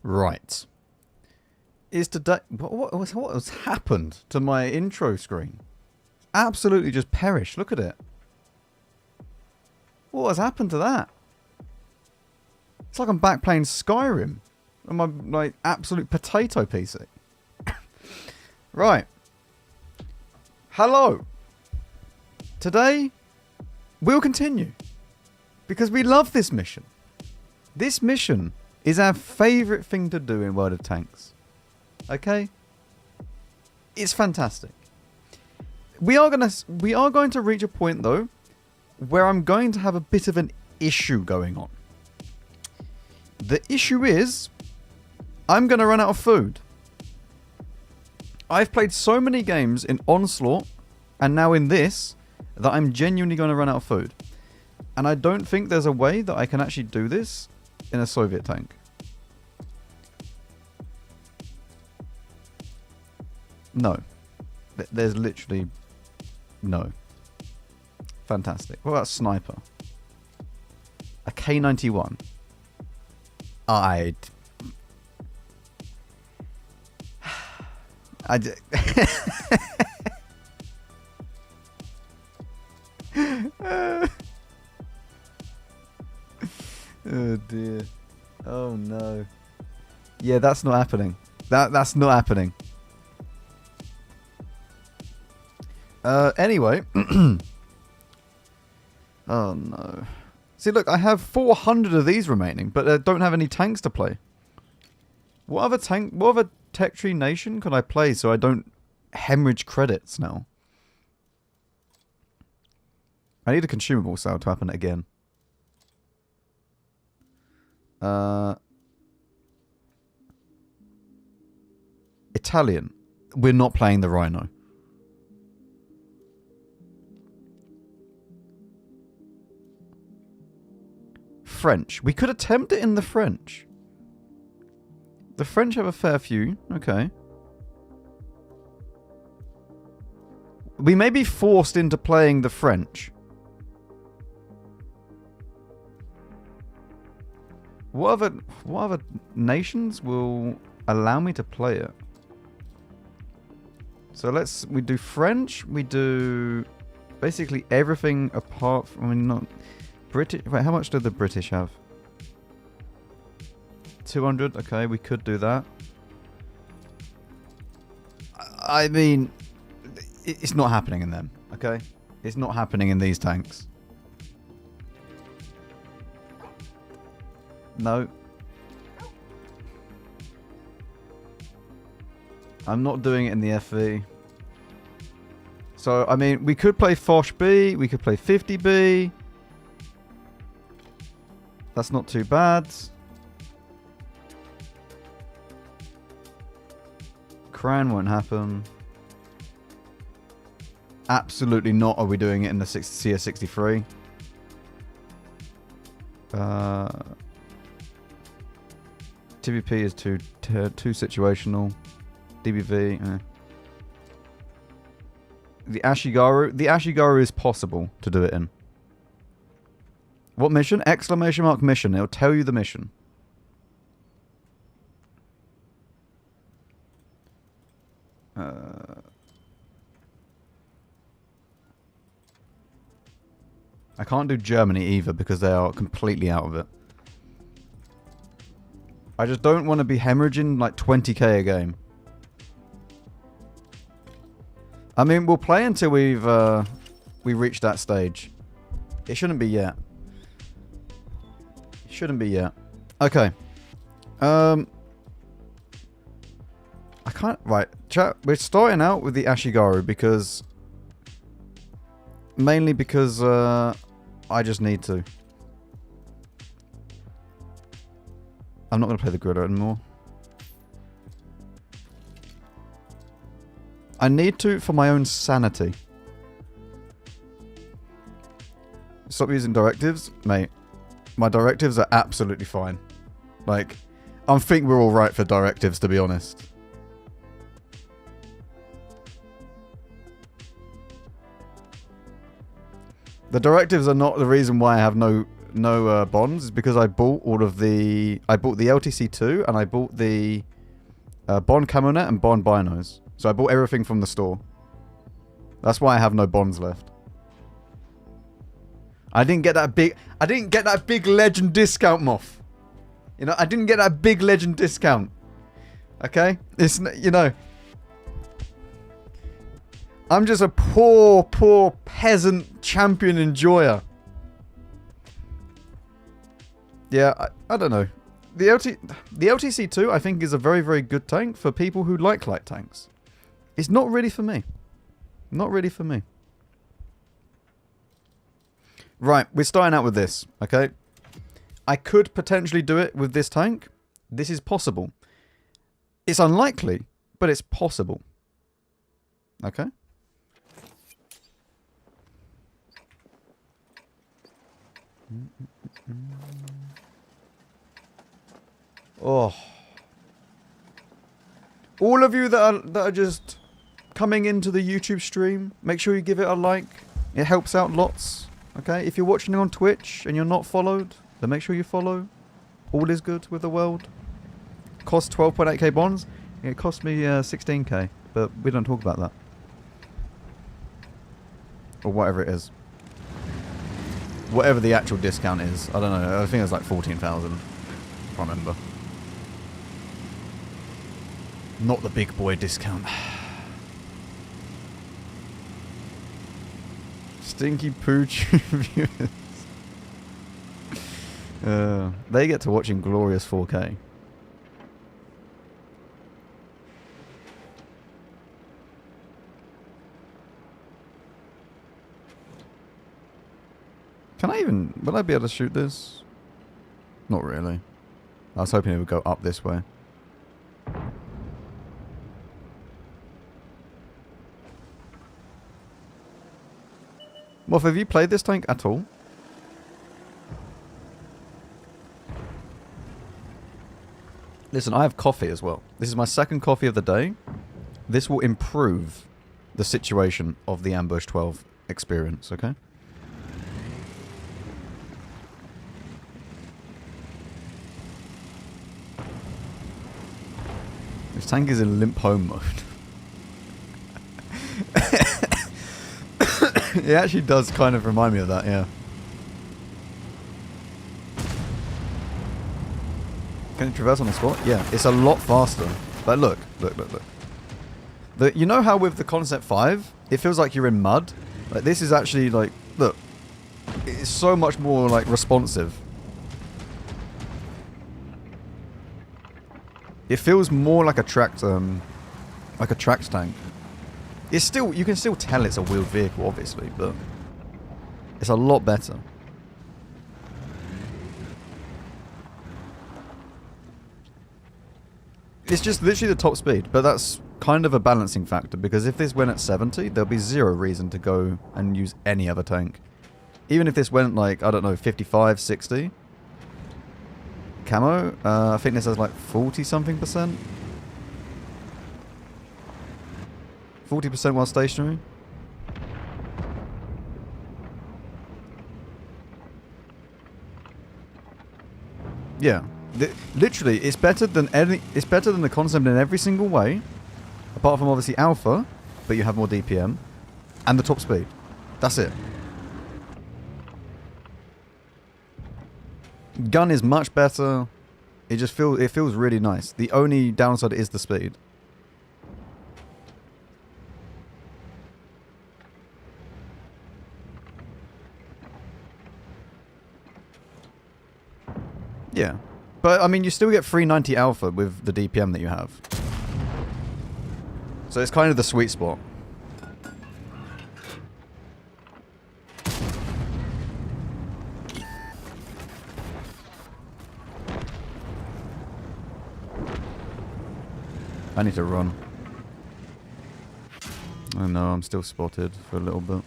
Right. Is today... What's happened to my intro screen? Absolutely just perished. Look at it. What has happened to that? It's like I'm back playing Skyrim. On my, like, absolute potato PC. Right. Hello. Today, we'll continue. Because we love this mission. This mission is our favourite thing to do in World of Tanks. Okay? It's fantastic. We are going to reach a point, though, where I'm going to have a bit of an issue going on. The issue is, I'm going to run out of food. I've played so many games in Onslaught, and now in this, that I'm genuinely going to run out of food. And I don't think there's a way that I can actually do this in a Soviet tank. No. There's literally no. Fantastic. What about sniper? A K91. I oh dear. Oh no. Yeah, that's not happening. That's not happening. Anyway. Oh no. See, look, I have 400 of these remaining, but I don't have any tanks to play. What other tech tree nation could I play so I don't hemorrhage credits now? I need a consumable sale to happen again. Italian. We're not playing the Rhino. French. We could attempt it in the French. The French have a fair few. Okay. We may be forced into playing the French. What other nations will allow me to play it? So we do French, we do basically everything apart from, I mean, not British. Wait, how much do the British have? 200. Okay, we could do that. I mean, it's not happening in them. Okay, it's not happening in these tanks. No. I'm not doing it in the FV. So, I mean, we could play Foch B. We could play 50B. That's not too bad. Cran won't happen. Absolutely not are we doing it in the CS63. TVP is too situational. DBV. The Ashigaru. The Ashigaru is possible to do it in. What mission? Exclamation mark mission. It'll tell you the mission. I can't do Germany either because they are completely out of it. I just don't want to be hemorrhaging like 20k a game. I mean, we'll play until we reach that stage. It shouldn't be yet. It shouldn't be yet. Okay. I can't... Right. Chat, we're starting out with the Ashigaru because... Mainly because I just need to. I'm not going to play the Gritter anymore. I need to for my own sanity. Stop using directives? Mate, my directives are absolutely fine. Like, I think we're alright for directives, to be honest. The directives are not the reason why I have no no bonds is because I bought all of the... I bought the LTC2 and I bought the Bond Camo Net and Bond Binos. So I bought everything from the store. That's why I have no bonds left. I didn't get that big legend discount, Moth. You know, I didn't get that big legend discount. Okay? It's, you know... I'm just a poor peasant champion enjoyer. Yeah, I don't know. The LTC2, I think, is a very, very good tank for people who like light tanks. It's not really for me. Not really for me. Right, we're starting out with this, okay? I could potentially do it with this tank. This is possible. It's unlikely, but it's possible. Okay? Oh. All of you that are just coming into the YouTube stream, make sure you give it a like. It helps out lots. Okay? If you're watching on Twitch and you're not followed, then make sure you follow. All is good with the world. Cost 12.8k bonds. It cost me 16k, but we don't talk about that. Or whatever it is. Whatever the actual discount is. I don't know. I think it was like 14,000. I can't remember. Not the big boy discount. Stinky pooch viewers. They get to watch in glorious 4K. Can I even... Will I be able to shoot this? Not really. I was hoping it would go up this way. Moff, have you played this tank at all? Listen, I have coffee as well. This is my second coffee of the day. This will improve the situation of the Ambush 12 experience, okay? This tank is in limp home mode. It actually does kind of remind me of that, yeah. Can it traverse on the spot? Yeah, it's a lot faster. But look. You know how with the Concept 5, it feels like you're in mud? Like this is actually like, look. It's so much more like responsive. It feels more like a tracked tank. It's still, you can still tell it's a wheeled vehicle, obviously, but it's a lot better. It's just literally the top speed, but that's kind of a balancing factor, because if this went at 70, there'll be zero reason to go and use any other tank. Even if this went like, I don't know, 55, 60. Camo, I think this has like 40-something%. 40% while stationary. Yeah, literally, it's better than It's better than the Concept in every single way, apart from obviously Alpha, but you have more DPM, and the top speed. That's it. Gun is much better. It feels really nice. The only downside is the speed. Yeah. But, I mean, you still get 390 alpha with the DPM that you have. So it's kind of the sweet spot. I need to run. I know, I'm still spotted for a little bit.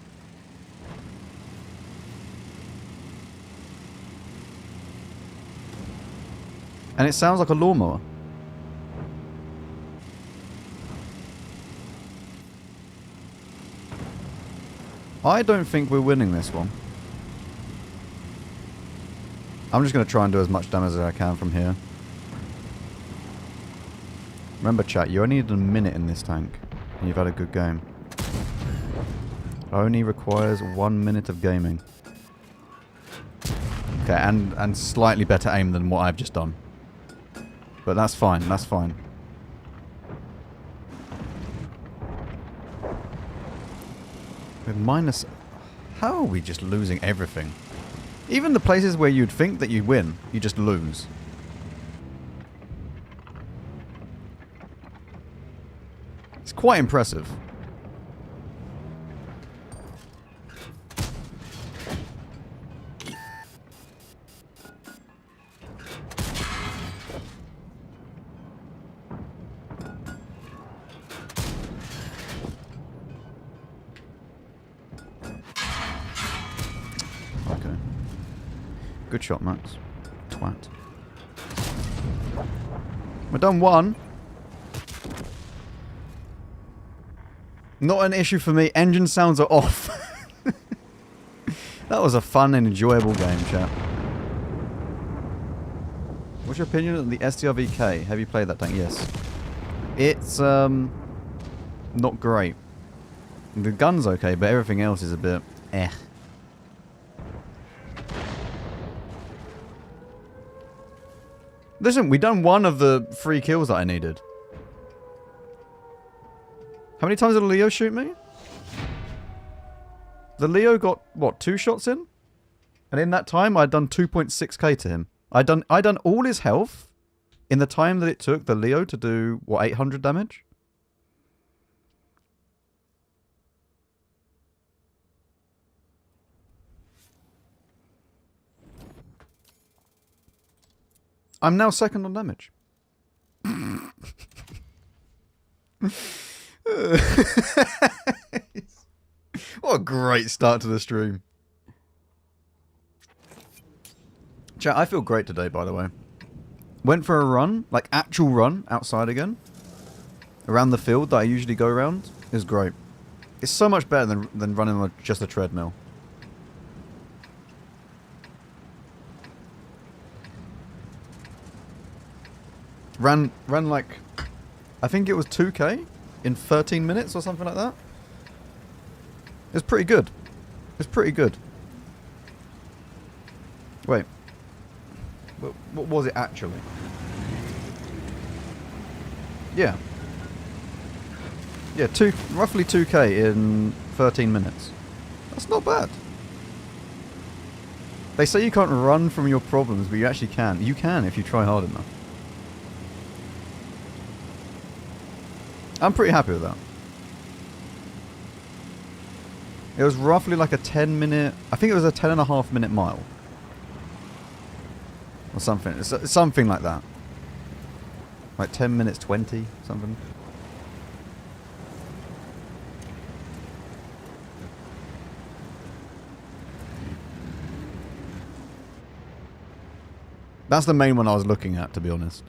And it sounds like a lawnmower. I don't think we're winning this one. I'm just going to try and do as much damage as I can from here. Remember, chat, you only need a minute in this tank, and you've had a good game. Only requires 1 minute of gaming. Okay, and slightly better aim than what I've just done. But that's fine, that's fine. With minus... How are we just losing everything? Even the places where you'd think that you win, you just lose. It's quite impressive. Okay. Good shot, Max. Twat. We're done one. Not an issue for me. Engine sounds are off. That was a fun and enjoyable game, chat. What's your opinion on the STRVK? Have you played that tank? Yes. It's, not great. The gun's okay, but everything else is a bit eh. Listen, we done one of the 3 kills that I needed. How many times did the Leo shoot me? The Leo got, what, 2 shots in? And in that time, I'd done 2.6k to him. I'd done all his health in the time that it took the Leo to do, what, 800 damage? I'm now second on damage. What a great start to the stream. Chat, I feel great today, by the way. Went for a run, like actual run, outside again. Around the field that I usually go around. It was great. It's so much better than running on just a treadmill. Ran like, I think it was 2k in 13 minutes or something like that. It was pretty good. It was pretty good. Wait. What was it actually? Yeah. Yeah, roughly 2k in 13 minutes. That's not bad. They say you can't run from your problems, but you actually can. You can if you try hard enough. I'm pretty happy with that. It was roughly like a 10-minute... I think it was a 10.5-minute mile. Or something. It's something like that. Like 10 minutes 20, something. That's the main one I was looking at, to be honest.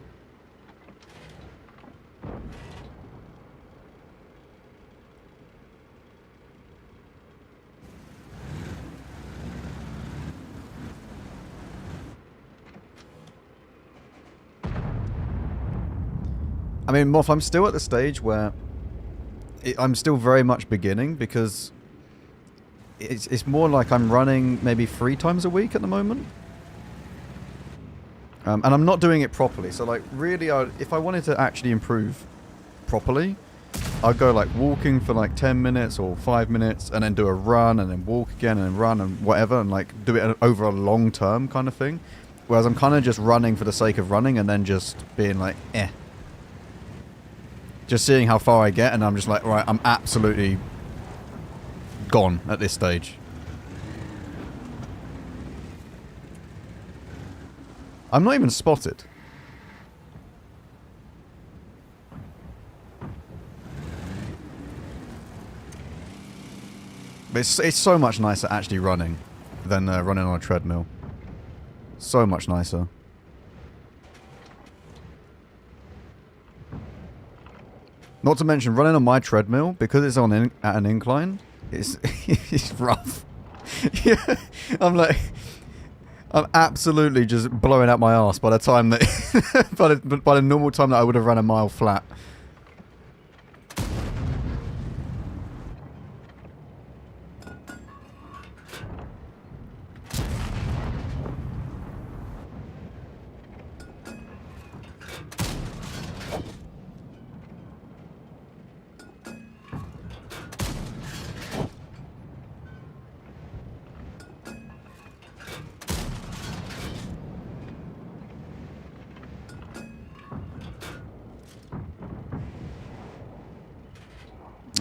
I mean, Moth, I'm still at the stage where I'm still very much beginning because it's more like I'm running maybe 3 times a week at the moment. And I'm not doing it properly. So, like, really, if I wanted to actually improve properly, I'd go, like, walking for, like, 10 minutes or 5 minutes and then do a run and then walk again and then run and whatever and, like, do it over a long term kind of thing. Whereas I'm kind of just running for the sake of running and then just being like, eh. Just seeing how far I get, and I'm just like, right, I'm absolutely gone at this stage. I'm not even spotted. But it's so much nicer actually running than running on a treadmill. So much nicer. Not to mention, running on my treadmill, because it's on at an incline, it's rough. Yeah, I'm like... I'm absolutely just blowing out my arse by the time that by the normal time that I would have run a mile flat.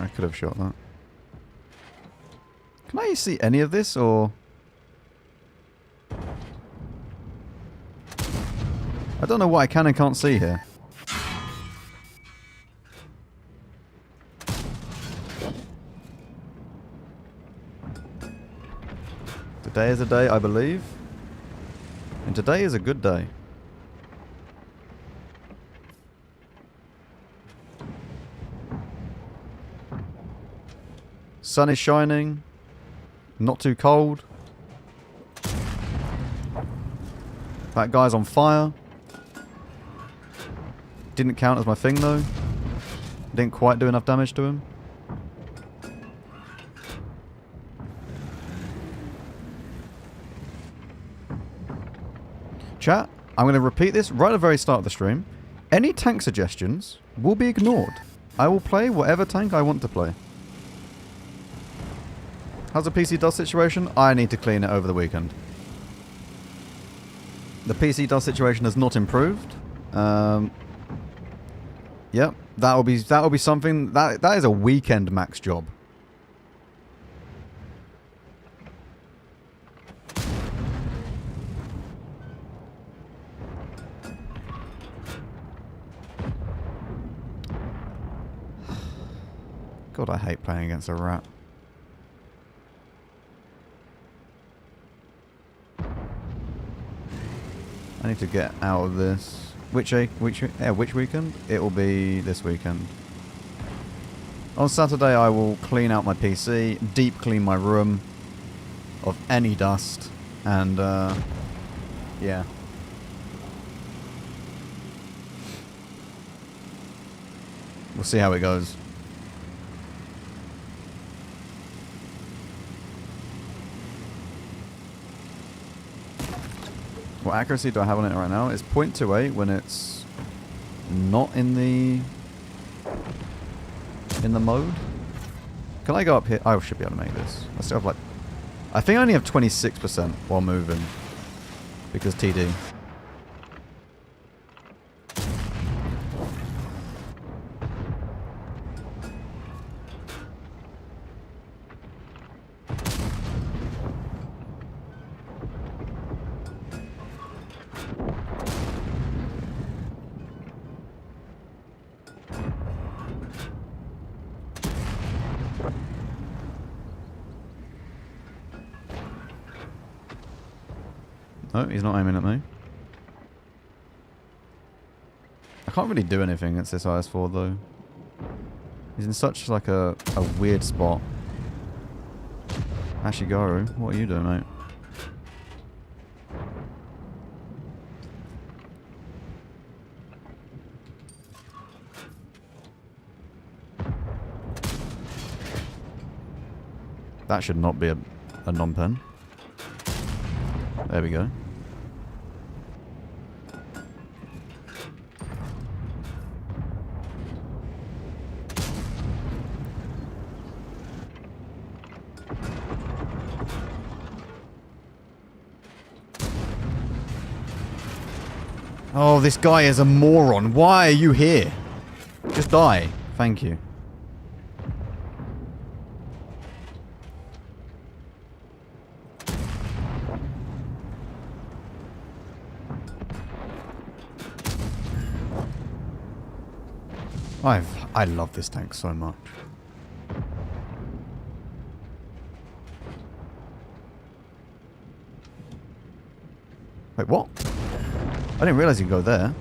I could have shot that. Can I see any of this, or... I don't know what I can and can't see here. Today is a day, I believe. And today is a good day. Sun is shining. Not too cold. That guy's on fire. Didn't count as my thing though. Didn't quite do enough damage to him. Chat, I'm going to repeat this right at the very start of the stream. Any tank suggestions will be ignored. I will play whatever tank I want to play. How's the PC DOS situation? I need to clean it over the weekend. The PC DOS situation has not improved. Yep, that'll be something that is a weekend max job. God, I hate playing against a rat. I need to get out of this. Which weekend? It will be this weekend. On Saturday, I will clean out my PC, deep clean my room of any dust, and yeah. We'll see how it goes. What accuracy do I have on it right now? It's 0.28 when it's not in the mode. Can I go up here? I should be able to make this. I still have like... I think I only have 26% while moving. Because TD. Oh, he's not aiming at me. I can't really do anything against this IS-4 though. He's in such like a weird spot. Ashigaru, what are you doing, mate? That should not be a non-pen. There we go. Oh, this guy is a moron. Why are you here? Just die. Thank you. I love this tank so much. Wait, what? I didn't realize you could go there.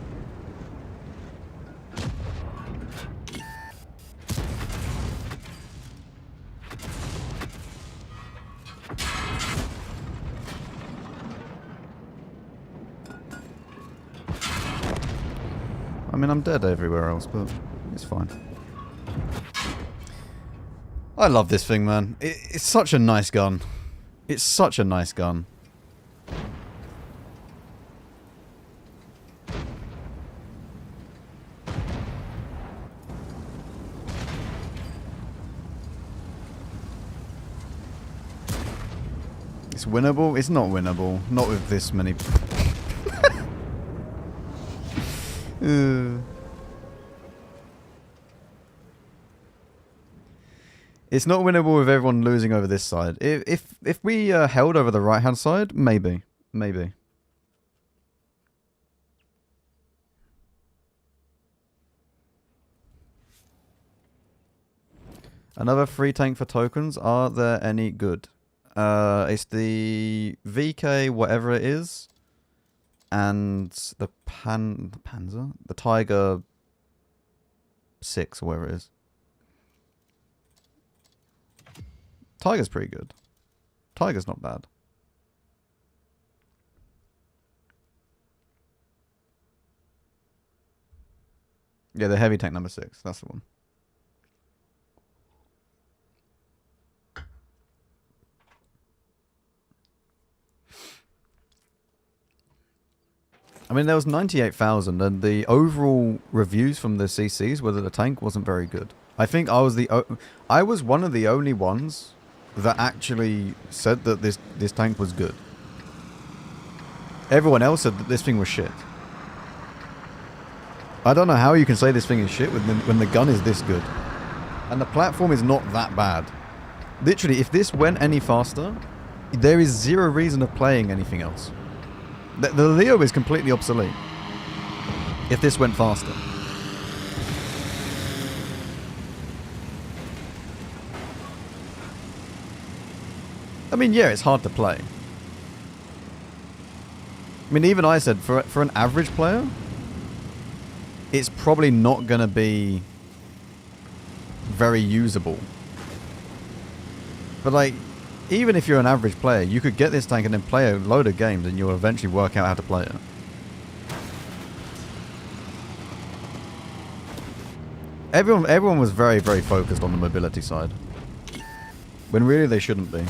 I mean, I'm dead everywhere else, but it's fine. I love this thing, man. It's such a nice gun. It's such a nice gun. It's winnable? It's not winnable. Not with this many... It's not winnable with everyone losing over this side. If we held over the right hand side, maybe. Maybe. Another free tank for tokens. Are there any good? It's the VK whatever it is. And the Panzer? The Tiger 6 or whatever it is. Tiger's pretty good. Tiger's not bad. Yeah, the heavy tank number 6. That's the one. I mean, there was 98,000, and the overall reviews from the CCs were that the tank wasn't very good. I think I was one of the only ones that actually said that this tank was good. Everyone else said that this thing was shit. I don't know how you can say this thing is shit when the gun is this good. And the platform is not that bad. Literally, if this went any faster, there is zero reason of playing anything else. The Leo is completely obsolete. If this went faster. I mean, yeah, it's hard to play. I mean, even I said, for an average player, it's probably not going to be very usable. But, like, even if you're an average player, you could get this tank and then play a load of games and you'll eventually work out how to play it. Everyone was very, very focused on the mobility side. When really they shouldn't be.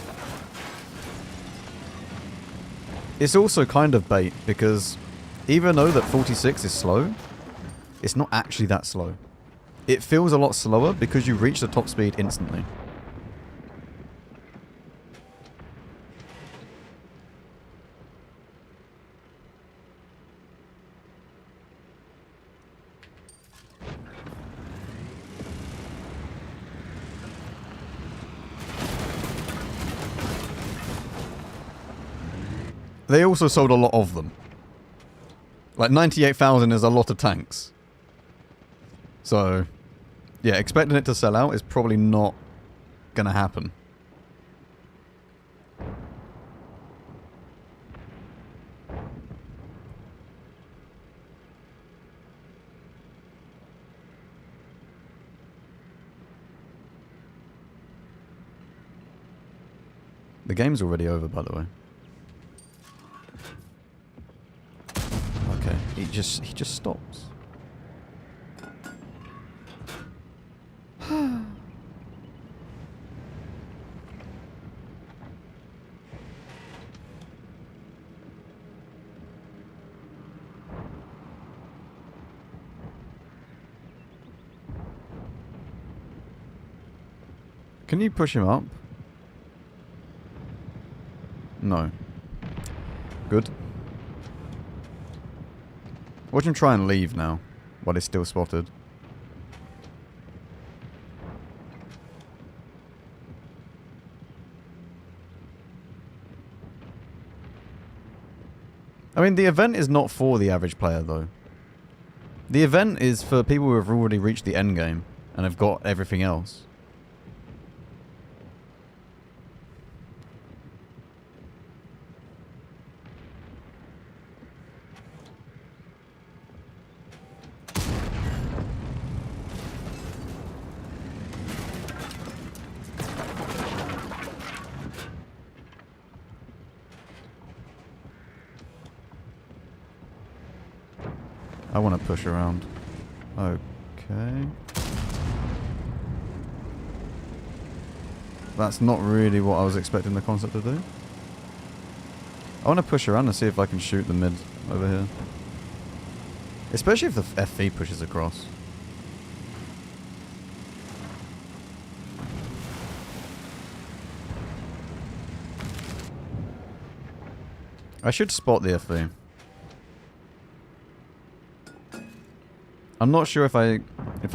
It's also kind of bait, because even though that 46 is slow, it's not actually that slow. It feels a lot slower because you reach the top speed instantly. They also sold a lot of them. Like 98,000 is a lot of tanks. So, yeah, expecting it to sell out is probably not gonna happen. The game's already over, by the way. Okay, he just stops. Can you push him up? No. Good. Watch him try and leave now, while he's still spotted. I mean, the event is not for the average player, though. The event is for people who have already reached the end game and have got everything else. I want to push around. Okay. That's not really what I was expecting the concept to do. I want to push around and see if I can shoot the mid over here. Especially if the FV pushes across. I should spot the FV. I'm not sure if I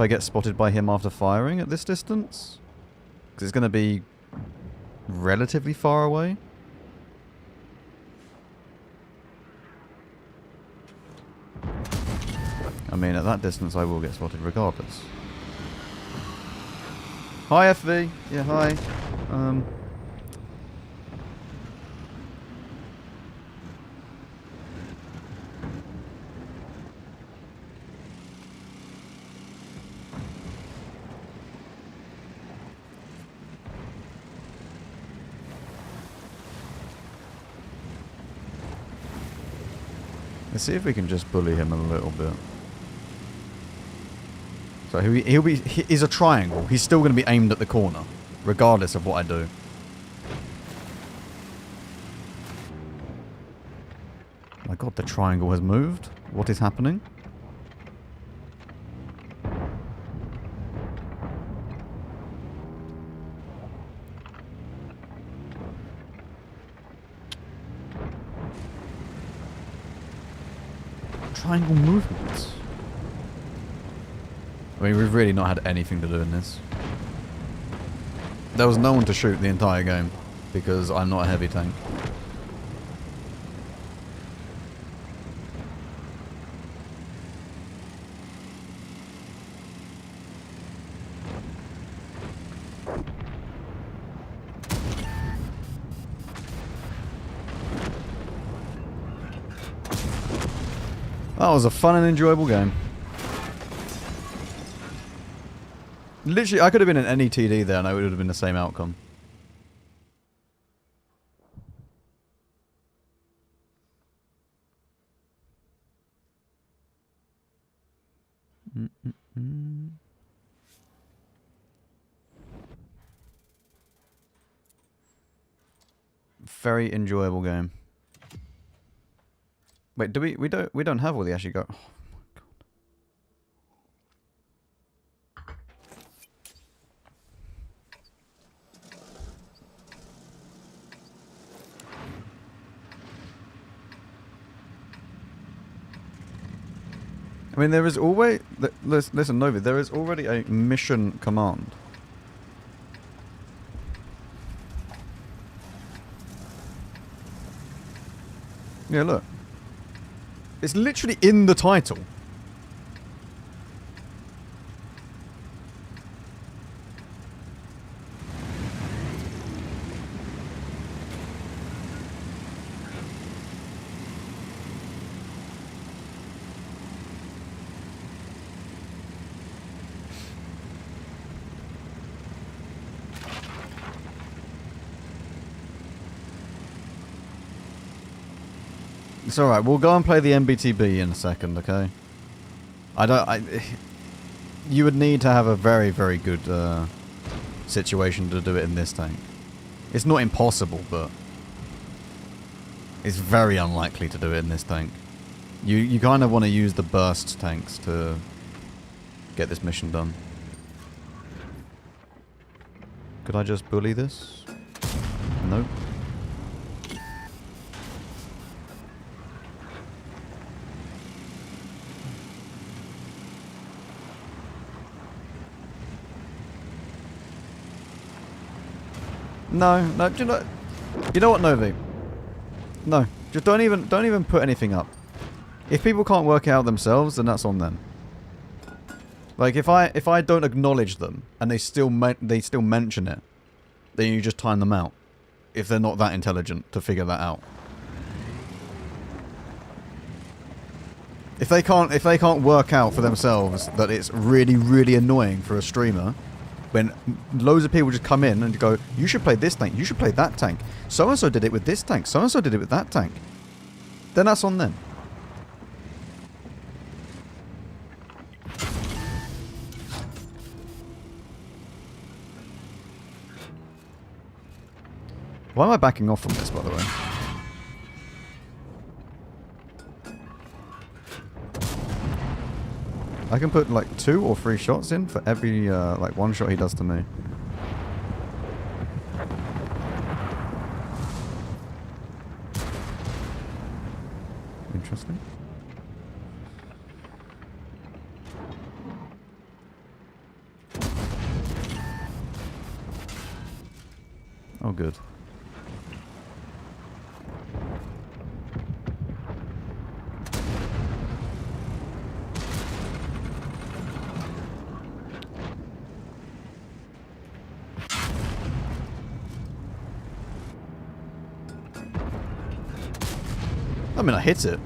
get spotted by him after firing at this distance. Because it's going to be relatively far away. I mean, at that distance I will get spotted regardless. Hi FV. Yeah, hi. Let's see if we can just bully him a little bit. So he's a triangle. He's still going to be aimed at the corner, regardless of what I do. My god, the triangle has moved. What is happening? Triangle movements. I mean, we've really not had anything to do in this. There was no one to shoot the entire game, because I'm not a heavy tank. That was a fun and enjoyable game. Literally, I could have been in any TD there and it would have been the same outcome. Very enjoyable game. Wait, do we don't have all the Ashigaru. Oh my god. I mean, there is always... Listen, Novi, there is already a mission command. Yeah, look. It's literally in the title. It's alright, we'll go and play the MBTB in a second, okay? You would need to have a very, very good situation to do it in this tank. It's not impossible, but it's very unlikely to do it in this tank. You kind of want to use the burst tanks to get this mission done. Could I just bully this? Nope. No, do you know what, Novi? No, just don't even put anything up. If people can't work it out themselves, then that's on them. Like if I don't acknowledge them and they still mention it, then you just time them out. If they're not that intelligent to figure that out. If they can't work out for themselves that it's really, really annoying for a streamer when loads of people just come in and go, you should play this tank, you should play that tank. So-and-so did it with this tank, so-and-so did it with that tank. Then that's on them. Why am I backing off from this, by the way? I can put like 2 or 3 shots in for every like 1 shot he does to me. Interesting. Oh, good. I mean, I hit it.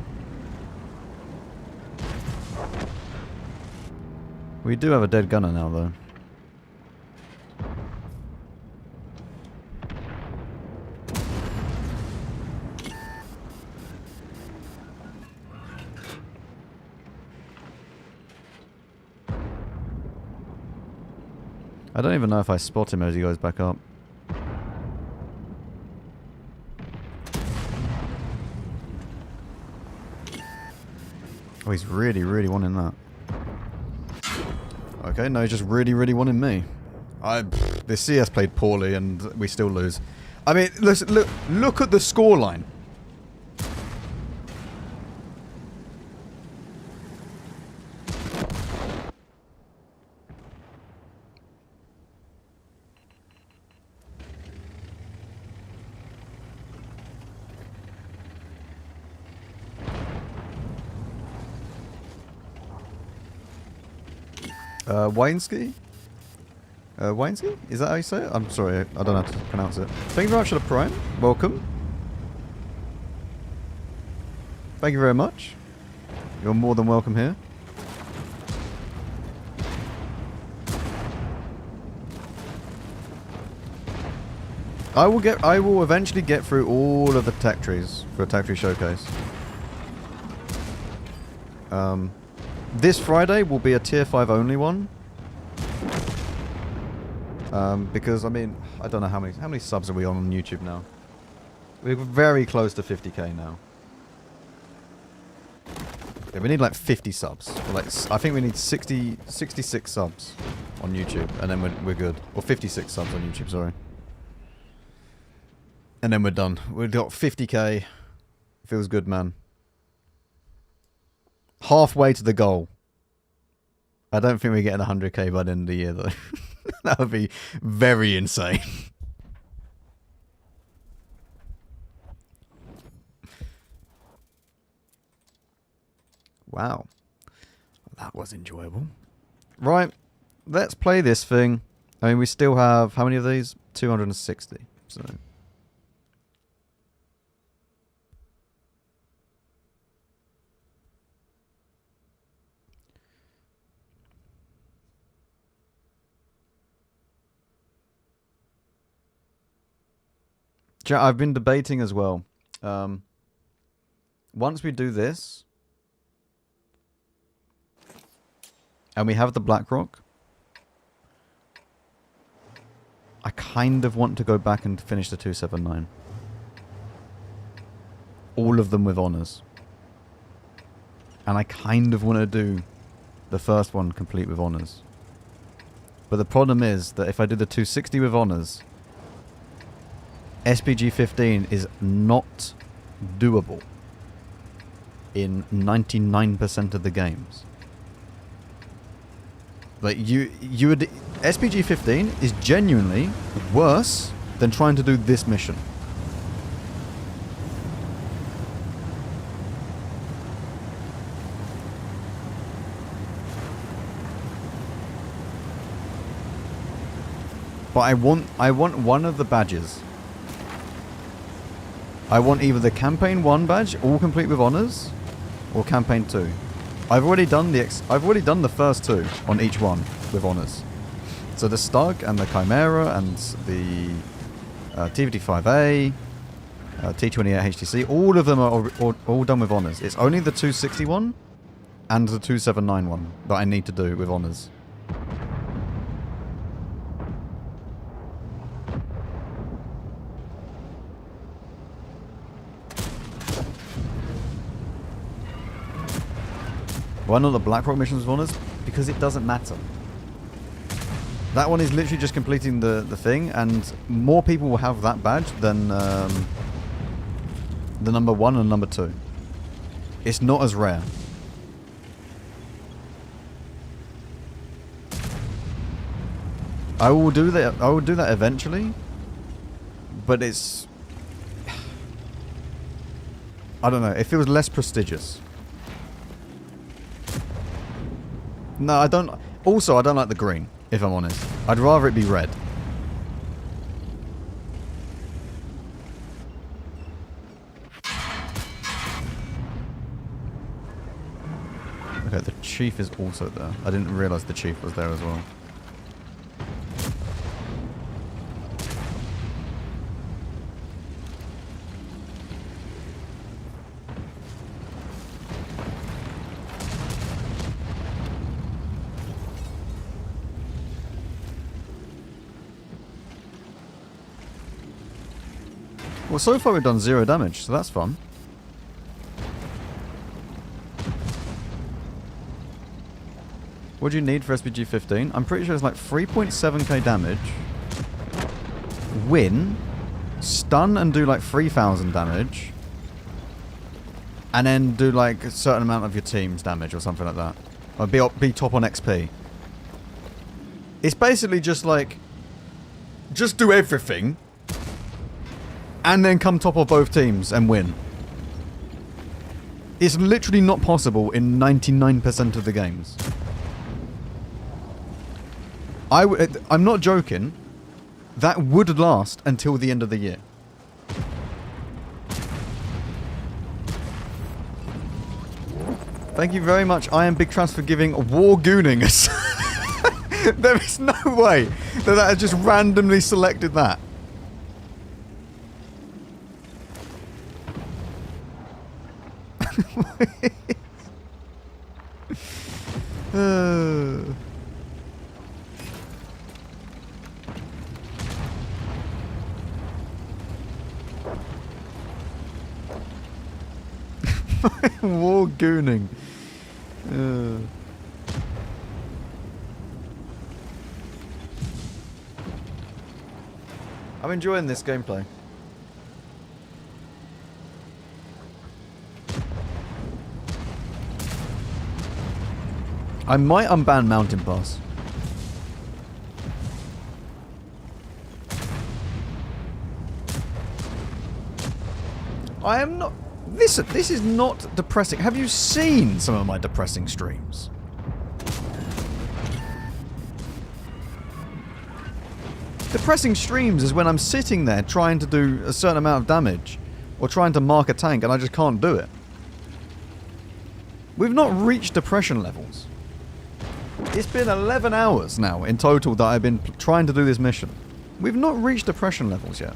We do have a dead gunner now, though. I don't even know if I spot him as he goes back up. Oh, he's really, really wanting that. Okay, no, he's just really, really wanting me. The CS played poorly and we still lose. I mean, listen, look at the scoreline. Wainsky? Wainsky? Is that how you say it? I'm sorry, I don't know how to pronounce it. Thank you very much for the Prime. Welcome. Thank you very much. You're more than welcome here. I will eventually get through all of the tech trees for a tech tree showcase. This Friday will be a tier 5 only one. Because I mean, I don't know how many subs are we on YouTube now. We're very close to 50k now. Yeah, we need like 50 subs. Or like, I think we need 66 subs on YouTube, and then we're good. Or 56 subs on YouTube, sorry. And then we're done. We've got 50k. Feels good, man. Halfway to the goal. I don't think we're getting 100k by the end of the year, though. That would be very insane. Wow. That was enjoyable. Right. Let's play this thing. I mean, we still have... How many of these? 260. So... I've been debating as well. Once we do this, and we have the BlackRock, I kind of want to go back and finish the 279. All of them with honors. And I kind of want to do the first one complete with honors. But the problem is that if I do the 260 with honors, SPG 15 is not doable in 99% of the games. Like you would SPG 15 is genuinely worse than trying to do this mission. But I want one of the badges. I want either the campaign 1 badge, all complete with honors, or campaign 2. I've already done the first 2 on each one with honors. So the Stug and the Chimera and the T55A, T28 HTC, all of them are all done with honors. It's only the 261 and the 279 one that I need to do with honors. Why not the Blackrock missions one is? Because it doesn't matter. That one is literally just completing the thing, and more people will have that badge than the number 1 and number 2. It's not as rare. I will do that. I will do that eventually, but it's. I don't know. It feels less prestigious. No, I don't. Also, I don't like the green, if I'm honest. I'd rather it be red. Okay, the chief is also there. I didn't realise the chief was there as well. Well, so far we've done 0 damage, so that's fun. What do you need for SPG 15? I'm pretty sure it's like 3.7k damage. Win. Stun and do like 3,000 damage. And then do like a certain amount of your team's damage or something like that. Or be top on XP. It's basically just like... Just do everything. And then come top of both teams and win. It's literally not possible in 99% of the games. I'm not joking. That would last until the end of the year. Thank you very much. I am Big Trans for giving war gooning us. There is no way that has just randomly selected that. War gooning. I'm enjoying this gameplay. I might unban Mountain Pass. I am not... This is not depressing. Have you seen some of my depressing streams? Depressing streams is when I'm sitting there trying to do a certain amount of damage. Or trying to mark a tank and I just can't do it. We've not reached depression levels. It's been 11 hours now in total that I've been trying to do this mission. We've not reached depression levels yet.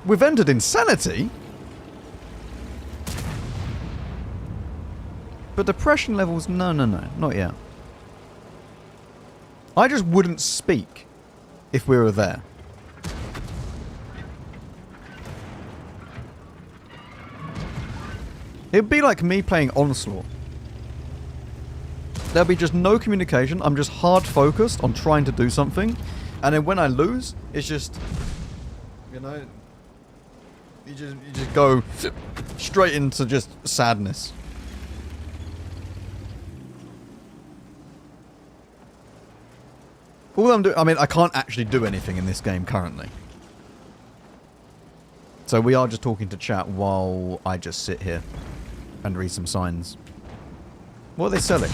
We've entered insanity. But depression levels, no, not yet. I just wouldn't speak if we were there. It'd be like me playing Onslaught. There'll be just no communication. I'm just hard focused on trying to do something. And then when I lose, it's just... You know... You just go straight into just sadness. All I'm doing... I mean, I can't actually do anything in this game currently. So we are just talking to chat while I just sit here and read some signs. What are they selling?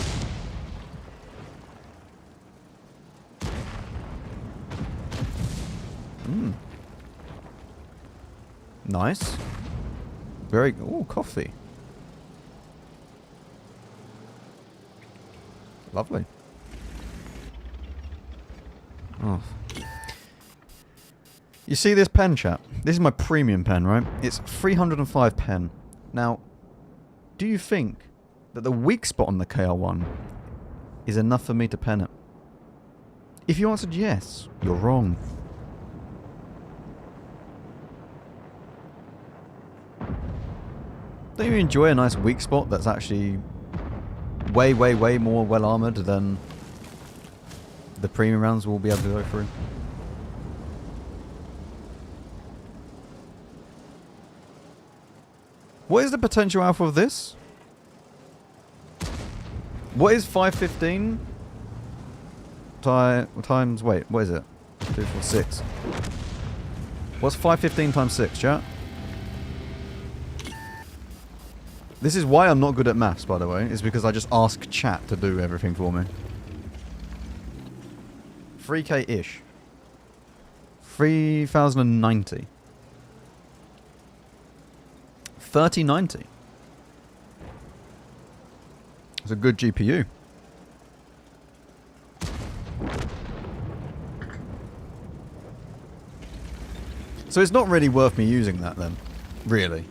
Nice. Very... Ooh, coffee. Lovely. Oh. You see this pen, chat? This is my premium pen, right? It's 305 pen. Now, do you think that the weak spot on the KR1 is enough for me to pen it? If you answered yes, you're wrong. Don't you enjoy a nice weak spot that's actually way, way, way more well armored than the premium rounds will be able to go through? What is the potential alpha of this? What is 515 times, wait, what is it? 2, 4, 6. What's 515 times 6, chat? This is why I'm not good at maths, by the way. It's because I just ask chat to do everything for me. 3k-ish. 3090. 3090. It's a good GPU. So it's not really worth me using that then, really.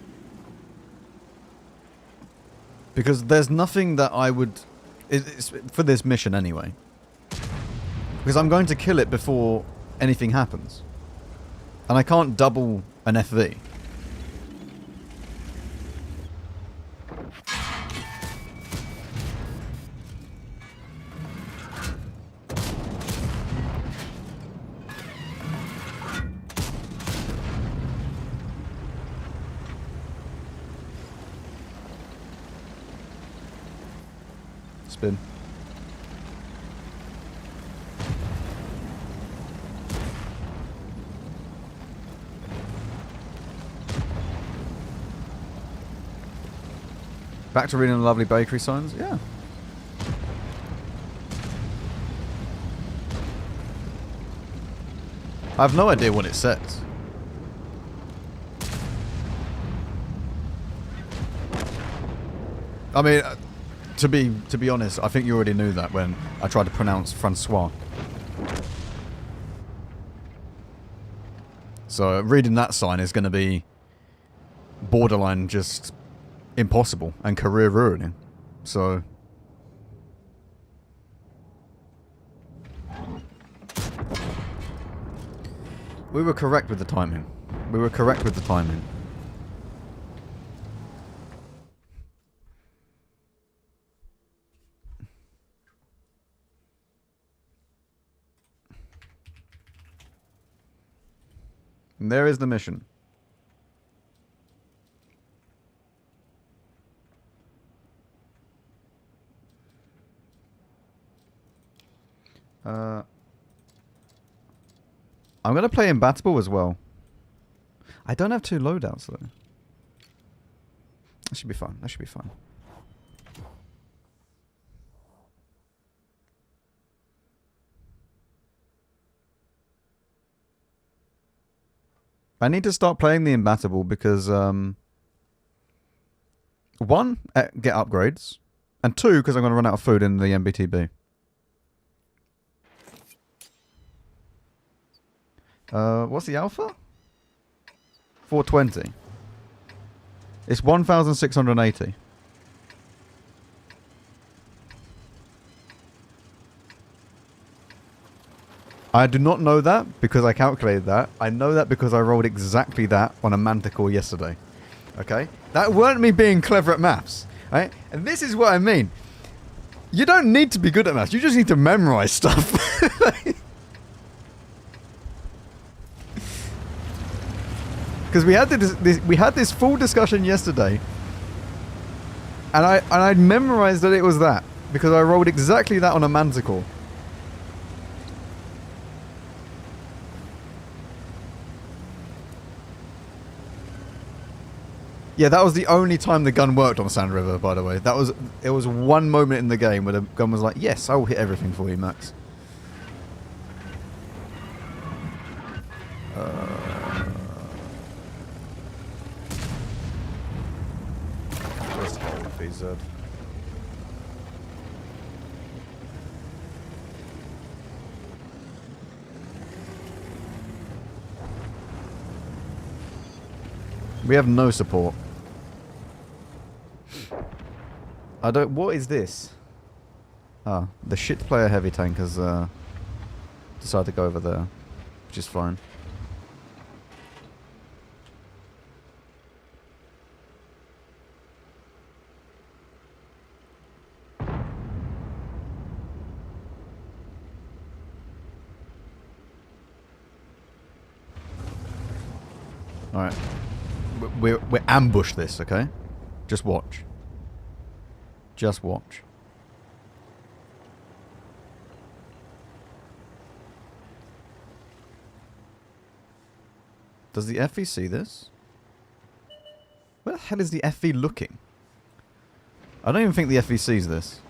Because there's nothing that I would... It's for this mission anyway. Because I'm going to kill it before anything happens. And I can't double an FV. Spin. Back to reading the lovely bakery signs? Yeah. I have no idea what it says. I mean, to be honest, I think you already knew that when I tried to pronounce Francois. So reading that sign is going to be borderline just impossible and career ruining. So we were correct with the timing. We were correct with the timing. And there is the mission. I'm going to play Imbattable as well. I don't have 2 loadouts though. That should be fun. That should be fun. I need to start playing the Imbattable because, 1, get upgrades, and 2, because I'm going to run out of food in the MBTB. What's the alpha? 420. It's 1,680. I do not know that because I calculated that. I know that because I rolled exactly that on a manticore yesterday. Okay? That weren't me being clever at maths. Right? And this is what I mean. You don't need to be good at maths. You just need to memorize stuff. Because we had this full discussion yesterday. And I memorized that it was that. Because I rolled exactly that on a manticore. Yeah, that was the only time the gun worked on Sand River, by the way. It was one moment in the game where the gun was like, yes, I will hit everything for you, Max. Just hold PZ. We have no support. I don't... What is this? Ah, the shit player heavy tank has decided to go over there, which is fine. Alright. We're ambush this, okay? Just watch. Just watch. Does the FV see this? Where the hell is the FV looking? I don't even think the FV sees this.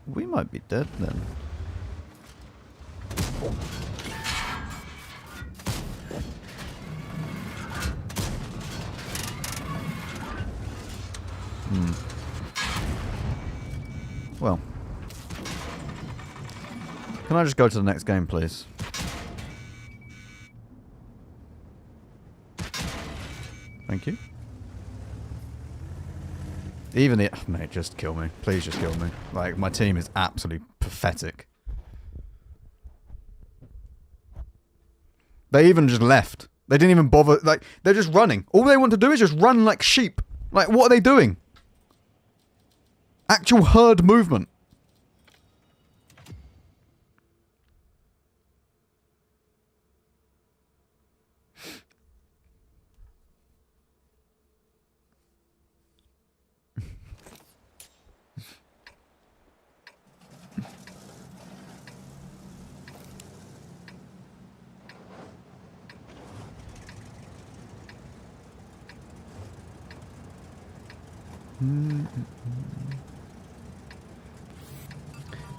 We might be dead then. Well. Can I just go to the next game, please? Thank you. Even the... Mate, just kill me. Please just kill me. Like, my team is absolutely pathetic. They even just left. They didn't even bother... Like, they're just running. All they want to do is just run like sheep. Like, what are they doing? Actual herd movement.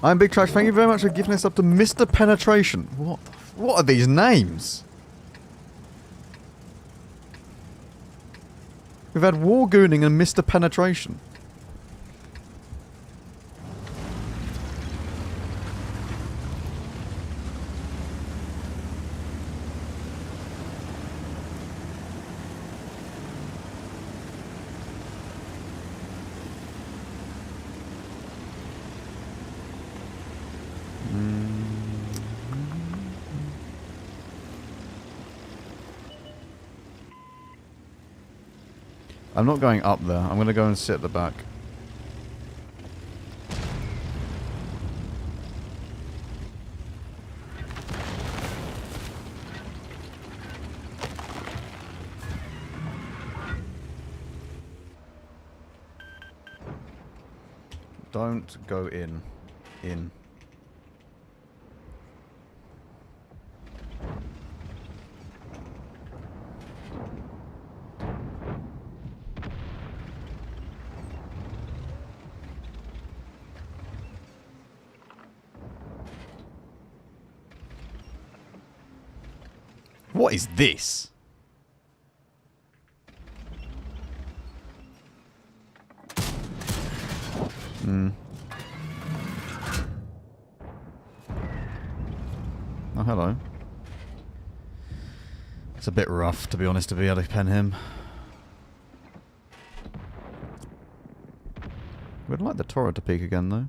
I'm Big Trash. Thank you very much for giving us up to Mr. Penetration. What are these names? We've had Wargooning and Mr. Penetration. I'm not going up there. I'm going to go and sit at the back. Don't go in. In. What is this? Oh, hello. It's a bit rough, to be honest, to be able to pen him. We'd like the turret to peek again, though.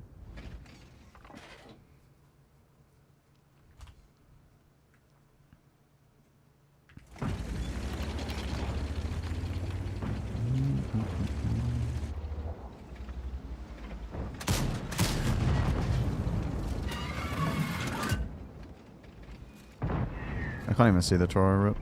I can't even see the Toro rip.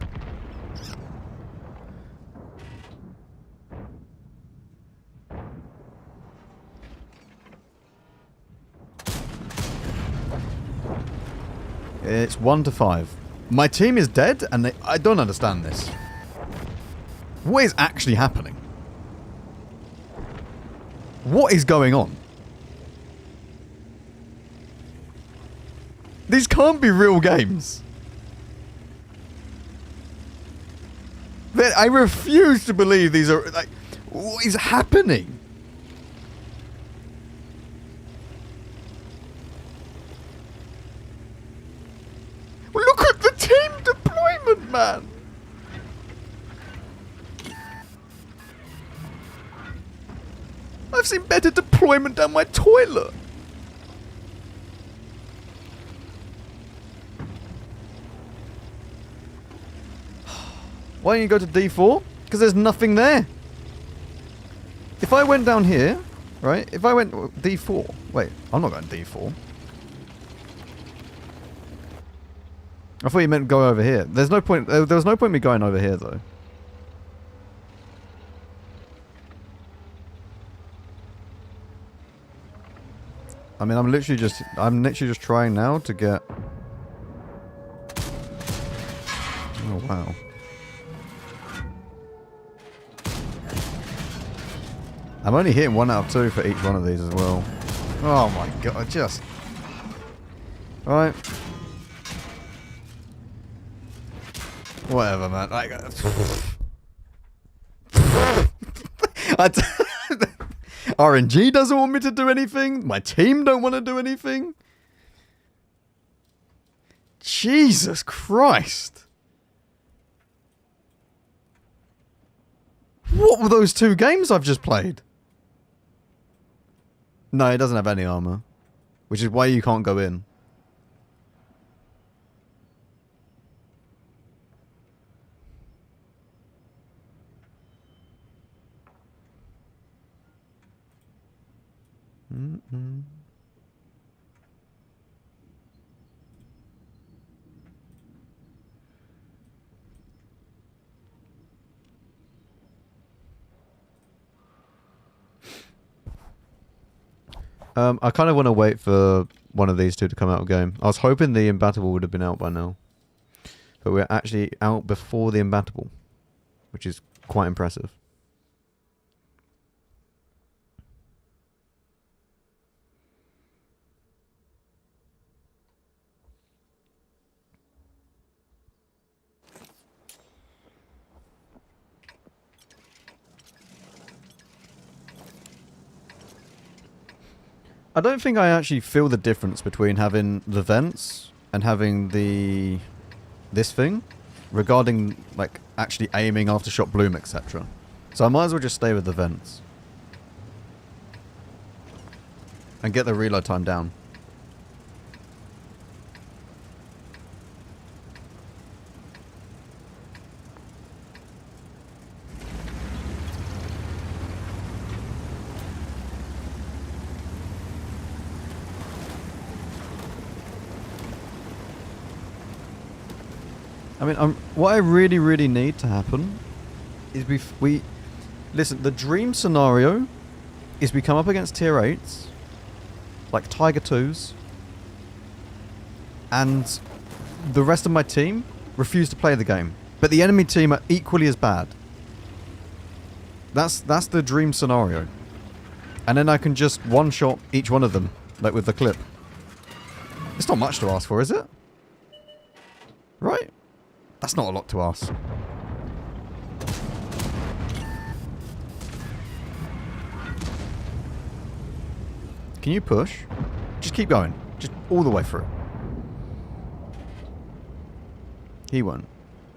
It's 1 to 5. My team is dead, and I don't understand this. What is actually happening? What is going on? These can't be real games. I refuse to believe these are, like, what is happening? Well, look at the team deployment, man! I've seen better deployment down my toilet. Why don't you go to D4? Because there's nothing there. If I went down here, right? If I went D4. Wait, I'm not going D4. I thought you meant go over here. There's no point. There was no point in me going over here though. I mean, I'm literally just trying now to get. Oh wow. I'm only hitting 1 out of 2 for each one of these as well. Oh my god, just. Right. Whatever, man. Like, RNG doesn't want me to do anything. My team don't want to do anything. Jesus Christ. What were those 2 games I've just played? No, it doesn't have any armor. Which is why you can't go in. Mm-mm. I kind of want to wait for one of these 2 to come out of game. I was hoping the Imbattable would have been out by now. But we're actually out before the Imbattable. Which is quite impressive. I don't think I actually feel the difference between having the vents and having this thing regarding like actually aiming aftershot bloom, etc. So I might as well just stay with the vents and get the reload time down. I mean, what I really, really need to happen is we listen. The dream scenario is we come up against tier 8s, like Tiger 2s, and the rest of my team refuse to play the game, but the enemy team are equally as bad. That's the dream scenario, and then I can just one-shot each one of them, like with the clip. It's not much to ask for, is it? Right? That's not a lot to ask. Can you push? Just keep going. Just all the way through. He won't.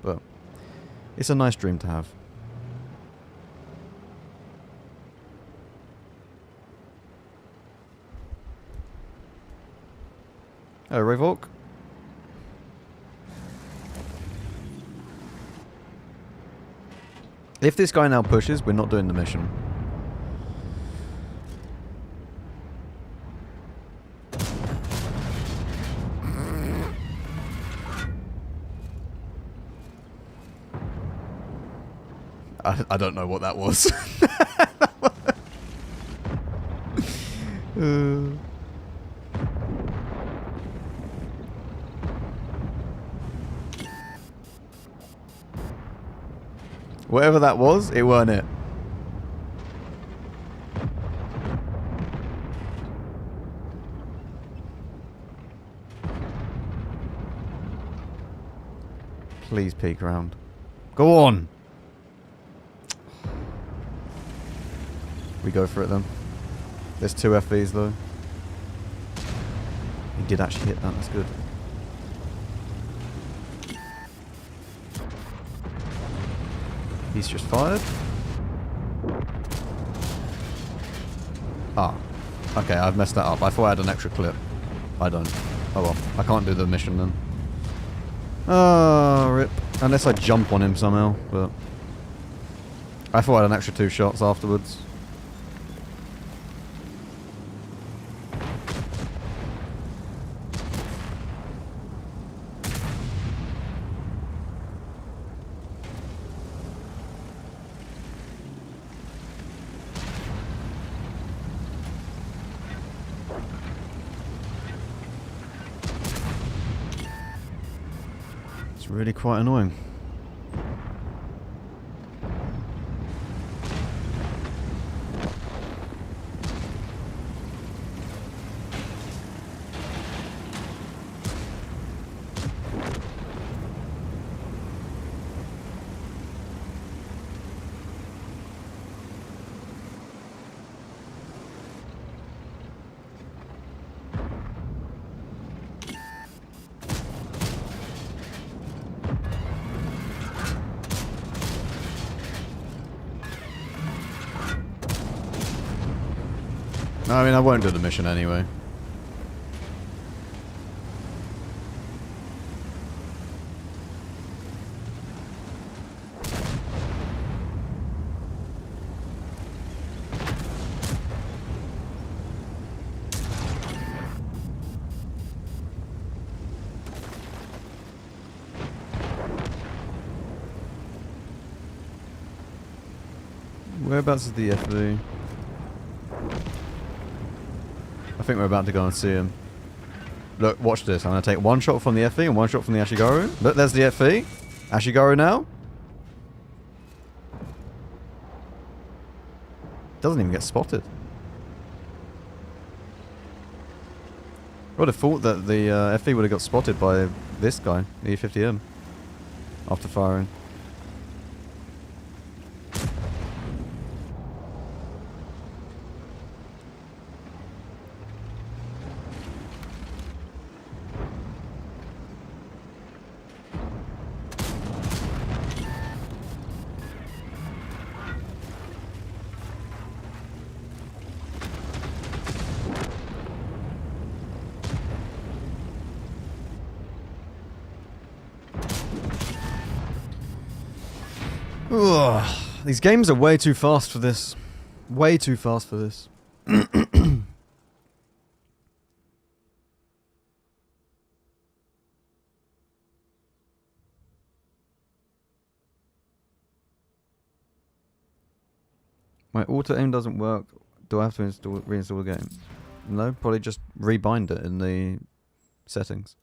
But it's a nice dream to have. Hello, Revolk. If this guy now pushes, we're not doing the mission. I don't know what that was. Whatever that was, it weren't it. Please peek around. Go on! We go for it then. There's 2 FVs though. He did actually hit that, that's good. He's just fired. Ah. Okay, I've messed that up. I thought I had an extra clip. I don't. Oh well. I can't do the mission then. Ah, rip. Unless I jump on him somehow, but... I thought I had an extra 2 shots afterwards. It's really quite annoying. I mean, I won't do the mission anyway. Whereabouts is the FV? I think we're about to go and see him. Look, watch this. I'm going to take one shot from the FV and one shot from the Ashigaru. Look, there's the FV. Ashigaru now. Doesn't even get spotted. I would have thought that the FV would have got spotted by this guy, the E50M, after firing. Ugh, these games are way too fast for this. Way too fast for this. My auto aim doesn't work. Do I have to reinstall the game? No, probably just rebind it in the settings.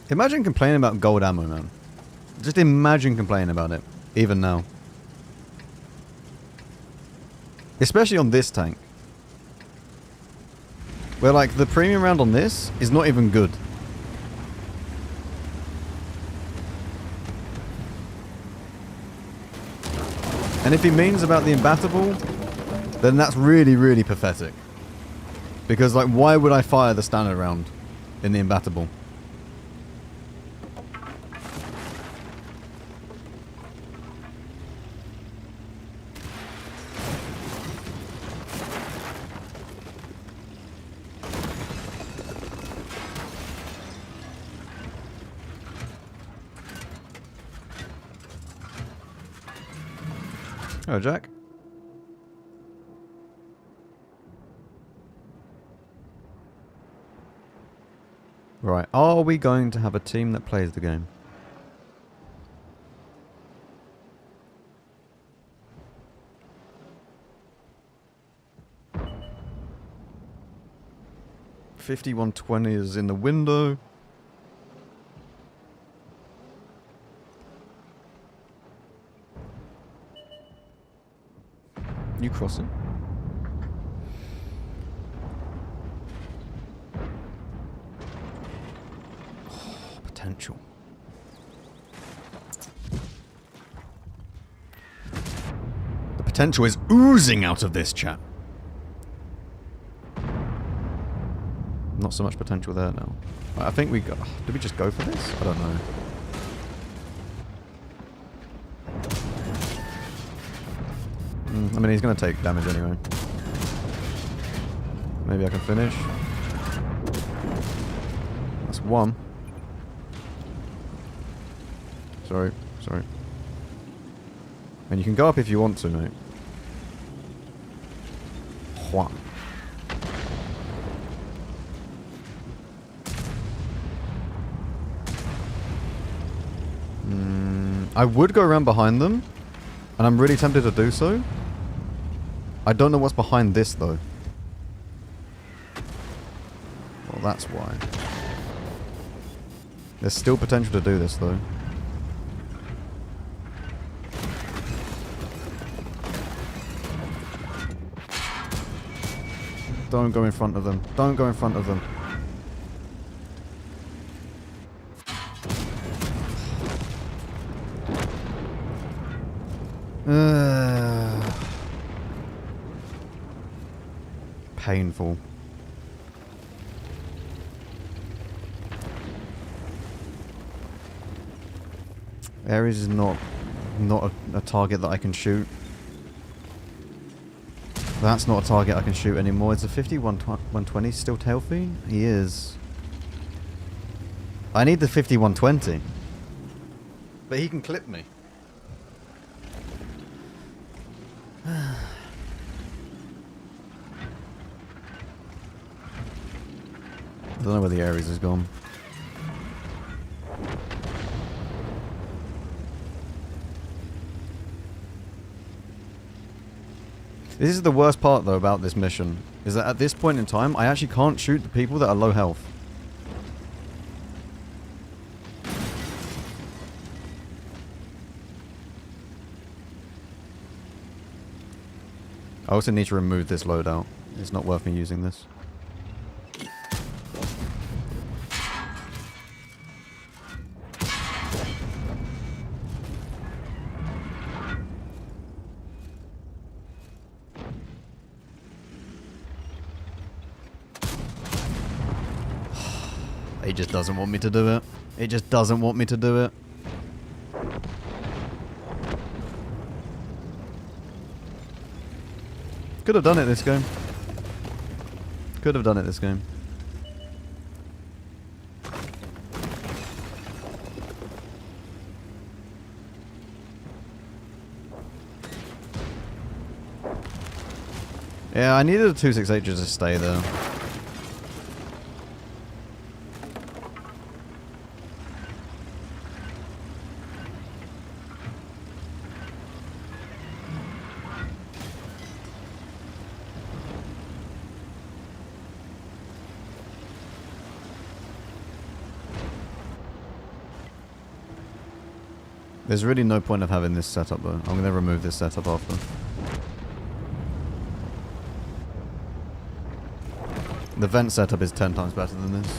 Imagine complaining about gold ammo, man. Just imagine complaining about it, even now. Especially on this tank. Where, like, the premium round on this is not even good. And if he means about the Imbattable, then that's really, really pathetic. Because, like, why would I fire the standard round in the Imbattable? Oh, Jack. Right, are we going to have a team that plays the game? $51.20 is in the window. Can you cross it? Oh, potential. The potential is oozing out of this, chat. Not so much potential there now. I think we got... Did we just go for this? I don't know. I mean, he's going to take damage anyway. Maybe I can finish. That's one. Sorry. And you can go up if you want to, mate. One. I would go around behind them, and I'm really tempted to do so. I don't know what's behind this, though. Well, that's why. There's still potential to do this, though. Don't go in front of them. Don't go in front of them. Painful. Ares is not a target that I can shoot. That's not a target I can shoot anymore. Is a 50-120 still Tail Fiend? He is. I need the 50-120. But he can clip me. I don't know where the Ares has gone. This is the worst part, though, about this mission. Is that at this point in time, I actually can't shoot the people that are low health. I also need to remove this loadout. It's not worth me using this. He just doesn't want me to do it. It just doesn't want me to do it. Could have done it this game. Could have done it this game. Yeah, I needed a 268 just to stay there. There's really no point of having this setup though. I'm going to remove this setup after. The vent setup is 10 times better than this.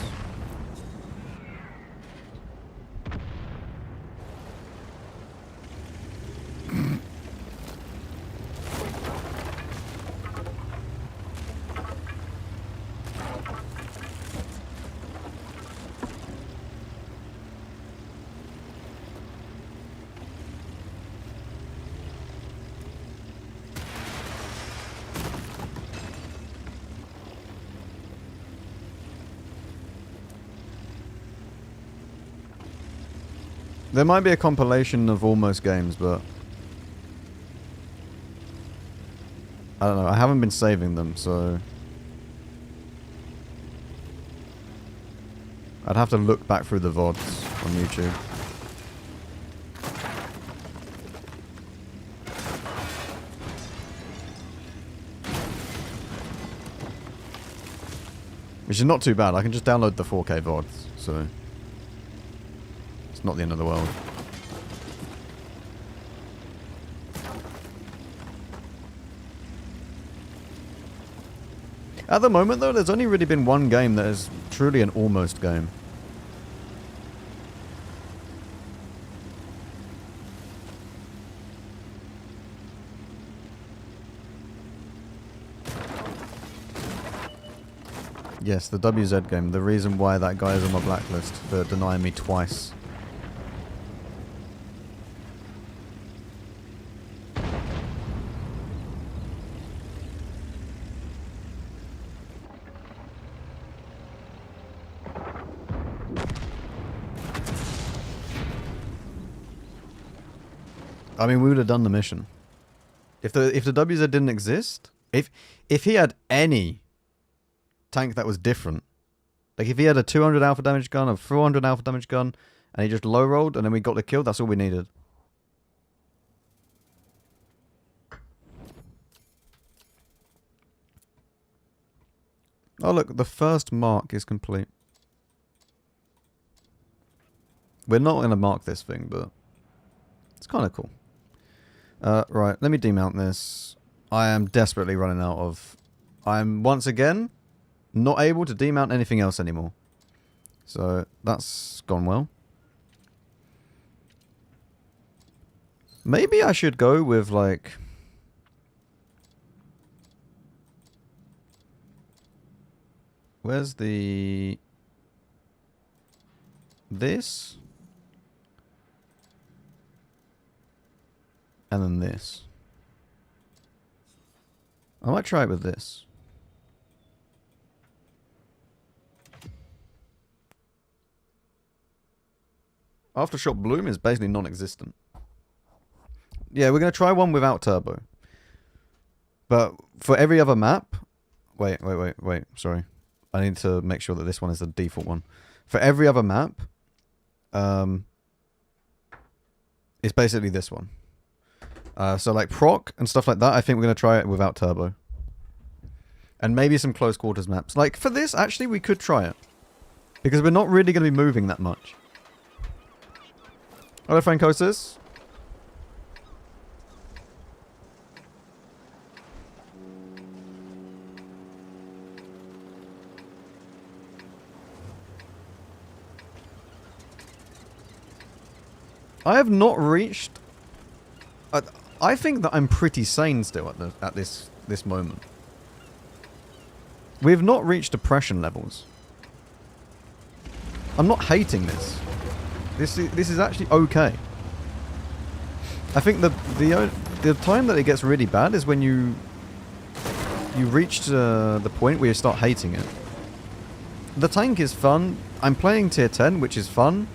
There might be a compilation of almost games, but I don't know. I haven't been saving them, so I'd have to look back through the VODs on YouTube. Which is not too bad. I can just download the 4K VODs, so not the end of the world. At the moment, though, there's only really been one game that is truly an almost game. Yes, the WZ game. The reason why that guy is on my blacklist for denying me twice. I mean, we would have done the mission. If the WZ didn't exist, if he had any tank that was different, like if he had a 200 alpha damage gun, a 400 alpha damage gun, and he just low rolled, and then we got the kill, that's all we needed. Oh look, the first mark is complete. We're not going to mark this thing, but it's kind of cool. Right, let me demount this. I am desperately running out of... I'm, once again, not able to demount anything else anymore. So, that's gone well. Maybe I should go with, like... Where's the... This? And then this. I might try it with this. Aftershock Bloom is basically non-existent. Yeah, we're going to try one without turbo. But for every other map... Wait, sorry. I need to make sure that this one is the default one. For every other map... it's basically this one. So like proc and stuff like that, I think we're going to try it without turbo. And maybe some close quarters maps. Like for this, actually, we could try it. Because we're not really going to be moving that much. Hello, Francosis. I have not reached... I think that I'm pretty sane still at this moment. We have not reached depression levels. I'm not hating this. This is actually okay. I think the time that it gets really bad is when you reach the point where you start hating it. The tank is fun. I'm playing tier 10, which is fun.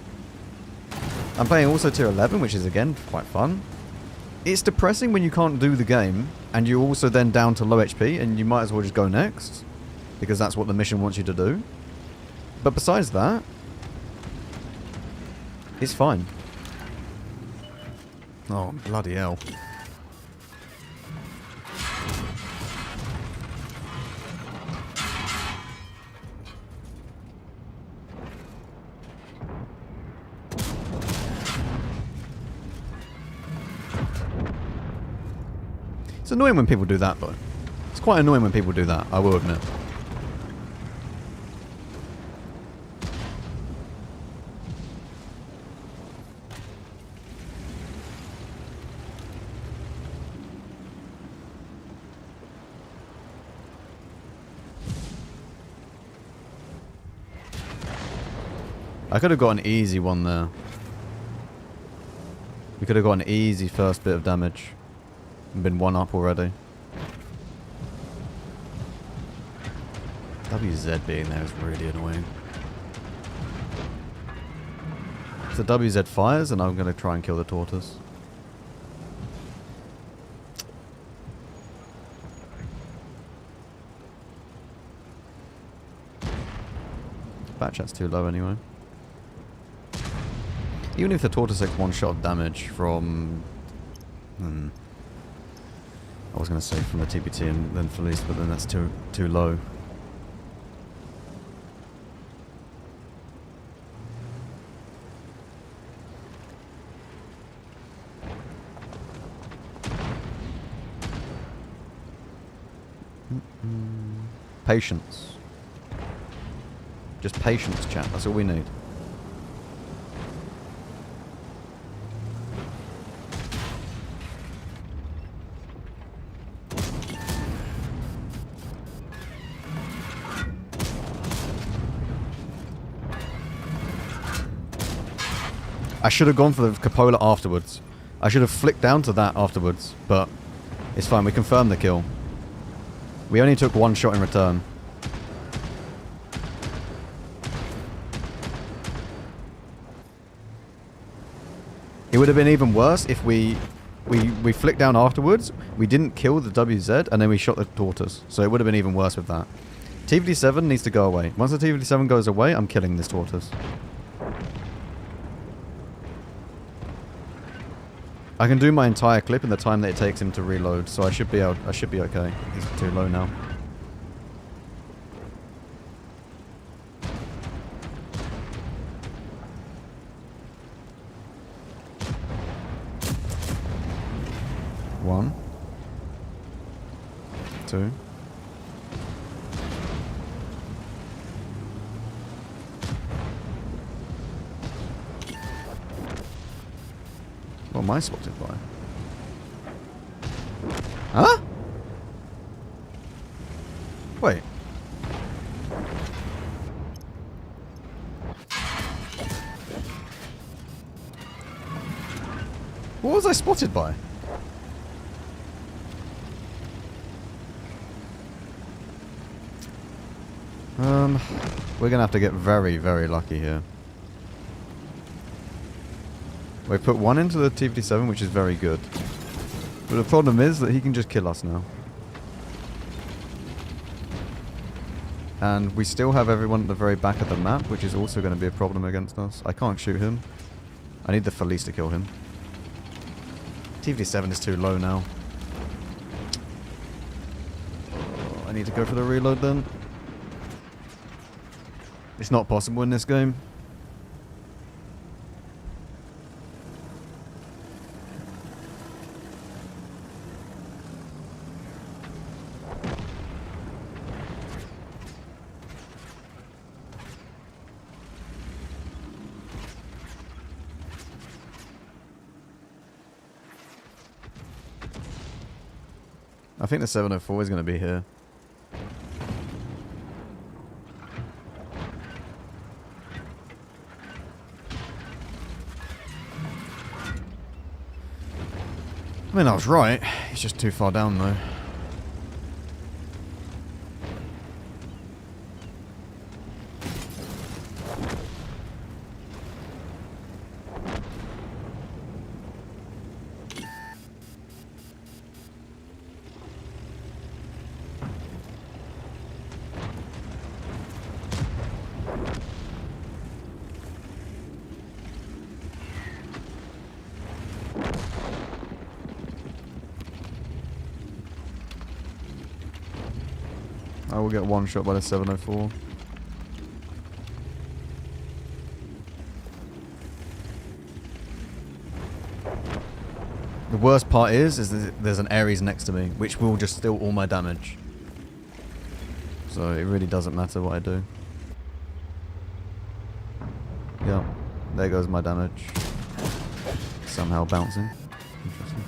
I'm playing also tier 11, which is again quite fun. It's depressing when you can't do the game, and you're also then down to low HP, and you might as well just go next, because that's what the mission wants you to do. But besides that, it's fine. Oh, bloody hell. It's annoying when people do that, though. It's quite annoying when people do that, I will admit. I could have got an easy one there. We could have got an easy first bit of damage. And been one up already. WZ being there is really annoying. If the WZ fires, then I'm going to try and kill the tortoise. Bat chat's too low anyway. Even if the tortoise takes one shot of damage from... I was going to say from the TPT and then Felice, but then that's too low. patience. Just patience, chat. That's all we need. I should have gone for the cupola afterwards. I should have flicked down to that afterwards, but it's fine. We confirmed the kill. We only took one shot in return. It would have been even worse if we flicked down afterwards, we didn't kill the WZ, and then we shot the tortoise. So it would have been even worse with that. TVD7 needs to go away. Once the TVD7 goes away, I'm killing this tortoise. I can do my entire clip in the time that it takes him to reload, so I should be okay. He's too low now. One. Two. What am I spotted by? Huh? Wait. What was I spotted by? We're gonna have to get very, very lucky here. We put one into the TVD7, which is very good. But the problem is that he can just kill us now. And we still have everyone at the very back of the map, which is also going to be a problem against us. I can't shoot him. I need the Felice to kill him. TVD7 is too low now. Oh, I need to go for the reload then. It's not possible in this game. I think the 704 is going to be here. I mean, I was right. He's just too far down, though. I will get one shot by the 704. The worst part is there's an Ares next to me, which will just steal all my damage. So it really doesn't matter what I do. Yeah, there goes my damage. Somehow bouncing. Interesting.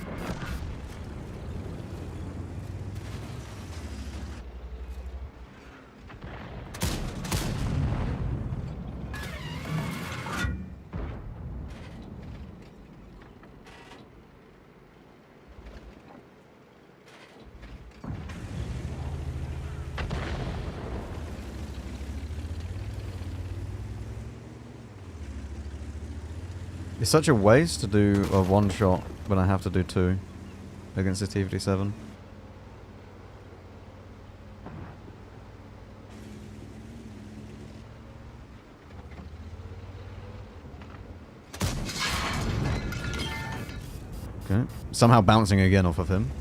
It's such a waste to do a one shot when I have to do two against the TVD7. Okay. Somehow bouncing again off of him.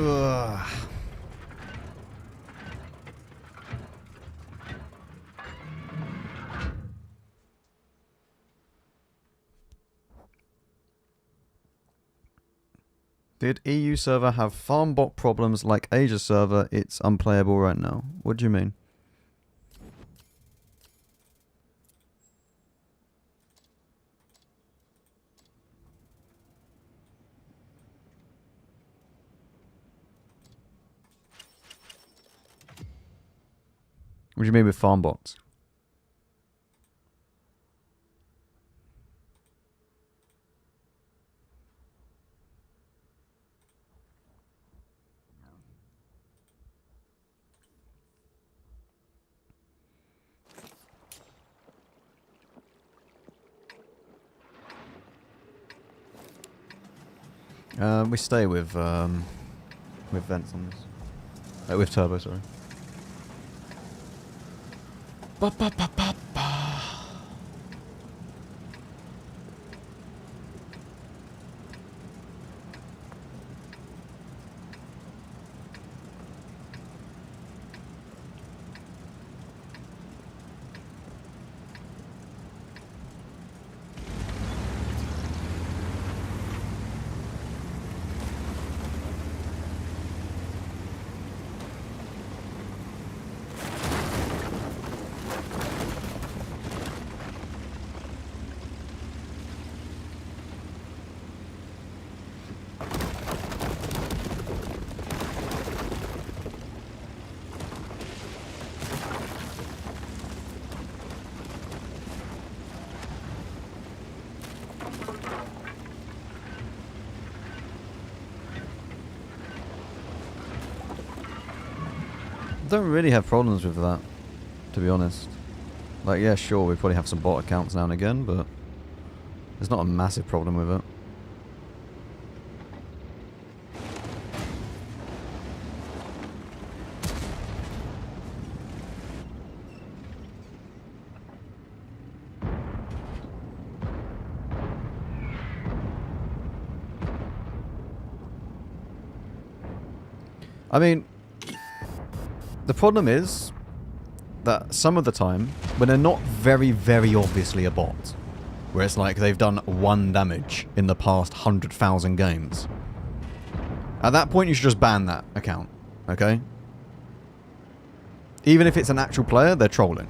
Ugh. Did EU server have farm bot problems like Asia server? It's unplayable right now. What do you mean? What do you mean with farm bots? We stay with vents on this. With turbo, sorry. Ba ba ba ba ba. Don't really have problems with that, to be honest. Like, yeah, sure, we probably have some bot accounts now and again, but there's not a massive problem with it. I mean, the problem is that some of the time, when they're not very, very obviously a bot, where it's like they've done 1 damage in the past 100,000 games, at that point you should just ban that account, okay? Even if it's an actual player, they're trolling.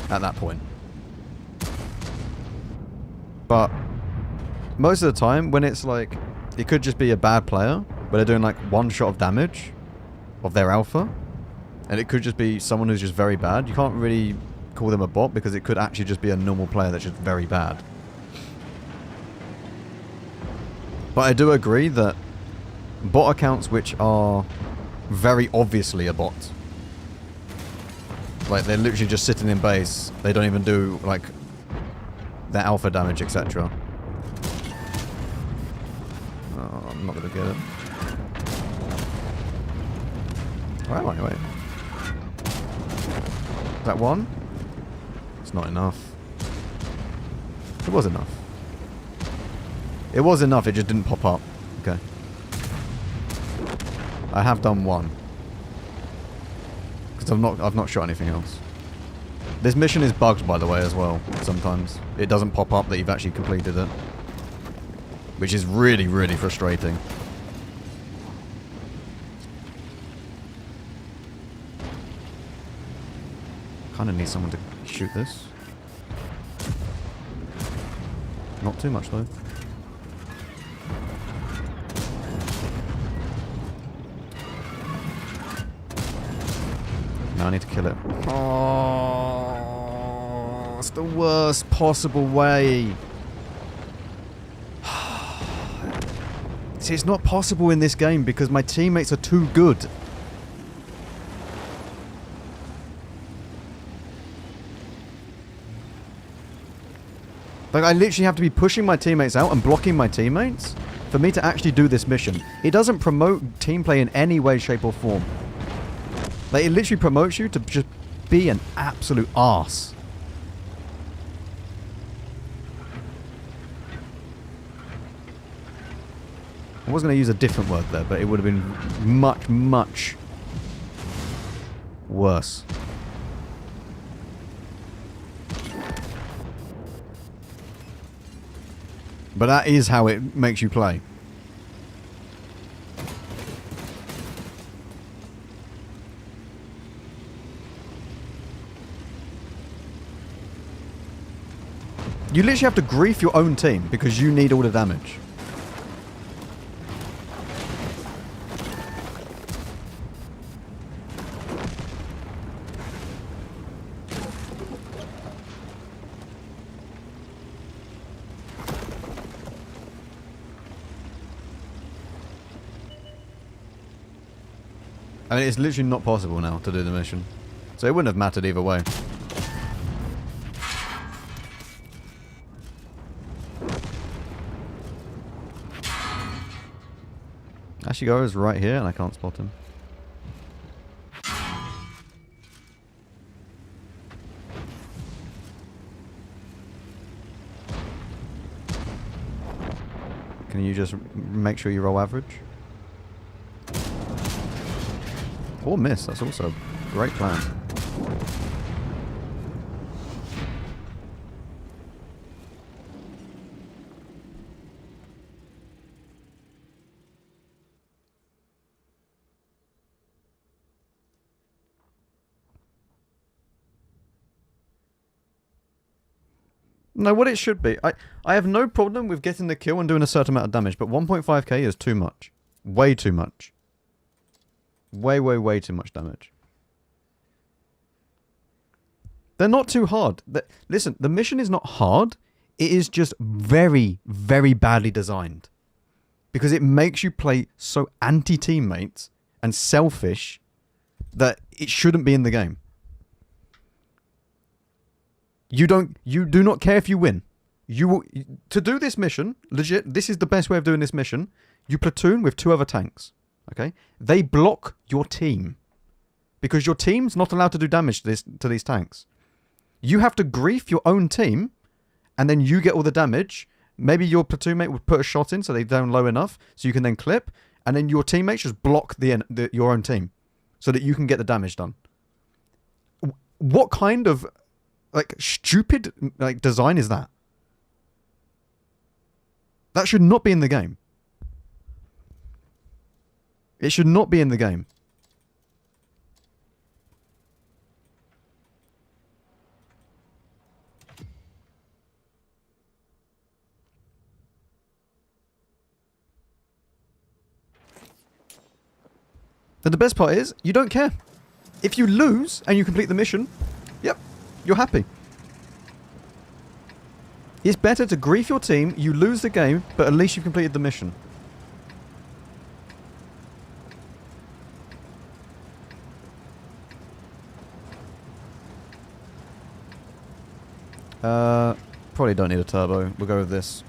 At that point. But most of the time, when it's like, it could just be a bad player, where they're doing like 1 shot of damage of their alpha, and it could just be someone who's just very bad. You can't really call them a bot because it could actually just be a normal player that's just very bad. But I do agree that bot accounts which are very obviously a bot, like they're literally just sitting in base, they don't even do like their alpha damage, etc. Oh, I'm not gonna get it. Where am I? Wait. Is that 1? It's not enough. It was enough. It was enough, it just didn't pop up. Okay. I have done 1. Because I've not shot anything else. This mission is bugged, by the way, as well, sometimes. It doesn't pop up that you've actually completed it. Which is really, really frustrating. Kind of need someone to shoot this. Not too much though. Now I need to kill it. Oh, it's the worst possible way. See, it's not possible in this game because my teammates are too good. Like, I literally have to be pushing my teammates out and blocking my teammates for me to actually do this mission. It doesn't promote team play in any way, shape, or form. Like, it literally promotes you to just be an absolute arse. I was going to use a different word there, but it would have been much, much worse. But that is how it makes you play. You literally have to grief your own team because you need all the damage. I mean, it's literally not possible now to do the mission. So it wouldn't have mattered either way. Ashigaru is right here and I can't spot him. Can you just make sure you roll average? Or miss, that's also a great plan. No, what it should be. I have no problem with getting the kill and doing a certain amount of damage, but 1.5k is too much. Way too much. Way, way, way too much damage. They're not too hard. Listen, the mission is not hard. It is just very, very badly designed. Because it makes you play so anti-teammates and selfish that it shouldn't be in the game. You do not care if you win. To do this mission, legit, this is the best way of doing this mission. You platoon with 2 other tanks. Okay? They block your team. Because your team's not allowed to do damage to these tanks. You have to grief your own team, and then you get all the damage. Maybe your platoon mate would put a shot in so they're down low enough, so you can then clip, and then your teammates just block your own team, so that you can get the damage done. What kind of stupid design is that? That should not be in the game. It should not be in the game. But the best part is, you don't care. If you lose and you complete the mission, yep, you're happy. It's better to grief your team, you lose the game, but at least you've completed the mission. Probably don't need a turbo. We'll go with this.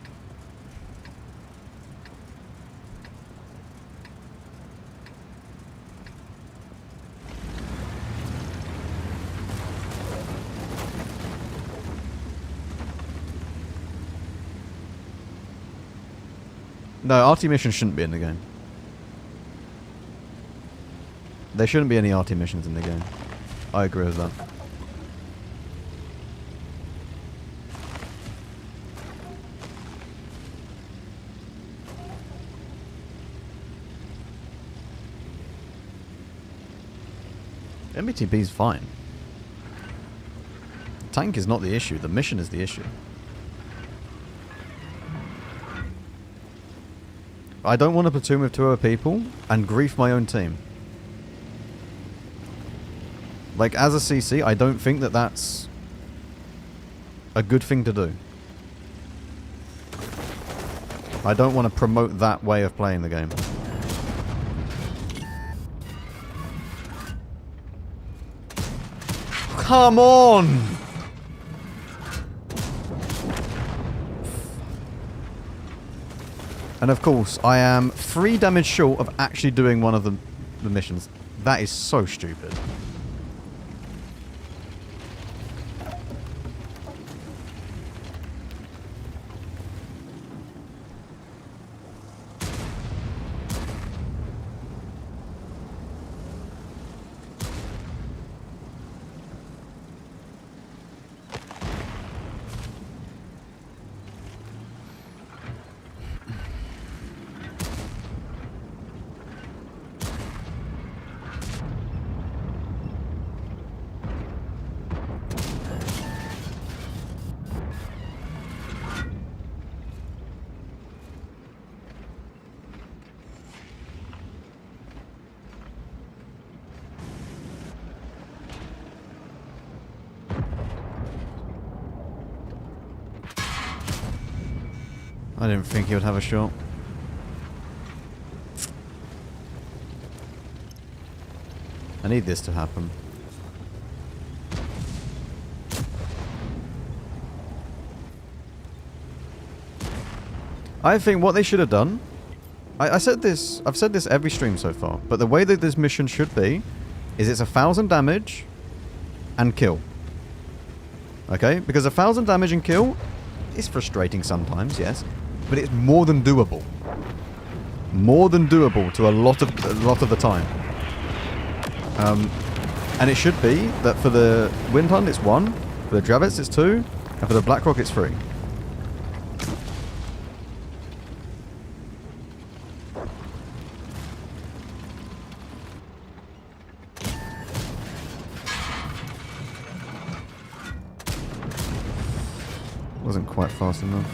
No, RT missions shouldn't be in the game. There shouldn't be any RT missions in the game. I agree with that. MBTB is fine. Tank is not the issue, the mission is the issue. I don't want to platoon with 2 other people and grief my own team. Like, as a CC, I don't think that that's a good thing to do. I don't want to promote that way of playing the game. Come on! And of course, I am 3 damage short of actually doing one of the missions. That is so stupid. I didn't think he would have a shot. I need this to happen. I think what they should have done... I've said this every stream so far, but the way that this mission should be is it's 1,000 damage and kill. Okay? Because 1,000 damage and kill is frustrating sometimes, yes, but it's more than doable. More than doable to a lot of the time. And it should be that for the Wind Hunt it's 1, for the Dravets it's 2, and for the Blackrock it's 3. Wasn't quite fast enough.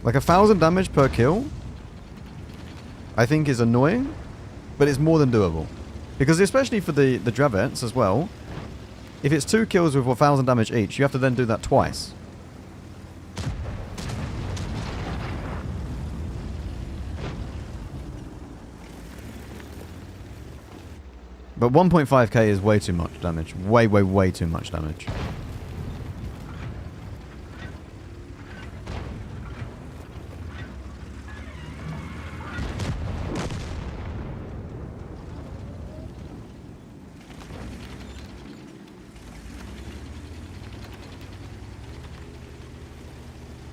Like 1,000 damage per kill, I think is annoying, but it's more than doable. Because especially for the Dravets as well, if it's 2 kills with 1,000 damage each, you have to then do that twice. But 1.5k is way too much damage. Way, way, way too much damage.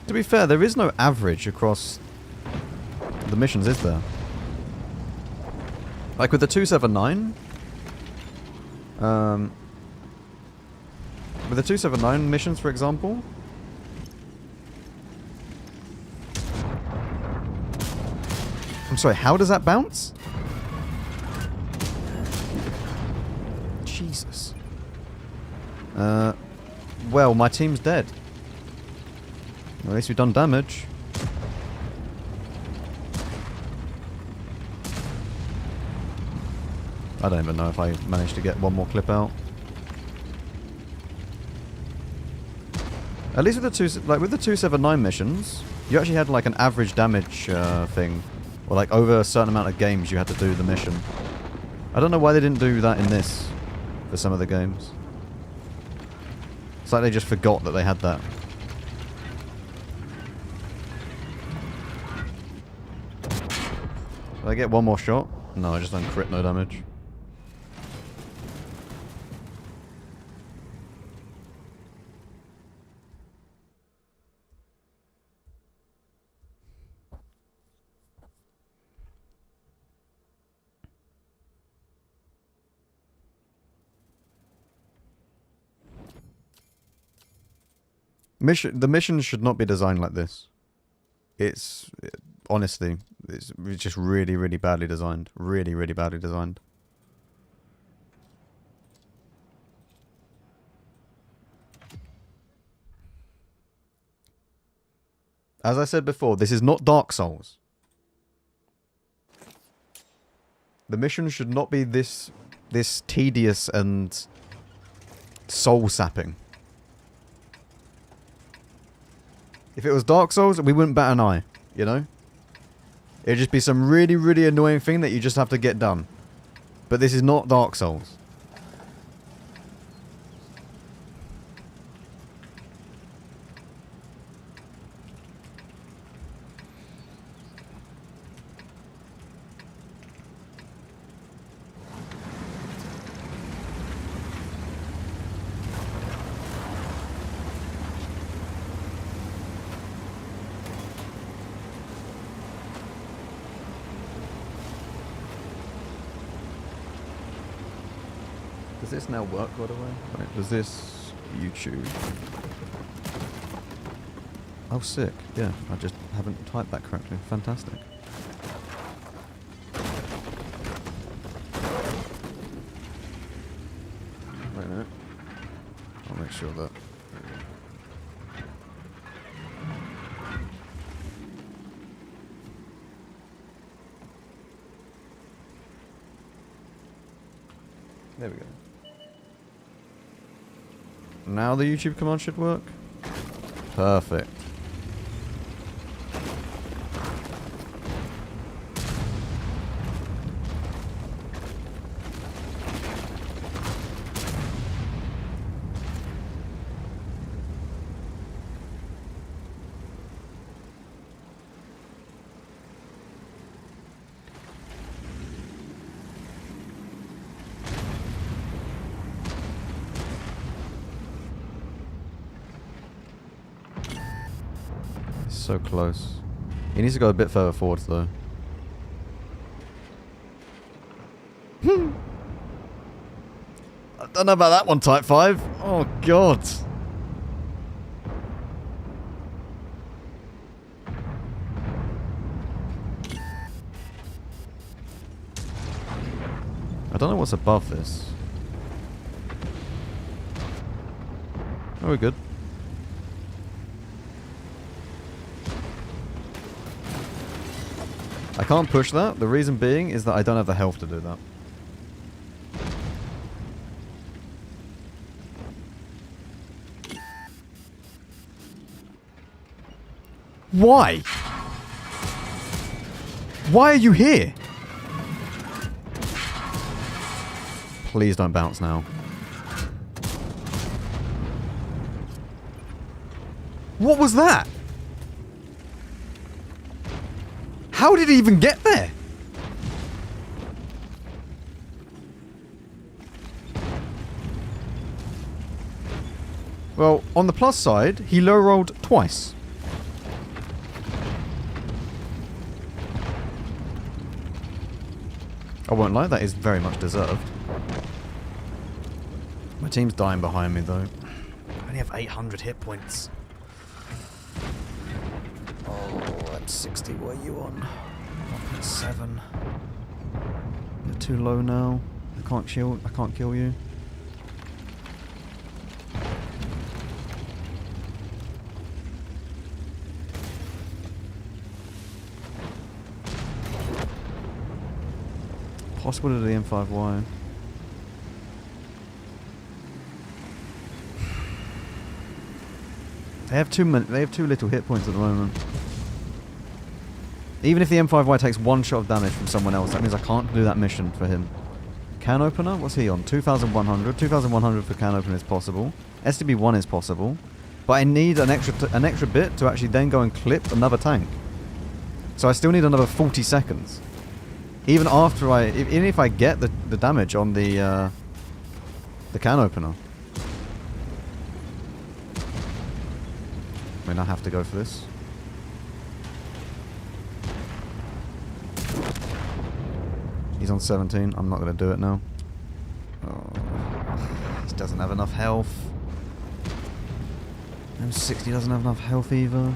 To be fair, there is no average across the missions, is there? Like with the 279... with the 279 missions, for example, I'm sorry, how does that bounce? Jesus. Well, my team's dead. Well, at least we've done damage. I don't even know if I managed to get one more clip out. At least with the 279 missions, you actually had like an average damage thing, or like over a certain amount of games you had to do the mission. I don't know why they didn't do that in this for some of the games. It's like they just forgot that they had that. Did I get one more shot? No, I just done crit no damage. The missions should not be designed like this. Honestly, it's just really, really badly designed. Really, really badly designed. As I said before, this is not Dark Souls. The mission should not be this tedious and soul-sapping. If it was Dark Souls, we wouldn't bat an eye, you know? It'd just be some really, really annoying thing that you just have to get done. But this is not Dark Souls. Does this now work, by the way? Right, does this YouTube? Oh, sick. Yeah, I just haven't typed that correctly. Fantastic. Wait a minute. I'll make sure that... There we go. Now the YouTube command should work. Perfect. So close. He needs to go a bit further forward though. I don't know about that one, Type 5. Oh god. I don't know what's above this. Oh, we're good. I can't push that. The reason being is that I don't have the health to do that. Why? Why are you here? Please don't bounce now. What was that? How did he even get there? Well, on the plus side, he low rolled twice. I won't lie, that is very much deserved. My team's dying behind me though. I only have 800 hit points. Oh, I'm 60. What are you on? 1.7. You're too low now. I can't kill you. Possible to the M5Y. They have too little hit points at the moment. Even if the M5Y takes one shot of damage from someone else, that means I can't do that mission for him. Can opener? What's he on? 2,100. 2,100 for can opener is possible. STB1 is possible. But I need an extra bit to actually then go and clip another tank. So I still need another 40 seconds. Even after even if I get the damage on the can opener. I mean, I have to go for this. He's on 17. I'm not going to do it now. Oh, he doesn't have enough health. M60 doesn't have enough health either.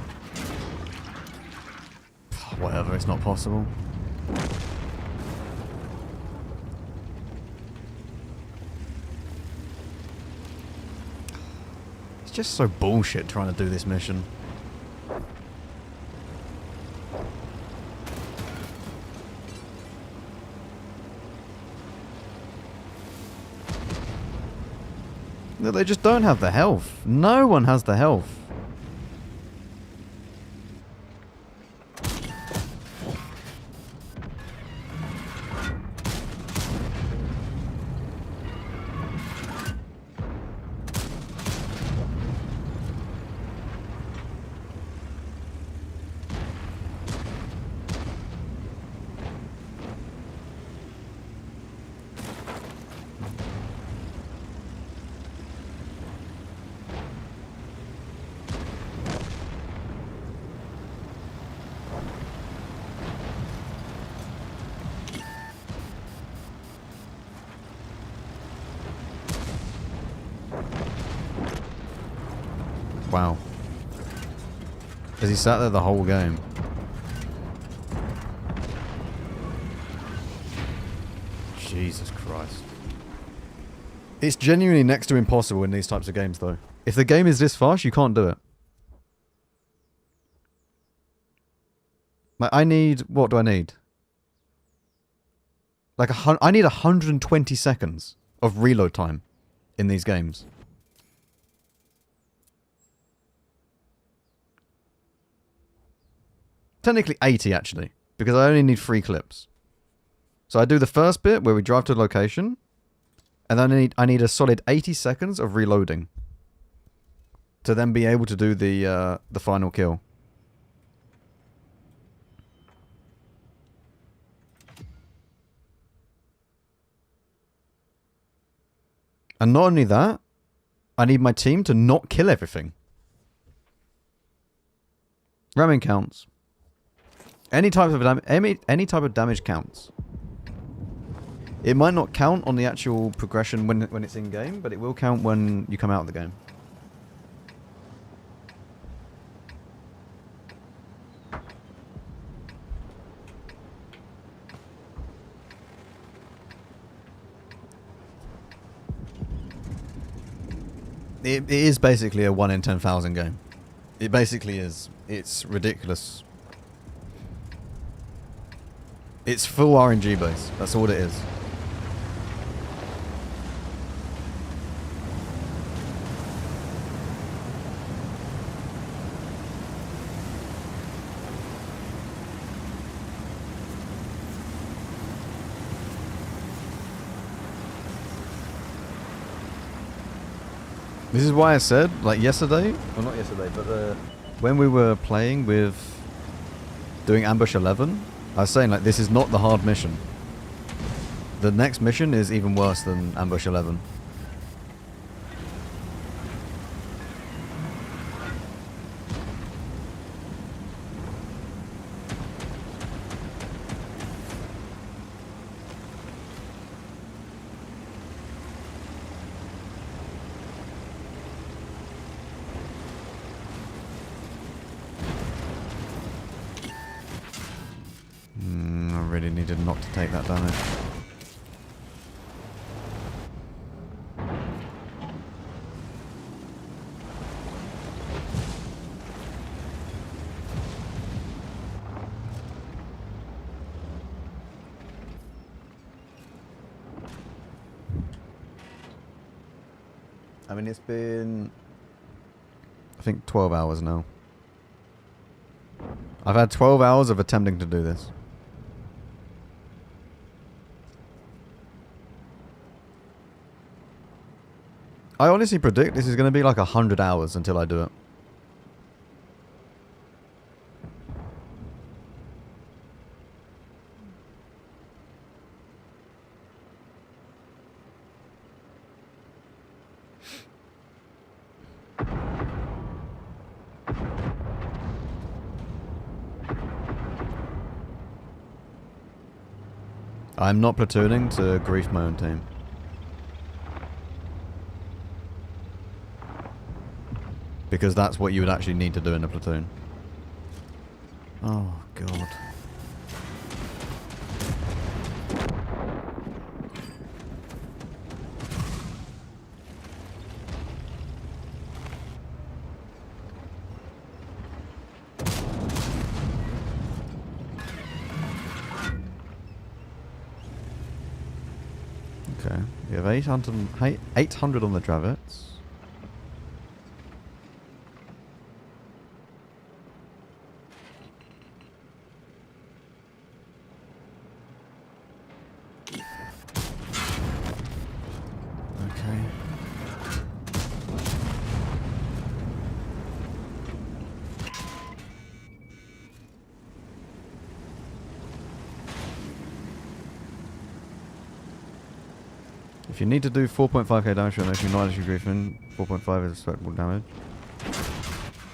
Whatever, it's not possible. It's just so bullshit trying to do this mission. No, they just don't have the health. No one has the health. Wow. Has he sat there the whole game? Jesus Christ. It's genuinely next to impossible in these types of games, though. If the game is this fast, you can't do it. Like, I need... What do I need? Like, I need 120 seconds of reload time in these games. Technically 80, actually. Because I only need 3 clips. So I do the first bit where we drive to a location. And then I need a solid 80 seconds of reloading. To then be able to do the final kill. And not only that, I need my team to not kill everything. Ramming counts. Any type of damage counts. It might not count on the actual progression when it's in game, but it will count when you come out of the game. It is basically a 1 in 10,000 game. It basically is. It's ridiculous. It's full RNG base. That's all it is. This is why I said, like yesterday, well not yesterday, but when we were playing with doing Ambush 11, I was saying like this is not the hard mission. The next mission is even worse than Ambush 11. I really needed not to take that damage. I mean, it's been, I think, 12 hours now. I've had 12 hours of attempting to do this. I honestly predict this is going to be like 100 hours until I do it. I'm not platooning to grief my own team. Because that's what you would actually need to do in a platoon. Oh, God. Okay, we have 800 on the Dravets. If you need to do 4.5k damage and actually not actually griefing, 4.5 is respectable damage.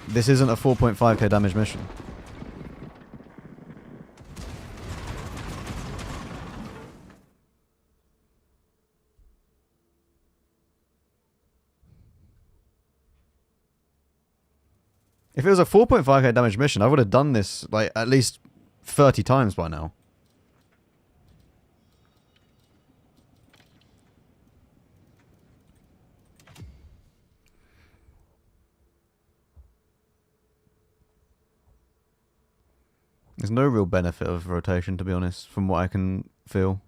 This isn't a 4.5k damage mission. If it was a 4.5k damage mission, I would have done this like at least 30 times by now. There's no real benefit of rotation, to be honest, from what I can feel.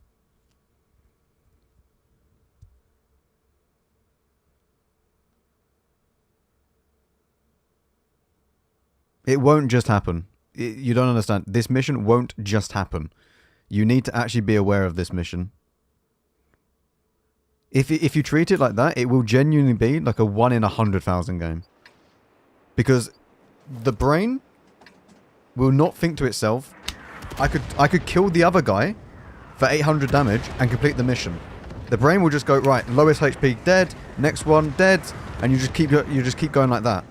It won't just happen. You don't understand. This mission won't just happen. You need to actually be aware of this mission. If you treat it like that, it will genuinely be like a 1 in 100,000 game. Because the brain will not think to itself, I could kill the other guy for 800 damage and complete the mission. The brain will just go, right, lowest HP dead, next one dead, and you just keep going like that.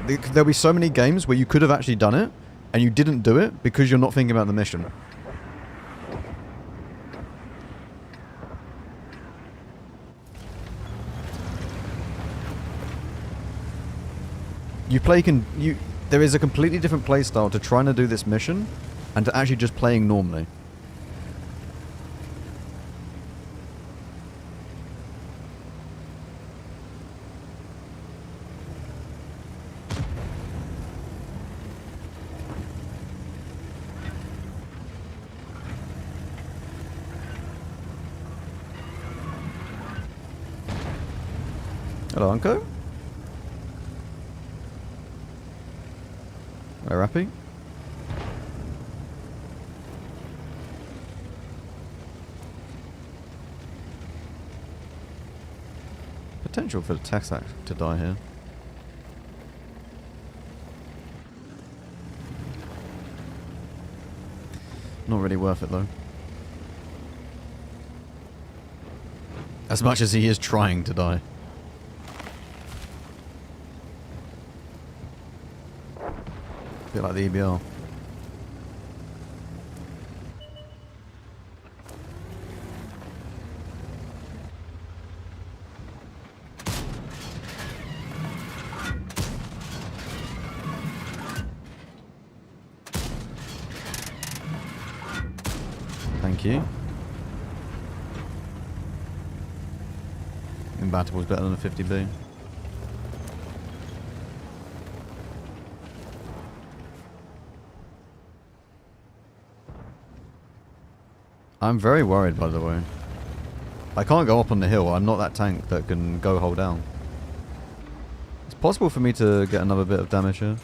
There'll be so many games where you could have actually done it, and you didn't do it because you're not thinking about the mission. There is a completely different playstyle to trying to do this mission and to actually just playing normally. Hello, Uncle. Hello, Rappy. Potential for the Texac to die here. Not really worth it though. As much as he is trying to die. A bit like the EBR. Thank you. Imbattable is better than a 50B. I'm very worried, by the way. I can't go up on the hill. I'm not that tank that can go hold down. It's possible for me to get another bit of damage here.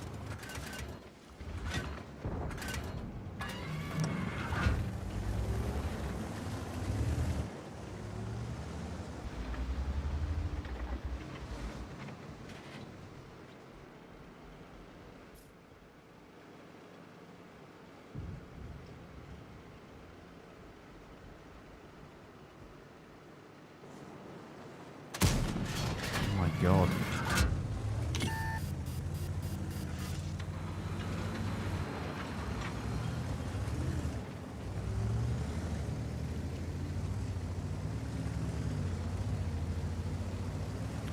God.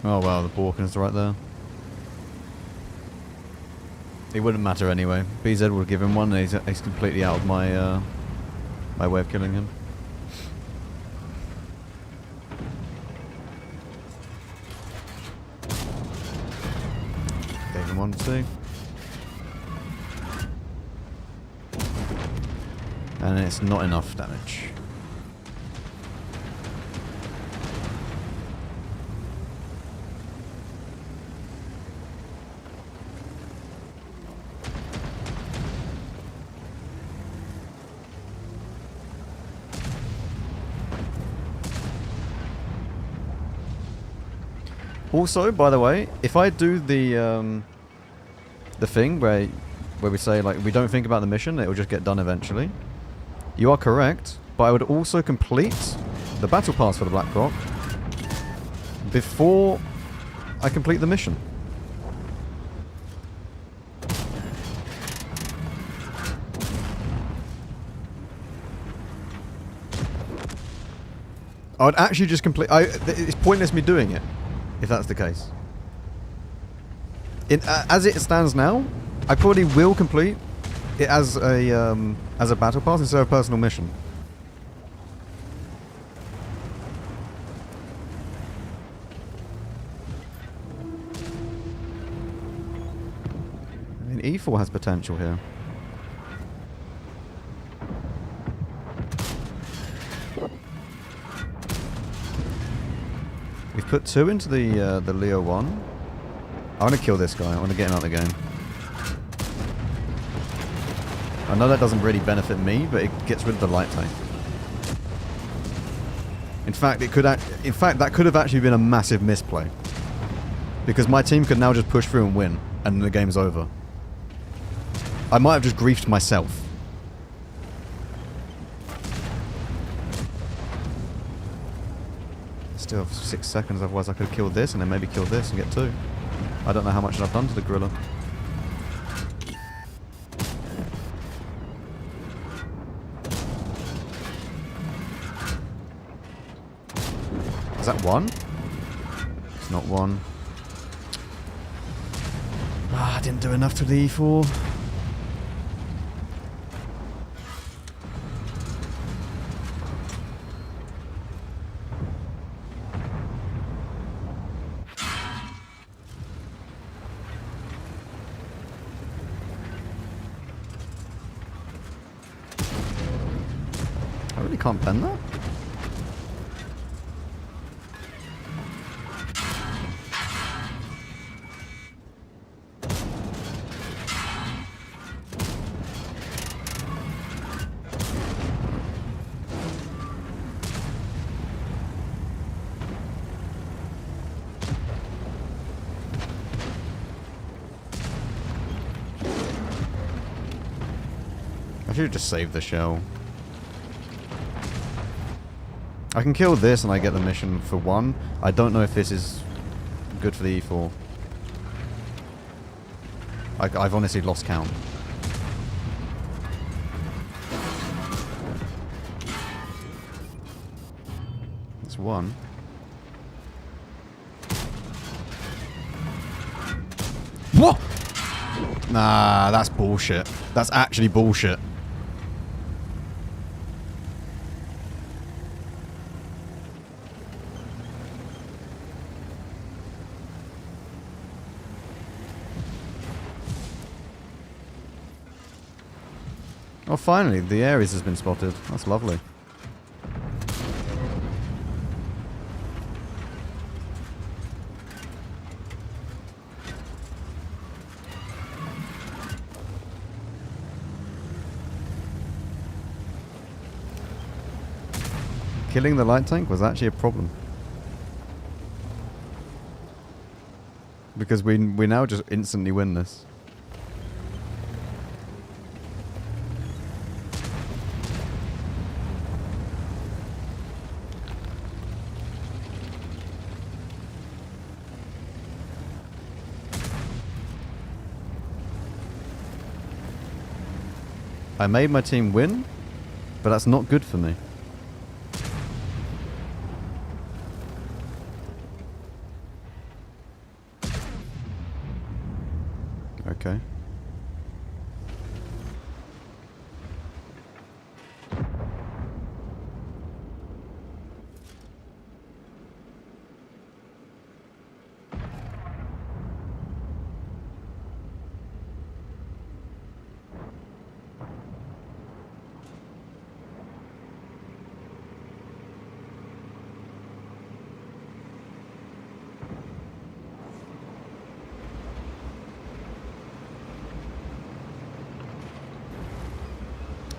Oh wow, the Borkins right there. It wouldn't matter anyway. BZ would give him one and he's completely out of my my way of killing him. Gave him one too. And it's not enough damage. Also, by the way, if I do the thing where we say like we don't think about the mission, it will just get done eventually. You are correct, but I would also complete the battle pass for the Black Rock before I complete the mission. I would actually just complete. It's pointless me doing it. If that's the case. As it stands now, I probably will complete it as a battle pass instead of a personal mission. I mean, E4 has potential here. We've put 2 into the Leo 1. I want to kill this guy. I want to get him out of the game. I know that doesn't really benefit me, but it gets rid of the light tank. In fact, that could have actually been a massive misplay. Because my team could now just push through and win, and the game's over. I might have just griefed myself. Still have 6 seconds, otherwise I could have killed this and then maybe killed this and get 2. I don't know how much I've done to the gorilla. Is that 1? It's not 1. Ah, I didn't do enough to the E4. I really can't bend that. I should have just saved the shell. I can kill this and I get the mission for 1. I don't know if this is good for the E4. I've honestly lost count. That's 1. What? Nah, that's bullshit. That's actually bullshit. Oh, finally, the Ares has been spotted. That's lovely. Killing the light tank was actually a problem. Because we now just instantly win this. I made my team win, but that's not good for me. Okay.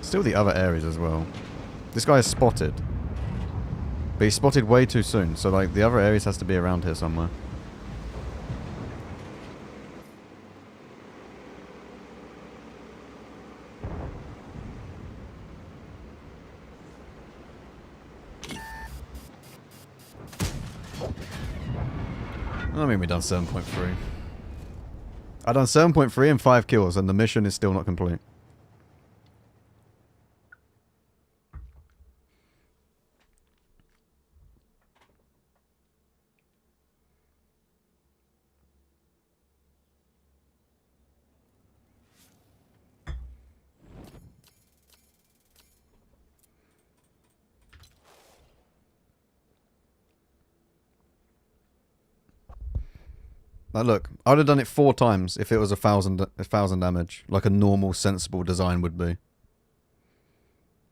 Still the other areas as well. This guy is spotted. But he's spotted way too soon, so like the other areas has to be around here somewhere. I mean, we done 7.3. I done 7.3 and 5 kills, and the mission is still not complete. Now look, I would have done it 4 times if it was 1,000 damage, like a normal, sensible design would be.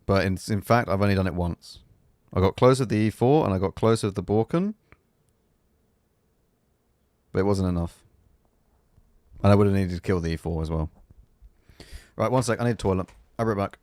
But in fact, I've only done it once. I got close with the E4 and I got close with the Borken. But it wasn't enough. And I would have needed to kill the E4 as well. Right, one sec, I need a toilet. I'll be right back.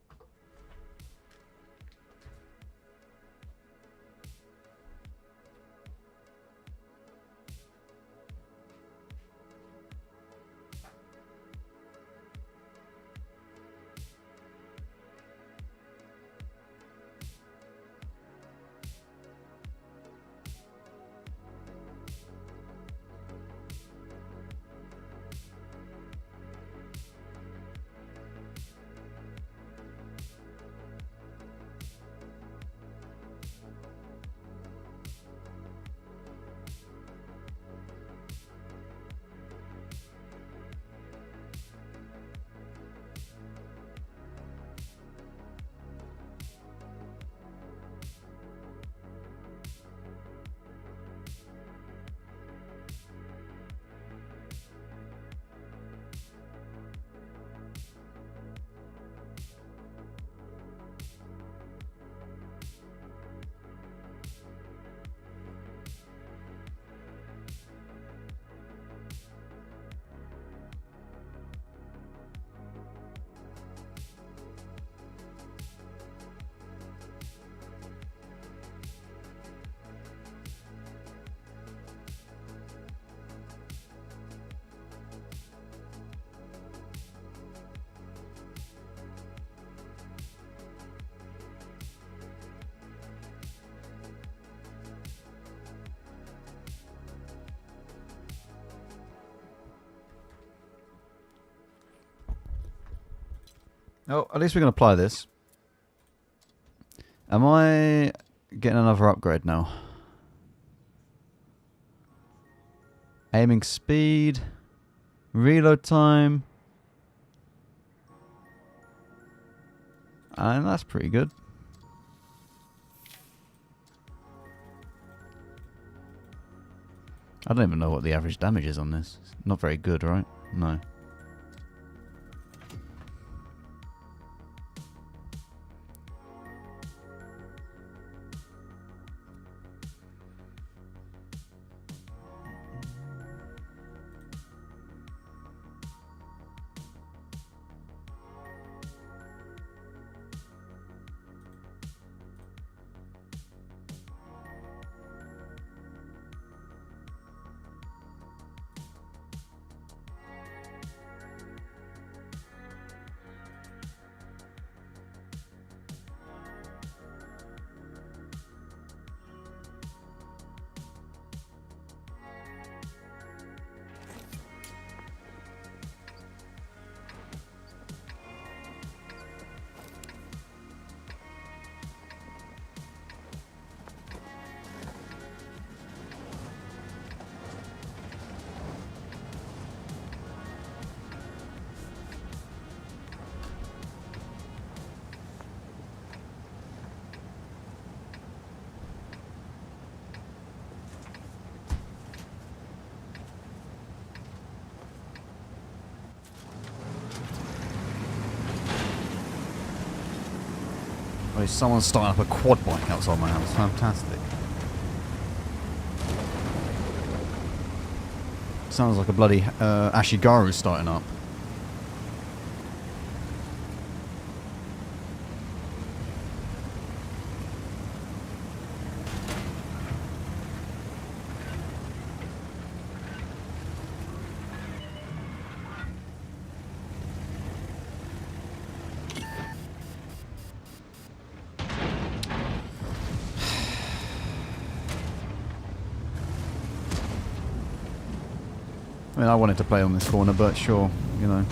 Oh, at least we can apply this. Am I getting another upgrade now? Aiming speed, reload time, and that's pretty good. I don't even know what the average damage is on this. It's not very good, right? No. Oh, someone's starting up a quad bike outside my house. Fantastic. Sounds like a bloody Ashigaru starting up. I mean, I wanted to play on this corner, but sure, you know.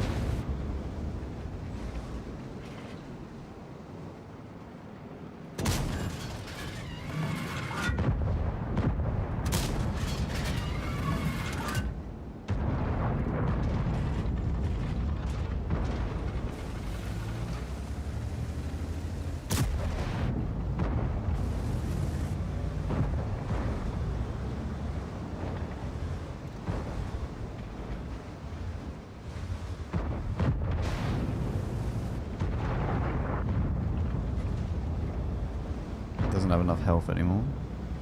Doesn't have enough health anymore.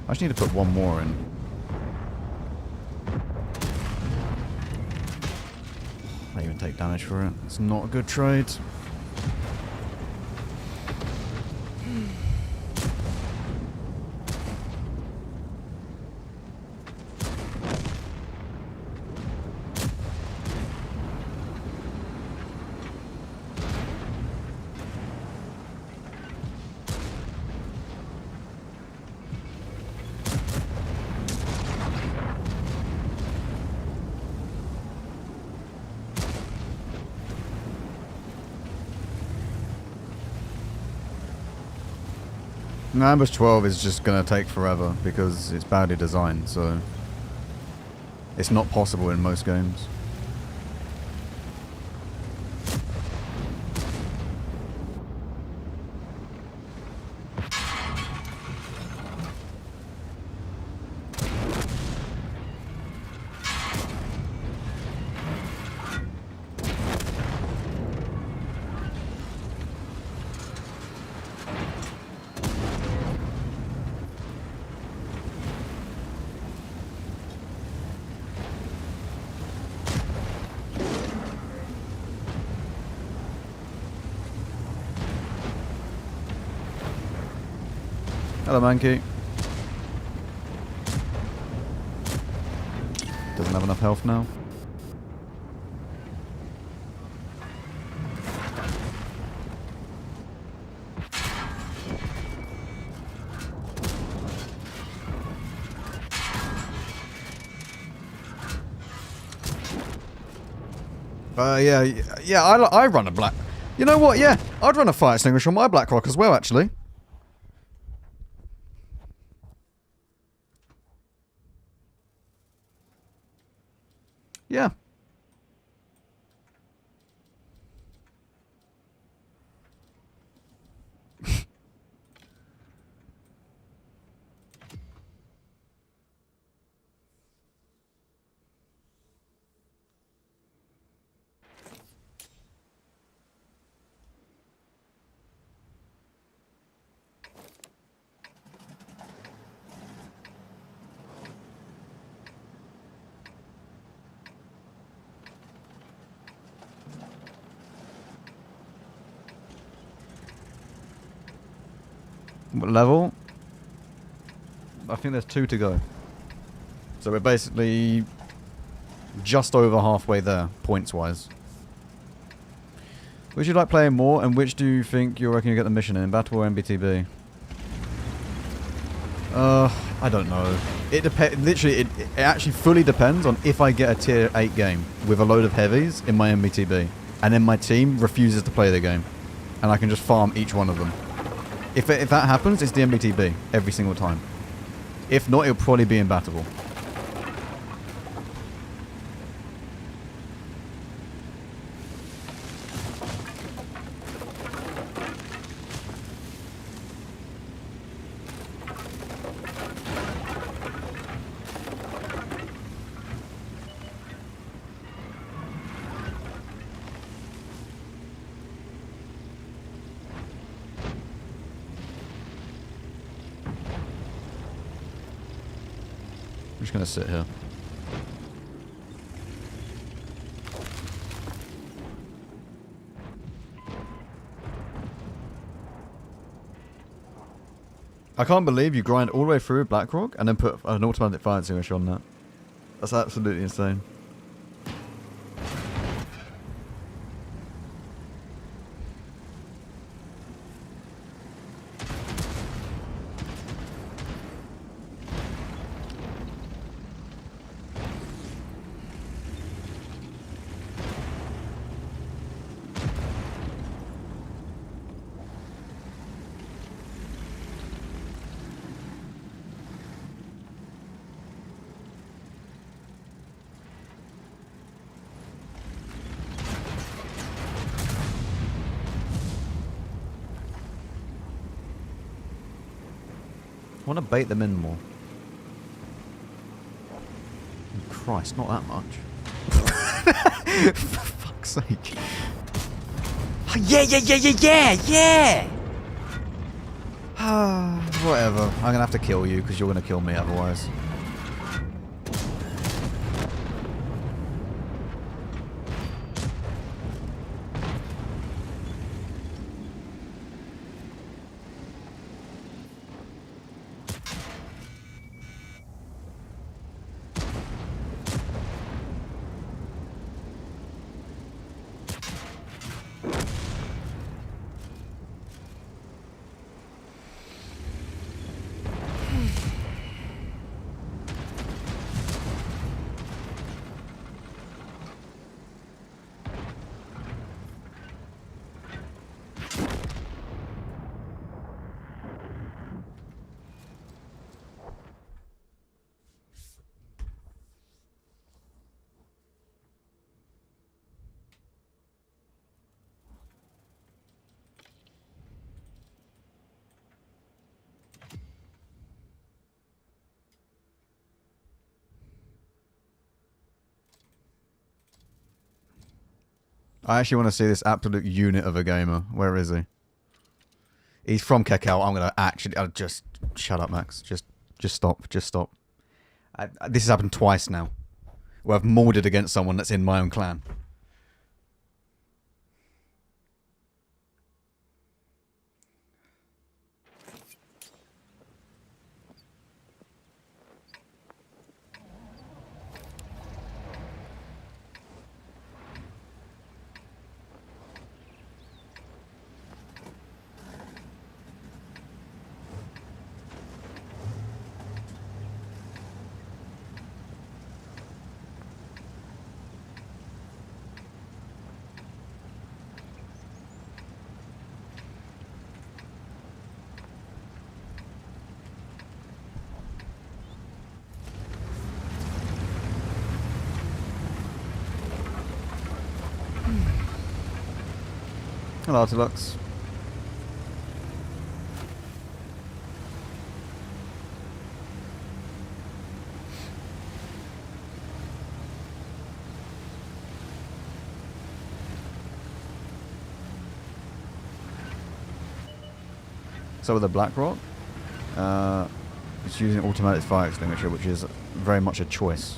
I just need to put one more in. I even take damage for it. It's not a good trade. No, Ambush 12 is just going to take forever because it's badly designed, so it's not possible in most games. Hello, Mankey. Doesn't have enough health now. Yeah, I run a black... You know what, yeah, I'd run a fire extinguisher on my Blackrock as well, actually. Yeah. What level? I think there's 2 to go. So we're basically just over halfway there, points-wise. Would you like playing more, and which do you think you reckon you get the mission in, Battle or MBTB? I don't know. It depends. Literally, it actually fully depends on if I get a tier 8 game with a load of heavies in my MBTB, and then my team refuses to play the game, and I can just farm each one of them. If that happens, it's the MBTB every single time. If not, it'll probably be Imbattable. I'm just gonna sit here. I can't believe you grind all the way through Blackrock and then put an automatic fire extinguisher on that. That's absolutely insane. I want to bait them in more. Christ, not that much. For fuck's sake. Oh, yeah! Whatever. I'm going to have to kill you because you're going to kill me otherwise. I actually want to see this absolute unit of a gamer. Where is he? He's from Kekel. I'm gonna actually just shut up, Max. Just stop. Just stop. This has happened twice now, where I've morded against someone that's in my own clan. Hello, Deluxe. So with the Blackrock, it's using automatic fire extinguisher, which is very much a choice.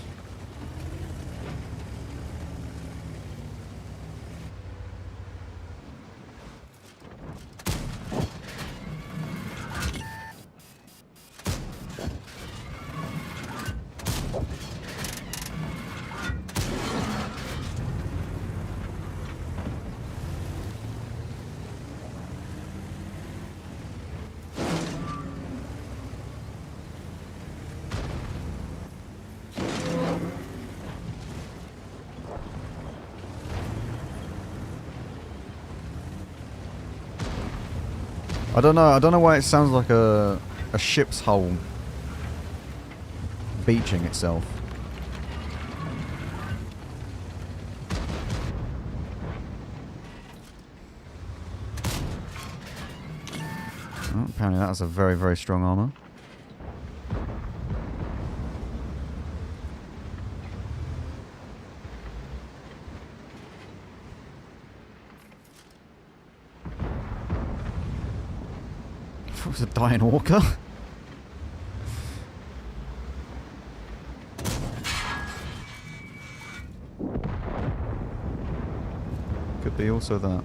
I don't know why it sounds like a ship's hull beaching itself. Oh, apparently that was a very, very strong armor. It was a dying orca. Could be also that.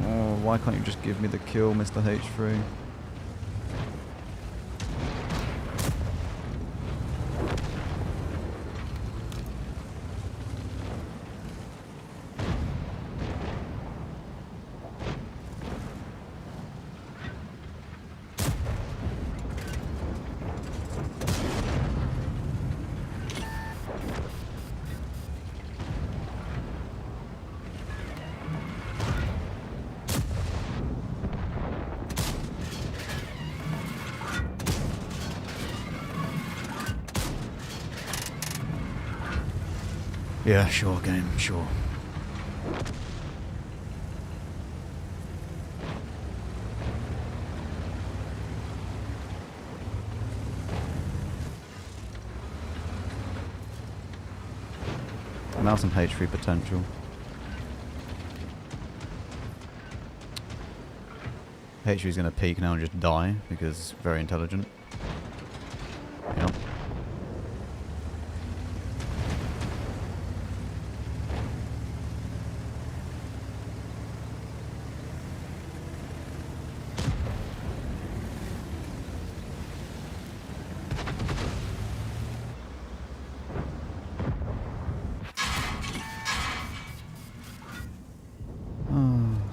Oh, why can't you just give me the kill, Mr. H3? Yeah, sure, game, sure. Now some H3 potential. H3's gonna peek now and just die because it's very intelligent. Yep.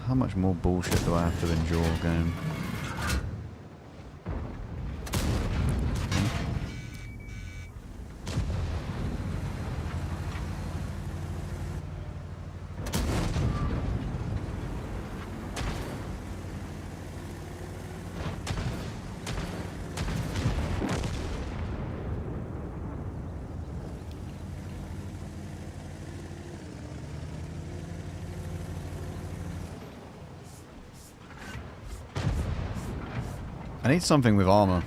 How much more bullshit do I have to endure, game? I need something with armor.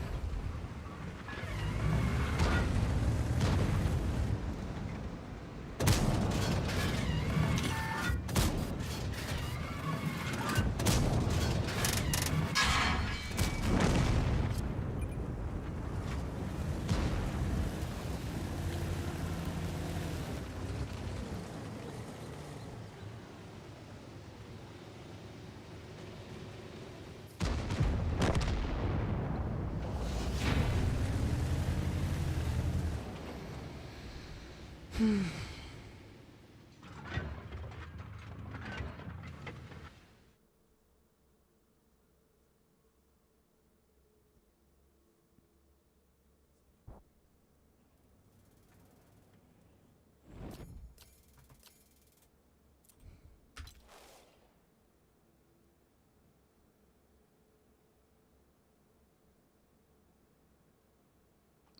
I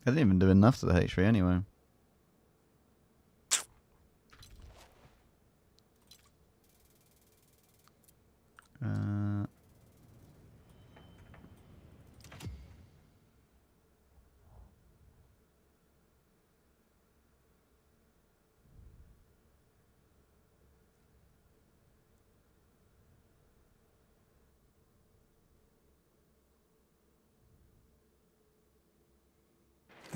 didn't even do enough to the H3 anyway.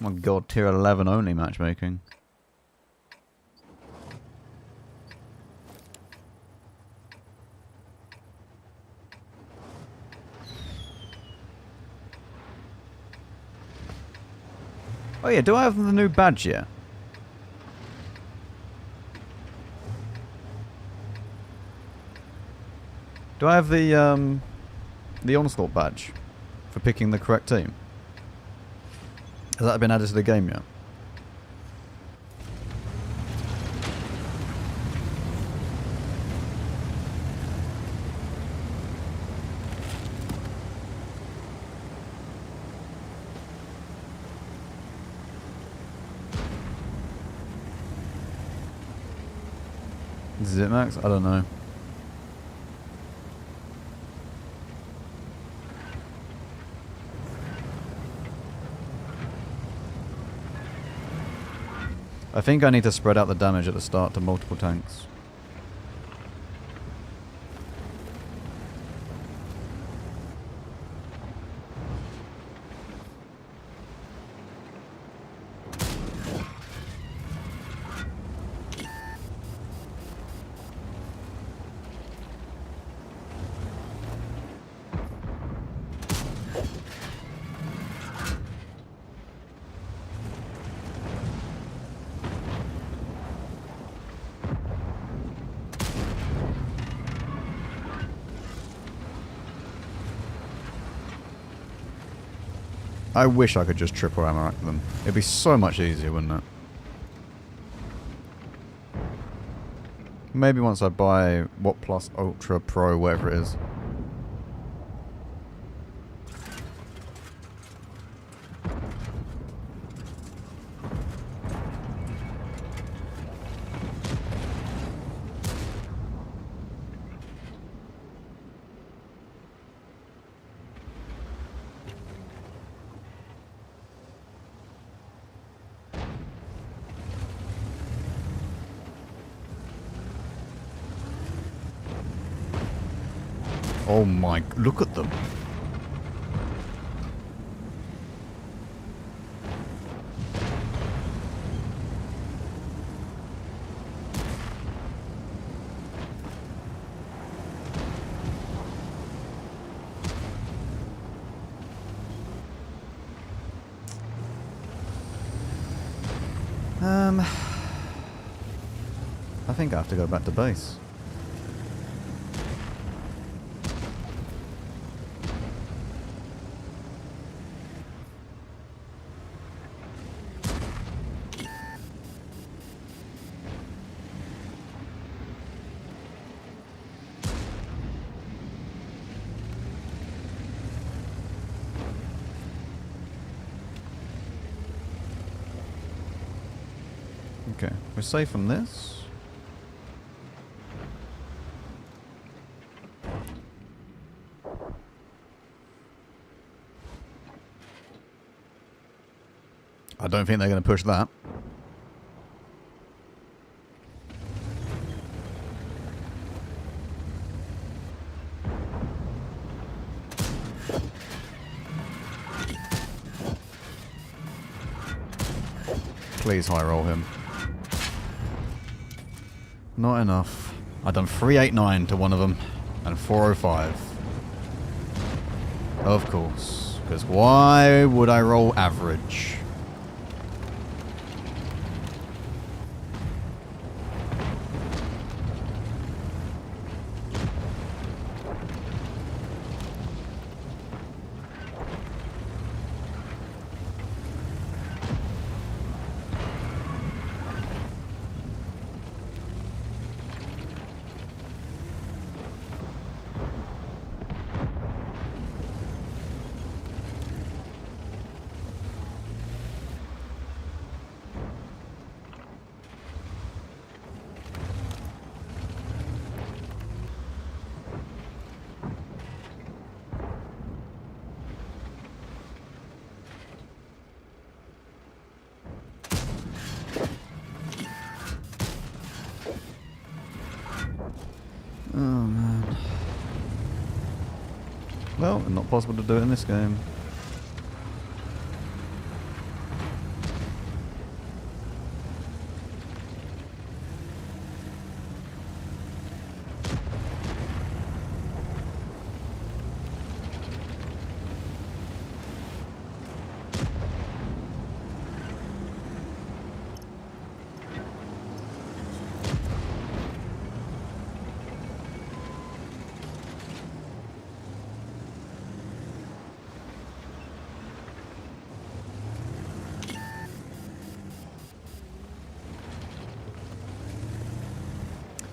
Oh my god, tier 11 only matchmaking. Oh yeah, do I have the new badge yet? Do I have the onslaught badge for picking the correct team? Has that been added to the game yet? Is it max? I don't know. I think I need to spread out the damage at the start to multiple tanks. I wish I could just triple ammo rack them. It'd be so much easier, wouldn't it? Maybe once I buy what plus Ultra Pro, whatever it is. Oh my, look at them. I think I have to go back to base. Okay, we're safe from this. I don't think they're going to push that. Please high roll him. Not enough. I've done 389 to one of them and 405. Of course. Because why would I roll average? Oh man. Well, not possible to do it in this game.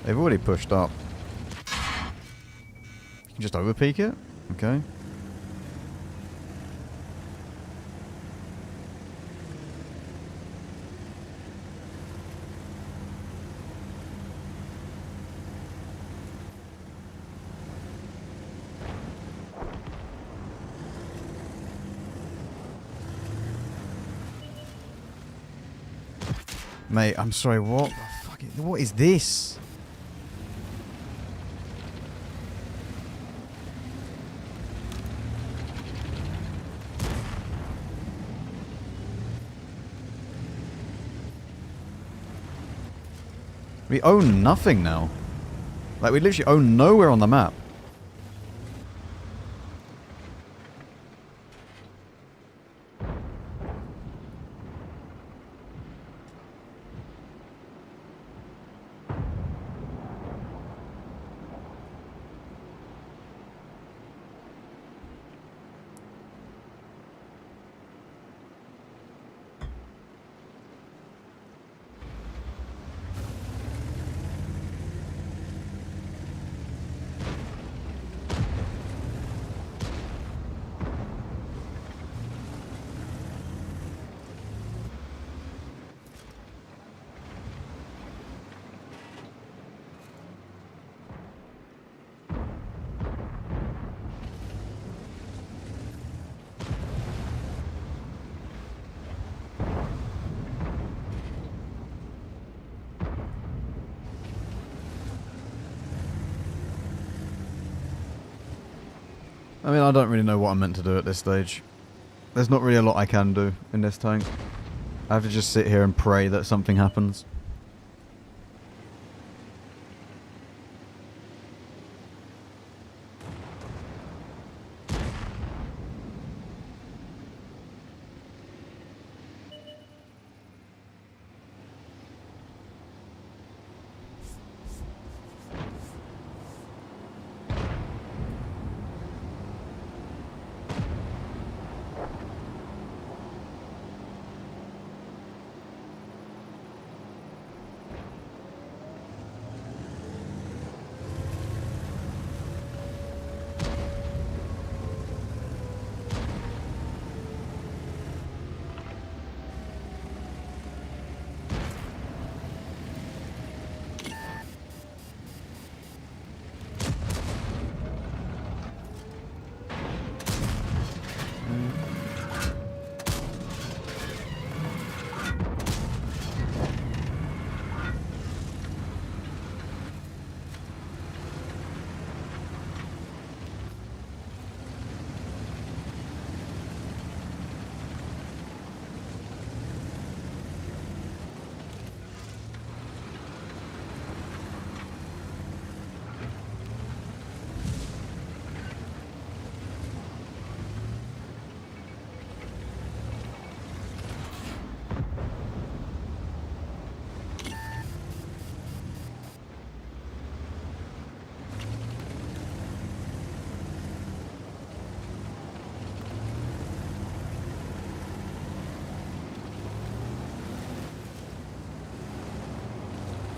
They've already pushed up. You can just overpeak it? Okay. Mate, I'm sorry, what? What is this? We own nothing now. Like, we literally own nowhere on the map. I mean, I don't really know what I'm meant to do at this stage. There's not really a lot I can do in this tank. I have to just sit here and pray that something happens.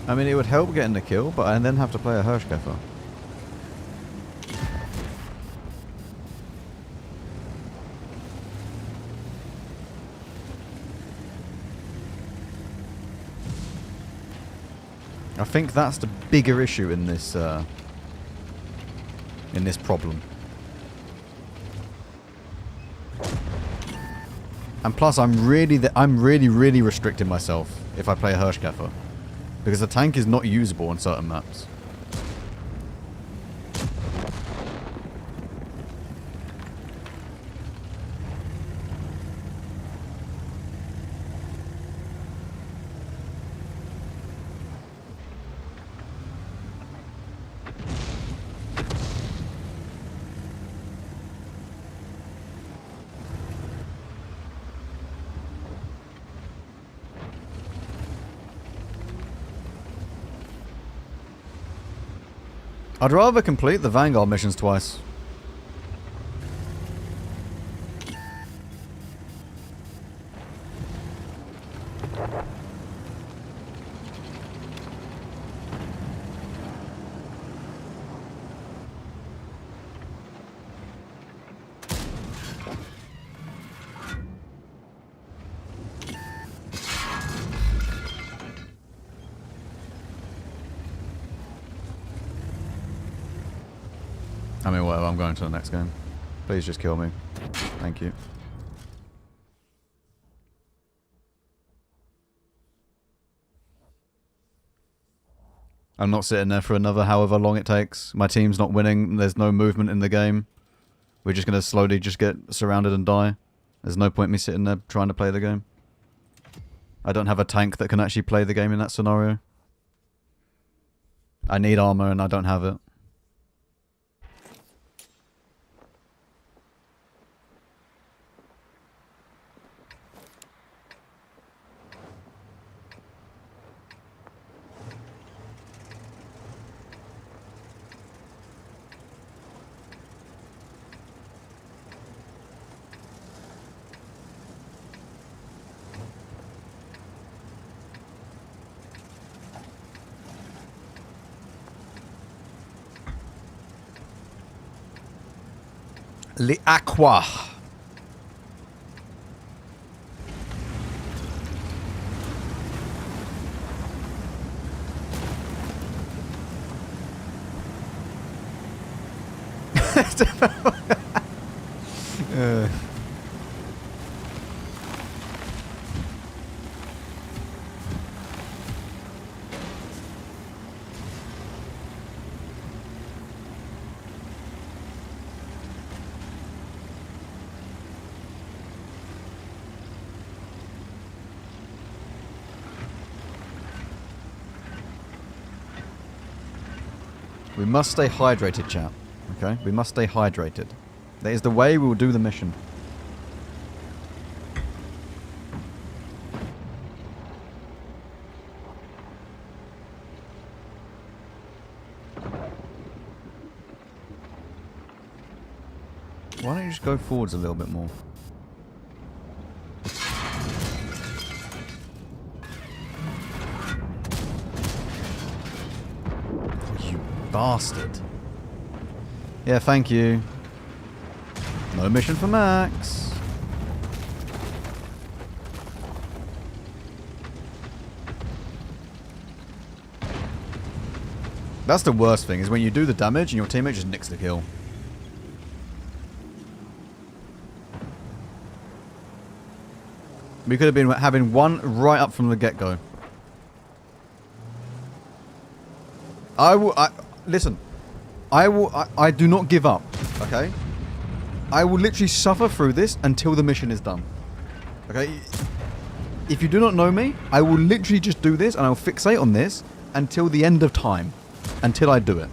I mean, it would help getting the kill, but I then have to play a Hirschkäfer. I think that's the bigger issue in this problem. And plus, I'm really restricting myself if I play a Hirschkäfer. Because the tank is not usable on certain maps. I'd rather complete the Vanguard missions twice. I mean, whatever, I'm going to the next game. Please just kill me. Thank you. I'm not sitting there for another however long it takes. My team's not winning. There's no movement in the game. We're just going to slowly just get surrounded and die. There's no point me sitting there trying to play the game. I don't have a tank that can actually play the game in that scenario. I need armor and I don't have it. L'Aqua. We must stay hydrated, chat. Okay? We must stay hydrated. That is the way we will do the mission. Why don't you just go forwards a little bit more? Bastard. Yeah, thank you. No mission for Max. That's the worst thing, is when you do the damage and your teammate just nicks the kill. We could have been having one right up from the get-go. Listen, I do not give up, okay? I will literally suffer through this until the mission is done. Okay? If you do not know me, I will literally just do this and I'll fixate on this until the end of time. Until I do it.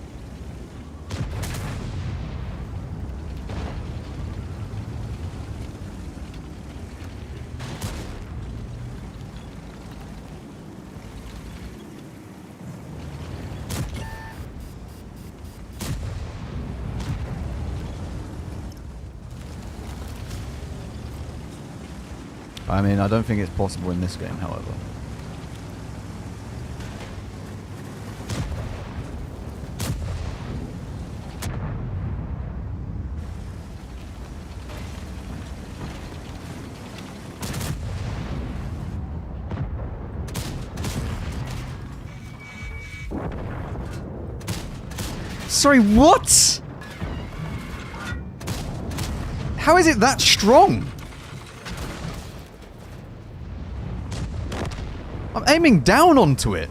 I mean, I don't think it's possible in this game, however. Sorry, what? How is it that strong? I'm aiming down onto it.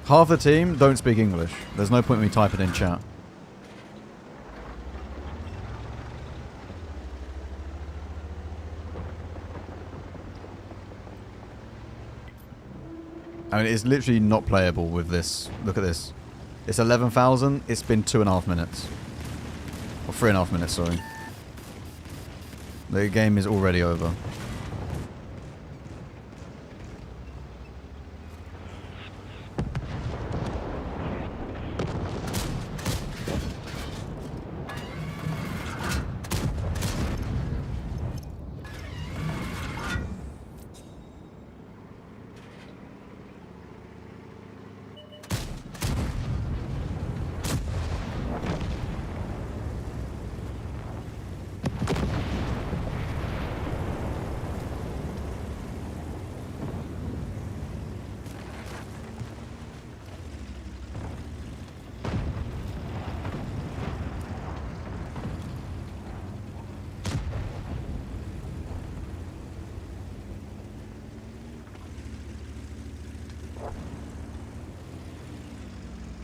Half the team don't speak English. There's no point in me typing in chat. I mean, it's literally not playable with this. Look at this. It's 11,000. It's been 2.5 minutes. Or 3.5 minutes, sorry. The game is already over.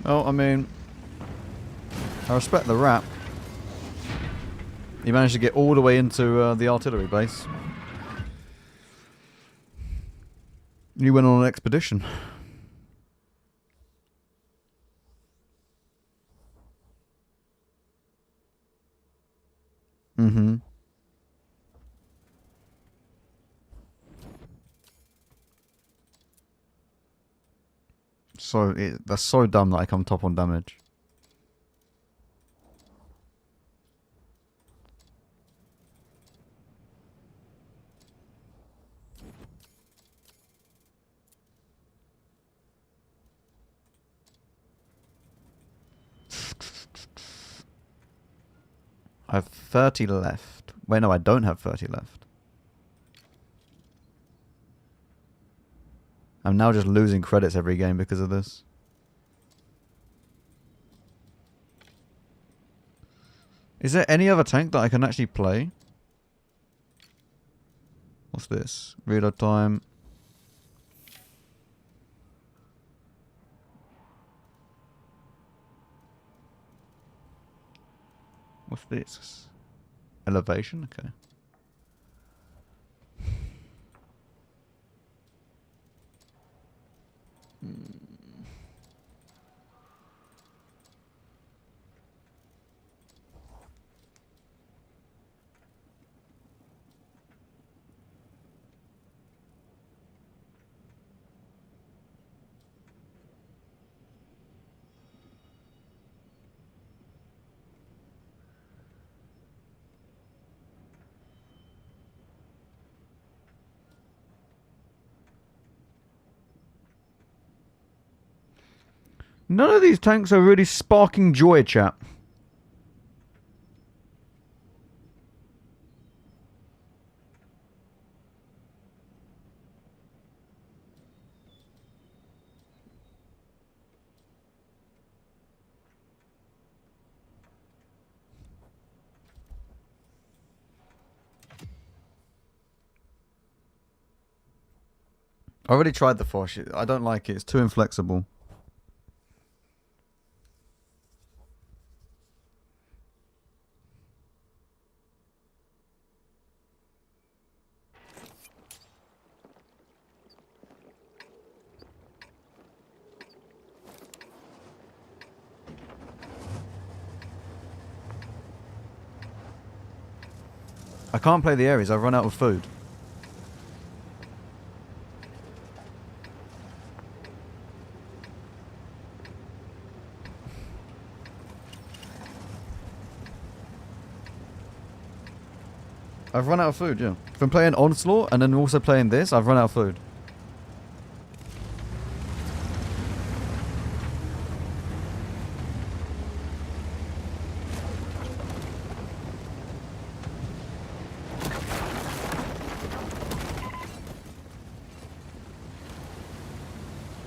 Oh, I mean, I respect the rap. He managed to get all the way into the artillery base. You went on an expedition. Mm-hmm. So, that's so dumb that I come top on damage. I have 30 left. Wait, no, I don't have 30 left. I'm now just losing credits every game because of this. Is there any other tank that I can actually play? What's this? Reload time. What's this? Elevation? Okay. None of these tanks are really sparking joy, chat. I already tried the Foch. I don't like it. It's too inflexible. I can't play the areas. I've run out of food. I've run out of food, yeah. From playing Onslaught and then also playing this, I've run out of food.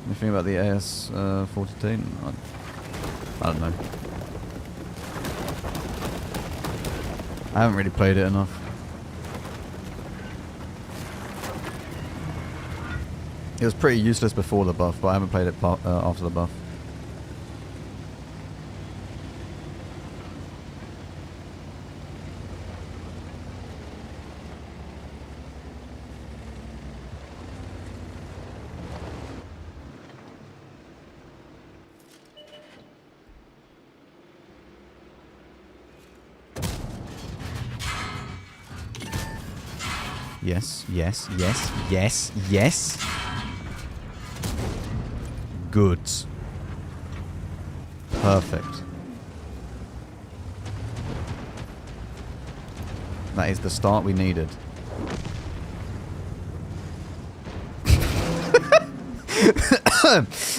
Anything about the AS-42? I don't know. I haven't really played it enough. It was pretty useless before the buff, but I haven't played it after the buff. Yes, yes, yes, yes, yes. Good. Perfect. That is the start we needed.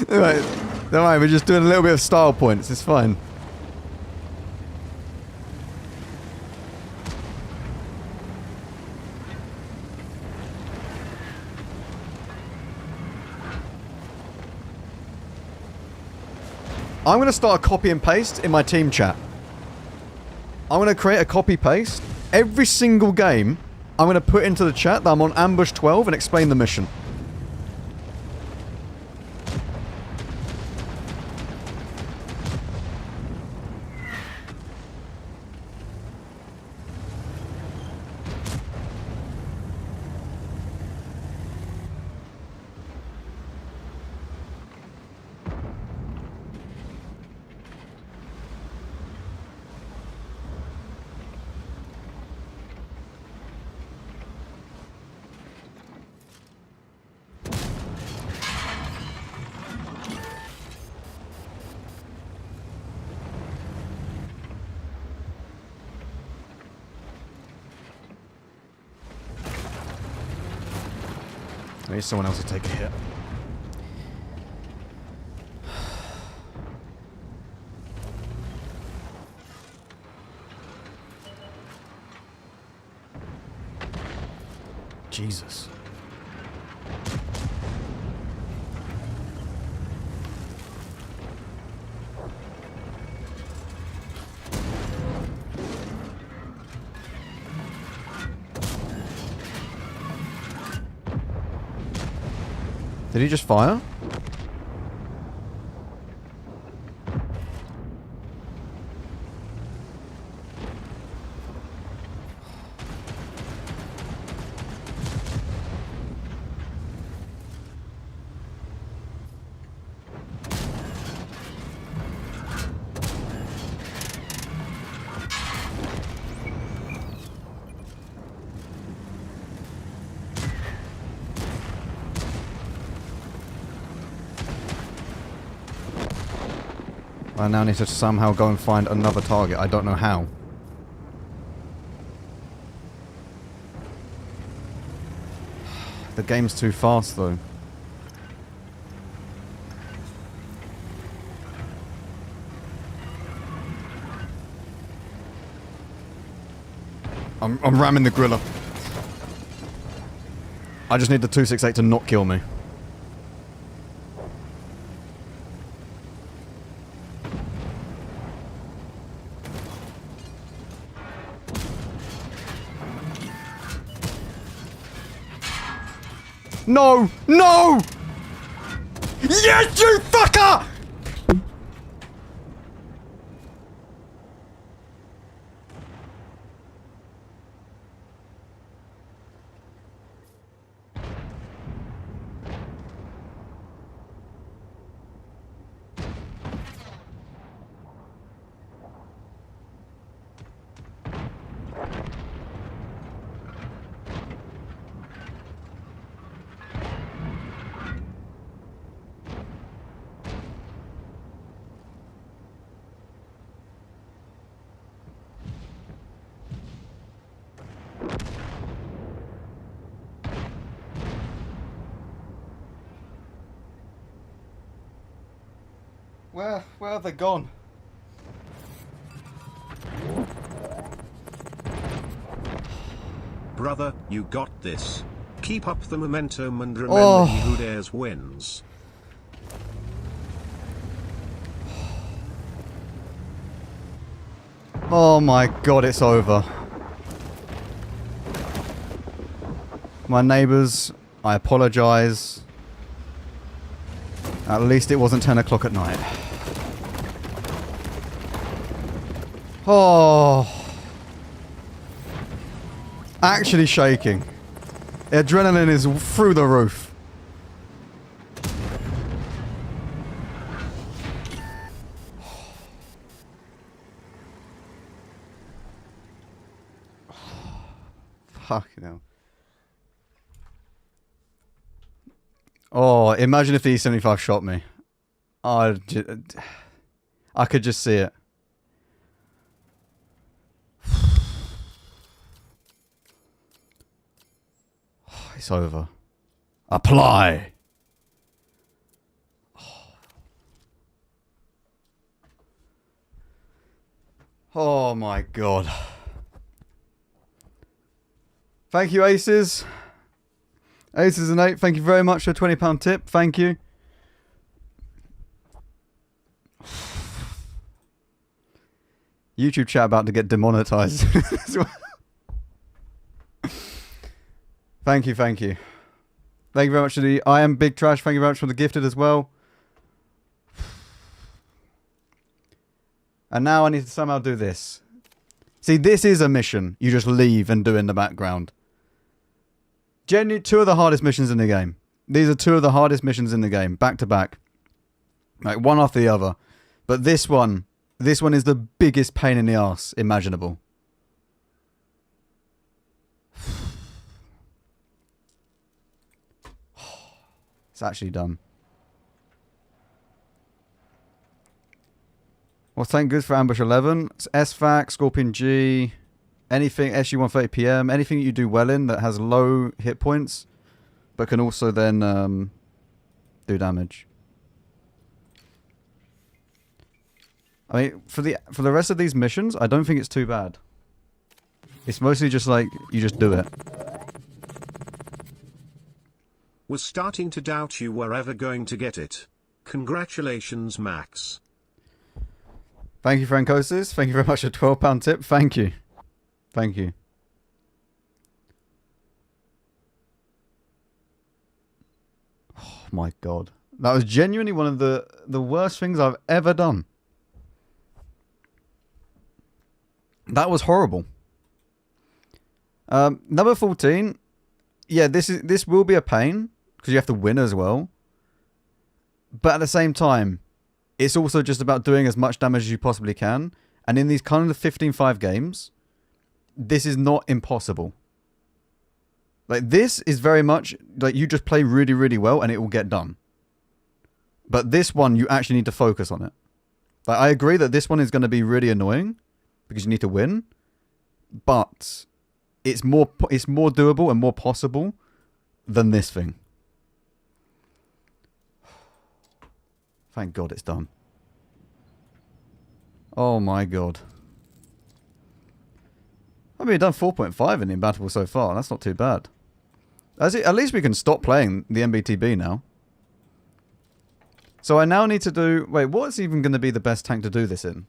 Alright, don't worry, we're just doing a little bit of style points, it's fine. I'm going to start a copy and paste in my team chat. I'm going to create a copy paste. Every single game, I'm going to put into the chat that I'm on ambush 12 and explain the mission. Maybe someone else will take a hit. Jesus. Did he just fire? I now need to somehow go and find another target. I don't know how. The game's too fast, though. I'm ramming the griller. I just need the 268 to not kill me. No! No! Yes, you fucker! Where have they gone? Brother, you got this. Keep up the momentum and remember he who dares wins. Oh my god, it's over. My neighbours, I apologise. At least it wasn't 10 o'clock at night. Oh. Actually shaking. Adrenaline is through the roof. Fucking hell. Oh, imagine if the E75 shot me. I could just see it. It's over. Apply! Oh my god. Thank you, Aces. Aces and 8, thank you very much for a £20 tip. Thank you. YouTube chat about to get demonetized. Thank you, thank you. Thank you very much for the I am Big Trash. Thank you very much for the gifted as well. And now I need to somehow do this. See, this is a mission you just leave and do in the background. Genuinely, 2 of the hardest missions in the game. These are 2 of the hardest missions in the game, back to back. Like, one after the other. But this one is the biggest pain in the arse imaginable. It's actually done. Well, thank good for Ambush 11. It's SFAC, Scorpion G, anything SU-130PM, anything you do well in that has low hit points, but can also then do damage. I mean, for the rest of these missions, I don't think it's too bad. It's mostly just like, you just do it. Was starting to doubt you were ever going to get it. Congratulations, Max. Thank you, Francosis. Thank you very much for a £12 tip. Thank you. Thank you. Oh my god. That was genuinely one of the worst things I've ever done. That was horrible. Number 14. Yeah, this will be a pain because you have to win as well. But at the same time, it's also just about doing as much damage as you possibly can. And in these kind of 15-5 games, this is not impossible. Like, this is very much like you just play really, really well and it will get done. But this one, you actually need to focus on it. Like, I agree that this one is going to be really annoying because you need to win. But it's more doable and more possible than this thing. Thank God it's done. Oh my god. I mean, we've done 4.5 in Imbattable so far. That's not too bad. At least we can stop playing the MBTB now. So I now need to do... Wait, what's even going to be the best tank to do this in?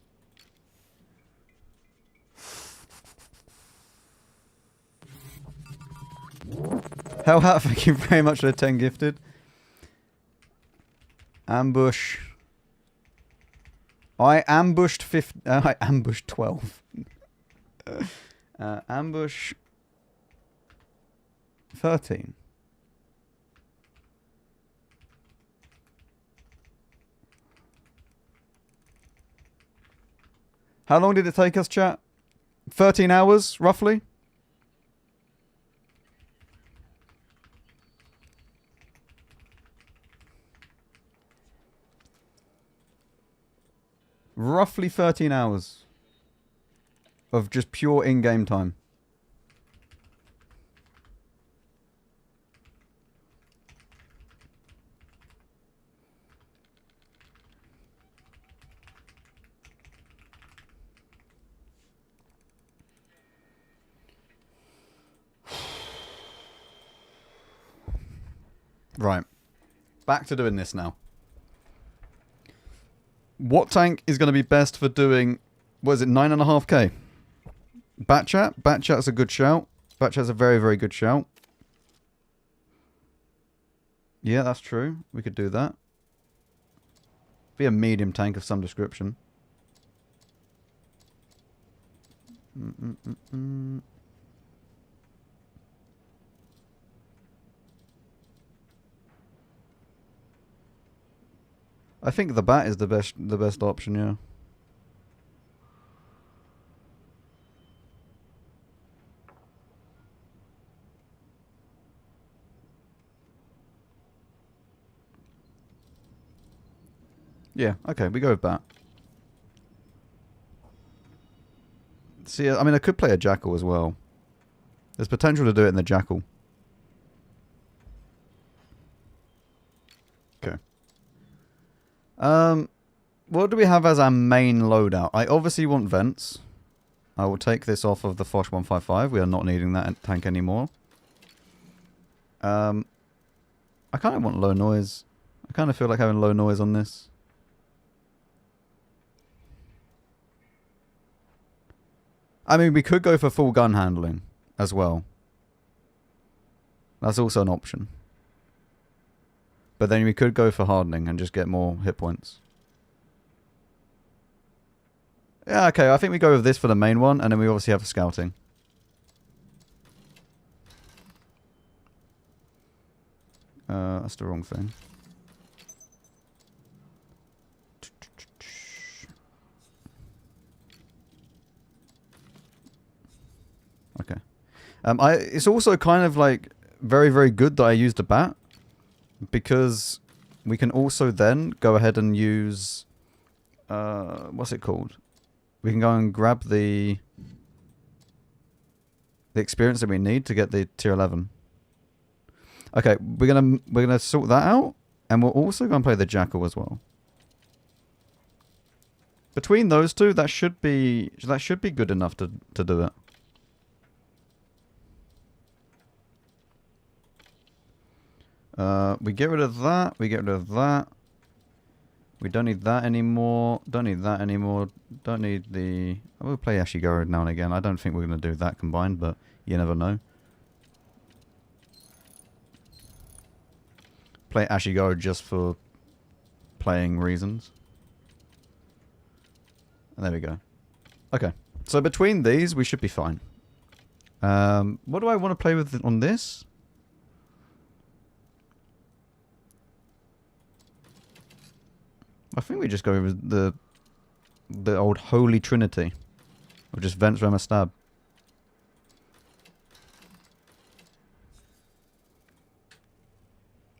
Hellhat, thank you very much for the 10 gifted. Ambush. I ambushed 12. Ambush 13. How long did it take us, chat? 13 hours, roughly? Roughly 13 hours of just pure in-game time. Right. Back to doing this now. What tank is going to be best for doing, what is it, 9.5k? Batchat? Batchat's a good shout. Batchat's a very, very good shout. Yeah, that's true. We could do that. Be a medium tank of some description. I think the bat is the best option, yeah. Yeah, okay, we go with that. See, I mean, I could play a Jackal as well. There's potential to do it in the Jackal. Okay. What do we have as our main loadout? I obviously want vents. I will take this off of the Foch 155. We are not needing that tank anymore. I kind of want low noise. I kind of feel like having low noise on this. I mean, we could go for full gun handling as well. That's also an option. But then we could go for hardening and just get more hit points. Yeah, okay, I think we go with this for the main one, and then we obviously have scouting. That's the wrong thing. Okay. It's also kind of like very, very good that I used a bat, because we can also then go ahead and use what's it called? We can go and grab the experience that we need to get the tier 11. Okay, we're gonna sort that out, and we're also gonna play the Jackal as well. Between those two, that should be good enough to do it. We get rid of that. We get rid of that. We don't need that anymore. Don't need that anymore. Don't need the... I will play Ashigaru now and again. I don't think we're going to do that combined, but you never know. Play Ashigaru just for playing reasons. And there we go. Okay. So between these, we should be fine. What do I want to play with on this? I think we just go with the old Holy Trinity. Or just Vents, Rema, Stab.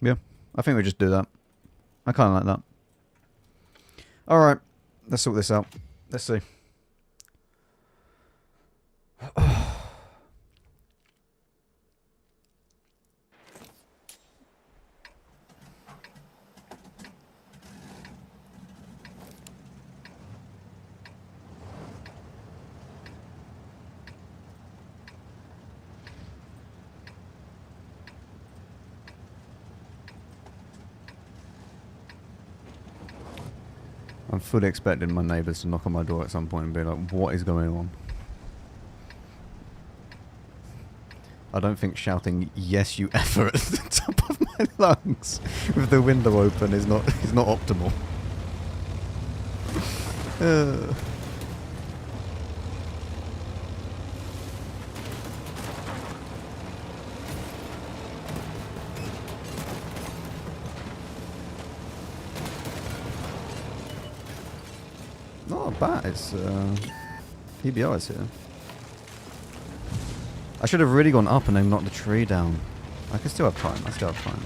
Yeah, I think we just do that. I kind of like that. Alright, let's sort this out. Let's see. I'm fully expecting my neighbours to knock on my door at some point and be like, what is going on? I don't think shouting, yes you effort at the top of my lungs with the window open is not optimal. Not a bat, it's PBR is here. I should have really gone up and then knocked the tree down. I can still have time, I still have time.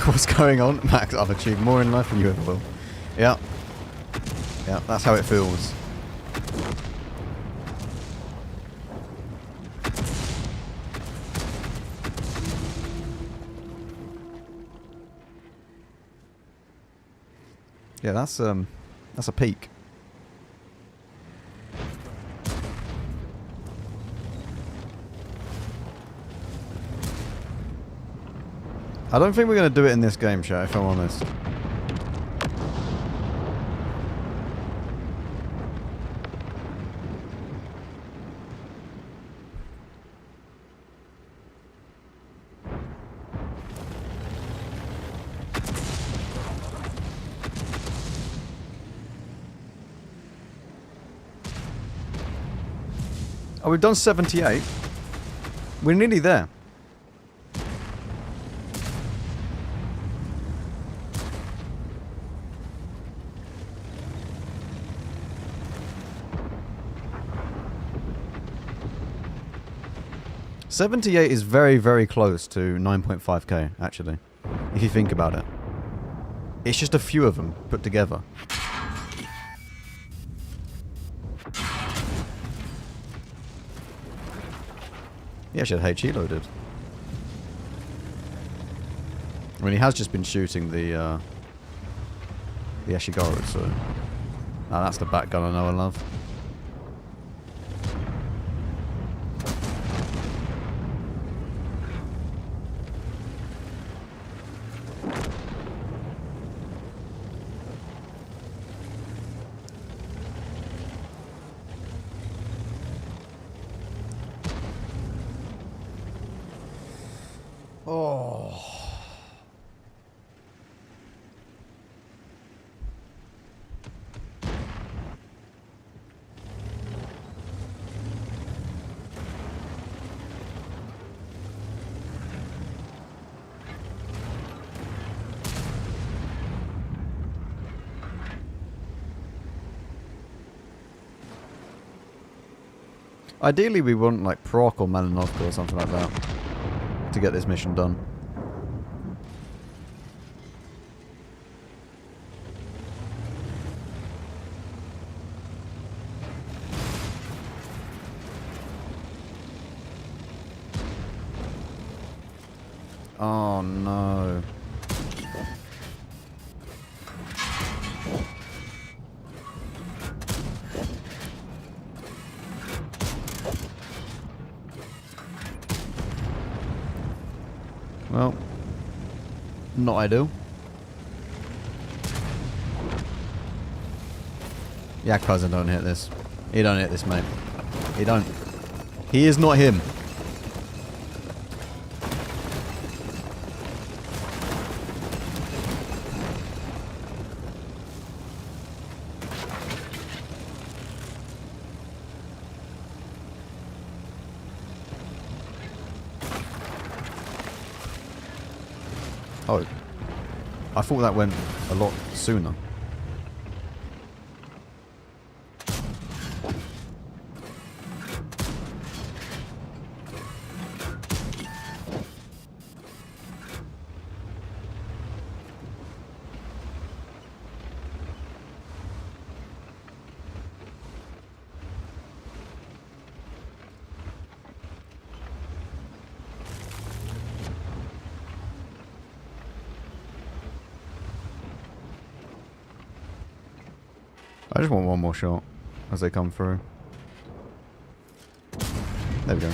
What's going on? Max, I've achieved more in life than you ever will. Yeah. Yeah, that's how it feels. Yeah, that's a peak. I don't think we're going to do it in this game, chat, if I'm honest. Oh, we've done 78. We're nearly there. 78 is very, very close to 9.5k, actually. If you think about it. It's just a few of them put together. He actually had HE loaded. I mean, he has just been shooting the Ashigaru, so... Ah, that's the back gun I know and love. Oh. Ideally, we want like Proc or Malinovka or something like that to get this mission done. Oh no. Well, not ideal. Yeah, cousin, don't hit this. He don't hit this, mate. He don't. He is not him. Oh, I thought that went a lot sooner. I just want one more shot as they come through. There we go.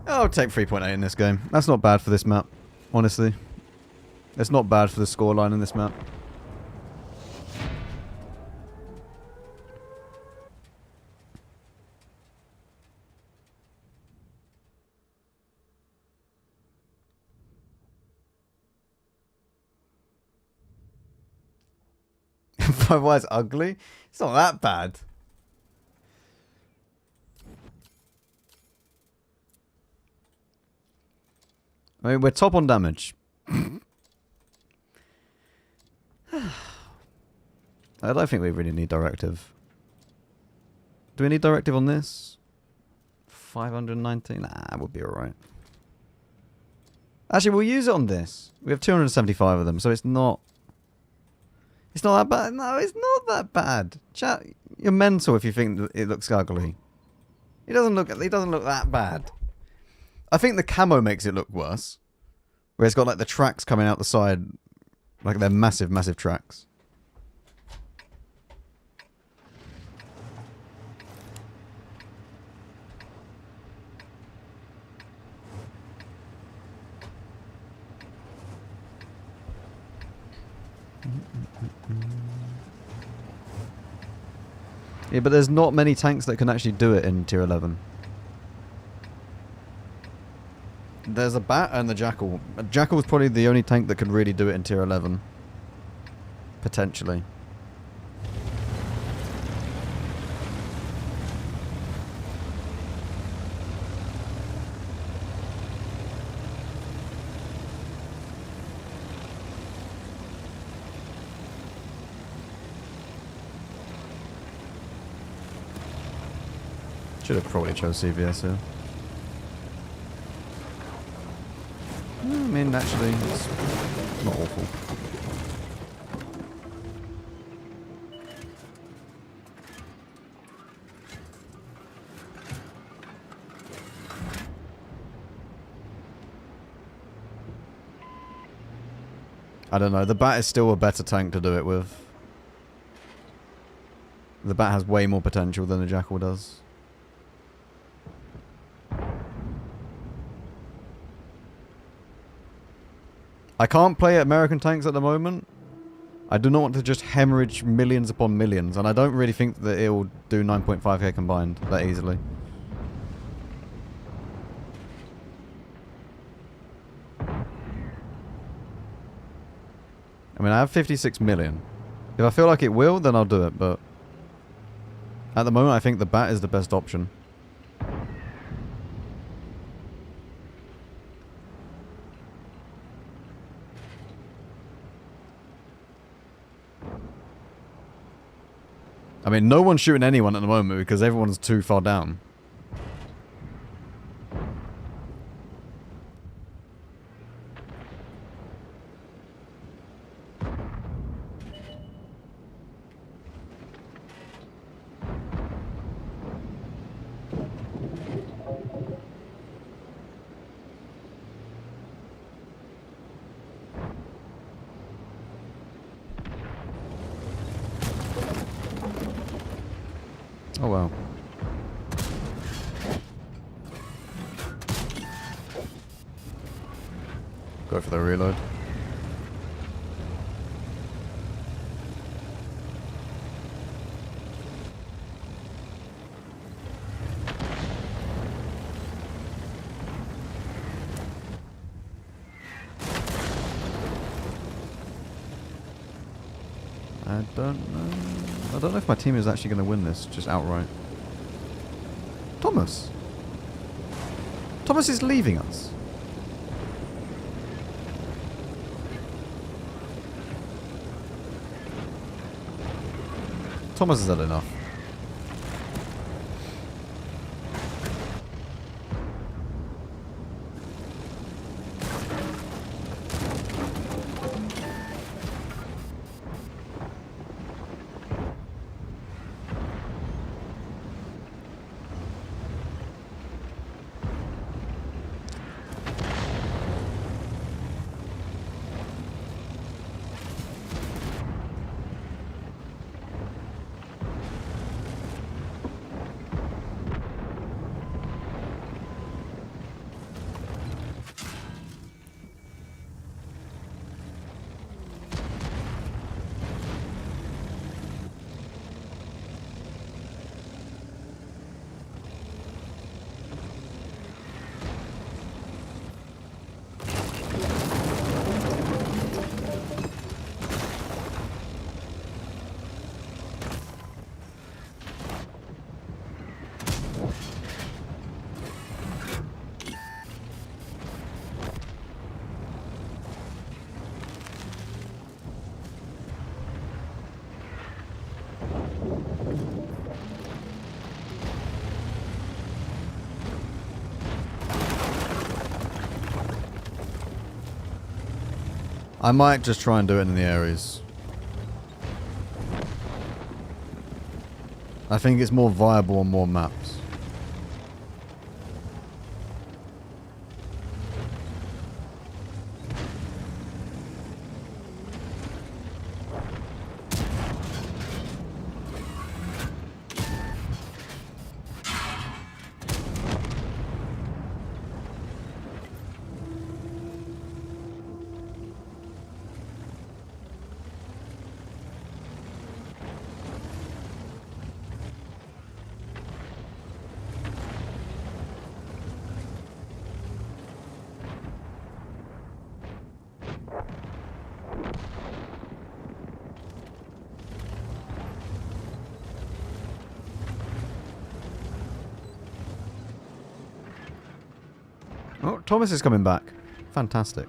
I'll take 3.8 in this game. That's not bad for this map, honestly. It's not bad for the scoreline in this map. Why it's ugly? It's not that bad. I mean, we're top on damage. I don't think we really need directive. Do we need directive on this? 519? Nah, we'll be alright. Actually, we'll use it on this. We have 275 of them, so it's not... It's not that bad. No, it's not that bad. Chat, you're mental if you think it looks ugly. It doesn't look that bad. I think the camo makes it look worse. Where it's got like the tracks coming out the side. Like they're massive, massive tracks. Yeah, but there's not many tanks that can actually do it in tier 11. There's a Bat and the Jackal. Jackal's probably the only tank that could really do it in tier 11. Potentially. Should have probably chose CVS here. I mean, actually, it's not awful. I don't know. The Bat is still a better tank to do it with. The Bat has way more potential than the Jackal does. I can't play American tanks at the moment. I do not want to just hemorrhage millions upon millions, and I don't really think that it will do 9.5k combined that easily. I mean, I have 56 million. If I feel like it will, then I'll do it, but at the moment I think the Bat is the best option. I mean, no one's shooting anyone at the moment because everyone's too far down. Oh well. Go for the reload. I don't know. I don't know if my team is actually going to win this, just outright. Thomas! Thomas is leaving us. Thomas has had enough. I might just try and do it in the areas. I think it's more viable on more maps. Oh, Thomas is coming back. Fantastic.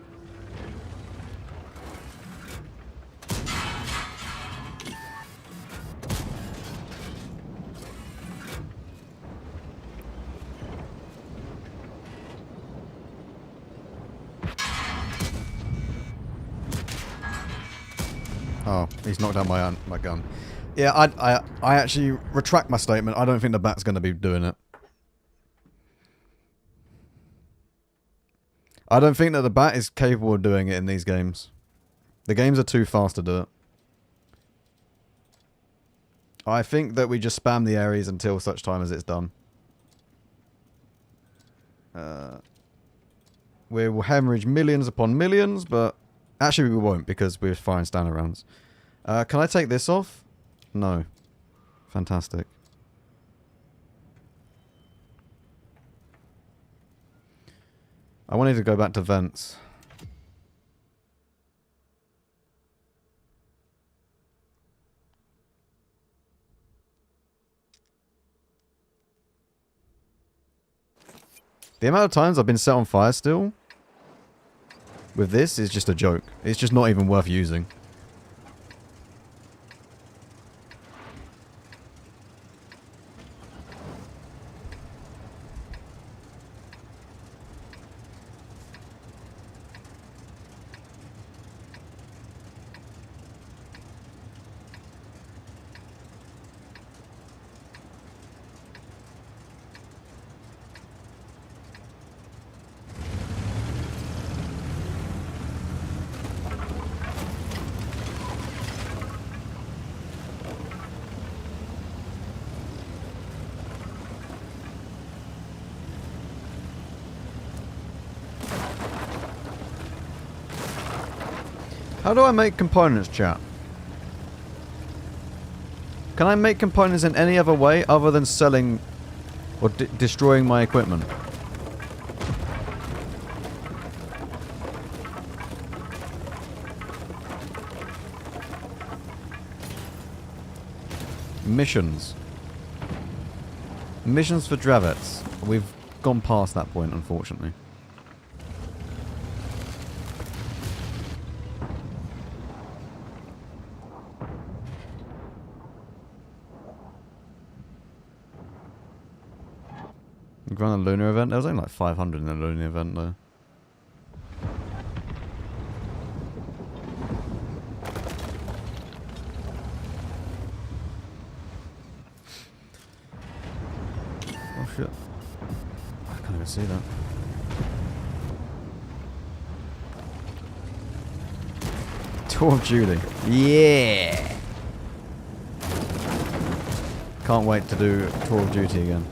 Oh, he's knocked down my gun. Yeah, I actually retract my statement. I don't think the bat's going to be doing it. I don't think that the bat is capable of doing it in these games. The games are too fast to do it. I think that we just spam the areas until such time as it's done. We will hemorrhage millions upon millions, but actually we won't because we're firing standard rounds. Can I take this off? No. Fantastic. I wanted to go back to vents. The amount of times I've been set on fire still with this is just a joke. It's just not even worth using. How do I make components, chat? Can I make components in any other way other than selling or destroying my equipment? Missions. Missions for Dravets. We've gone past that point, unfortunately. We run a lunar event. There was only like 500 in the lunar event though. Oh shit. I can't even see that. Tour of Duty. Yeah! Can't wait to do Tour of Duty again.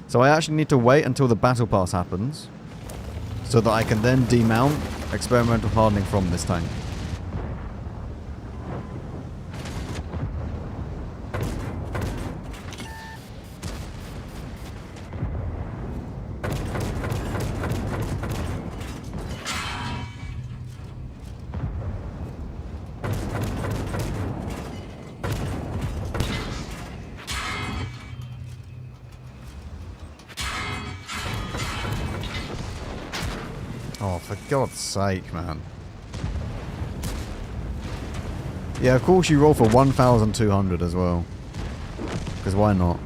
So I actually need to wait until the battle pass happens so that I can then demount experimental hardening from this tank. Oh, for God's sake, man. Yeah, of course you roll for 1,200 as well. Because why not?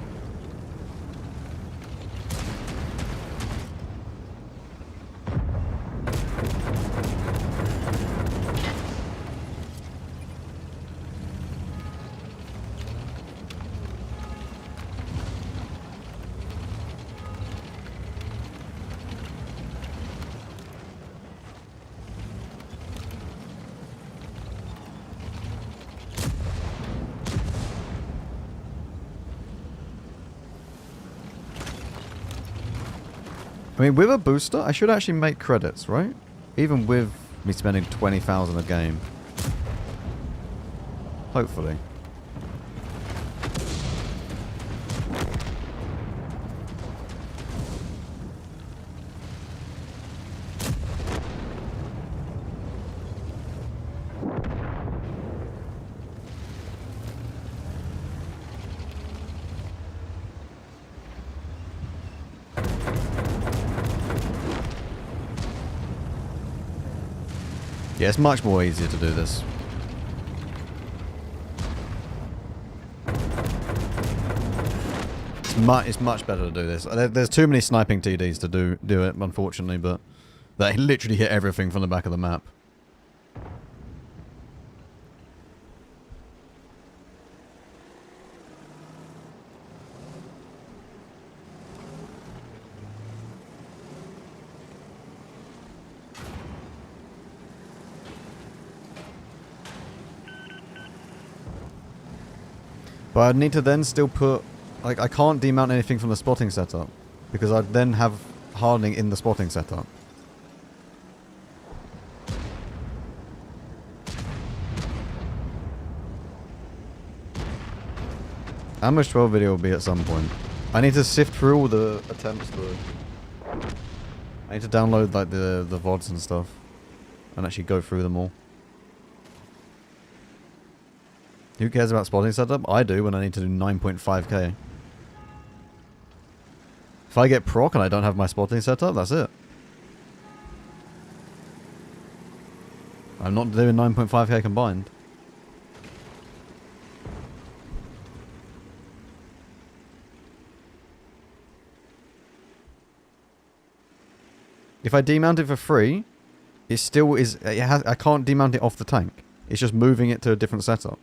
I mean, with a booster, I should actually make credits, right? Even with me spending 20,000 a game. Hopefully. Yeah, it's much more easier to do this. it's much better to do this. There's too many sniping TDs to do it, unfortunately, but they literally hit everything from the back of the map. But I'd need to then still put... Like, I can't demount anything from the spotting setup. Because I'd then have hardening in the spotting setup. Ambush 12 video will be at some point. I need to sift through all the attempts though. I need to download like the VODs and stuff. And actually go through them all. Who cares about spotting setup? I do when I need to do 9.5k. If I get proc and I don't have my spotting setup, that's it. I'm not doing 9.5k combined. If I demount it for free, it still is... I can't demount it off the tank. It's just moving it to a different setup.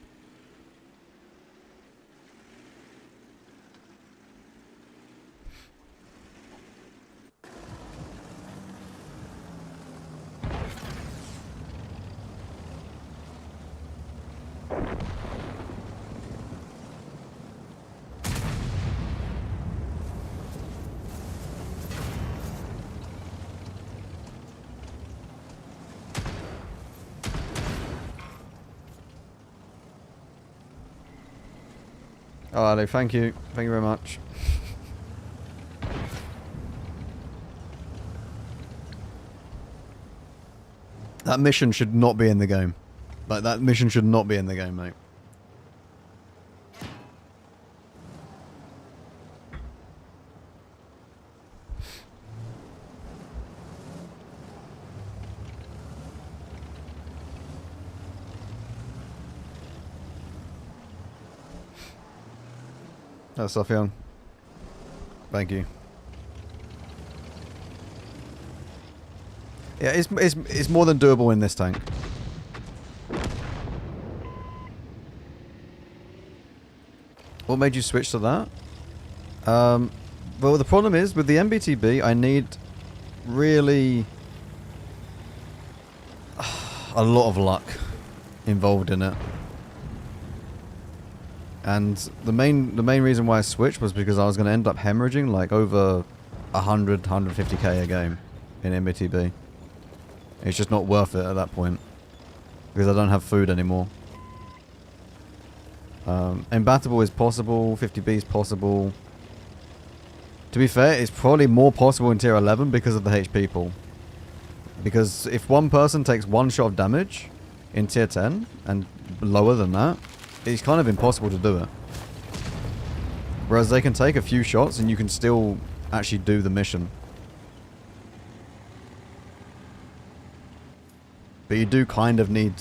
Oh, Ali, thank you. Thank you very much. That mission should not be in the game. Like, that mission should not be in the game, mate. Oh, Sophian. Thank you. Yeah, it's more than doable in this tank. What made you switch to that? Well, the problem is, with the MBTB, I need really a lot of luck involved in it. And the main reason why I switched was because I was going to end up hemorrhaging like over 100, 150k a game in MBTB. It's just not worth it at that point because I don't have food anymore. Imbattable is possible, 50B is possible. To be fair, it's probably more possible in tier 11 because of the HP pool. Because if one person takes one shot of damage in tier 10 and lower than that, it's kind of impossible to do it. Whereas they can take a few shots and you can still actually do the mission. But you do kind of need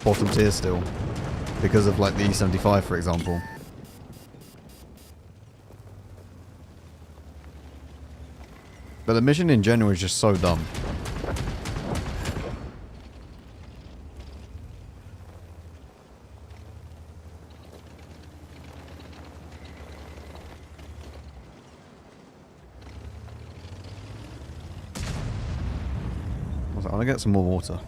bottom tier still. Because of like the E75 for example. But the mission in general is just so dumb. I want to get some more water.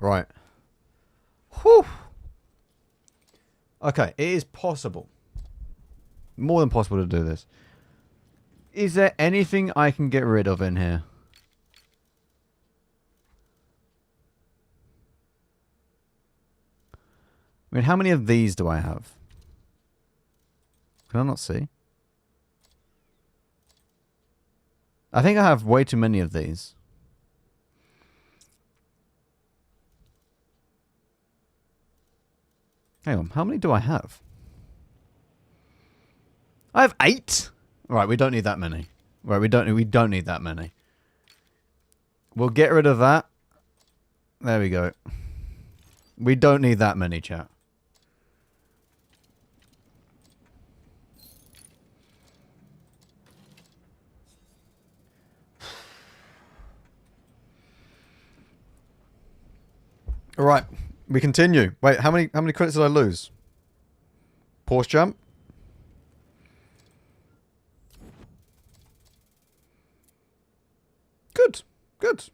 Right. Whew. Okay, it is possible. More than possible to do this. Is there anything I can get rid of in here? I mean, how many of these do I have? Can I not see? I think I have way too many of these. Hang on, how many do I have? I have 8. Right, we don't need that many. Right, we don't need that many. We'll get rid of that. There we go. We don't need that many, chat. All right, we continue. Wait, how many credits did I lose? Pause jump. Good, good.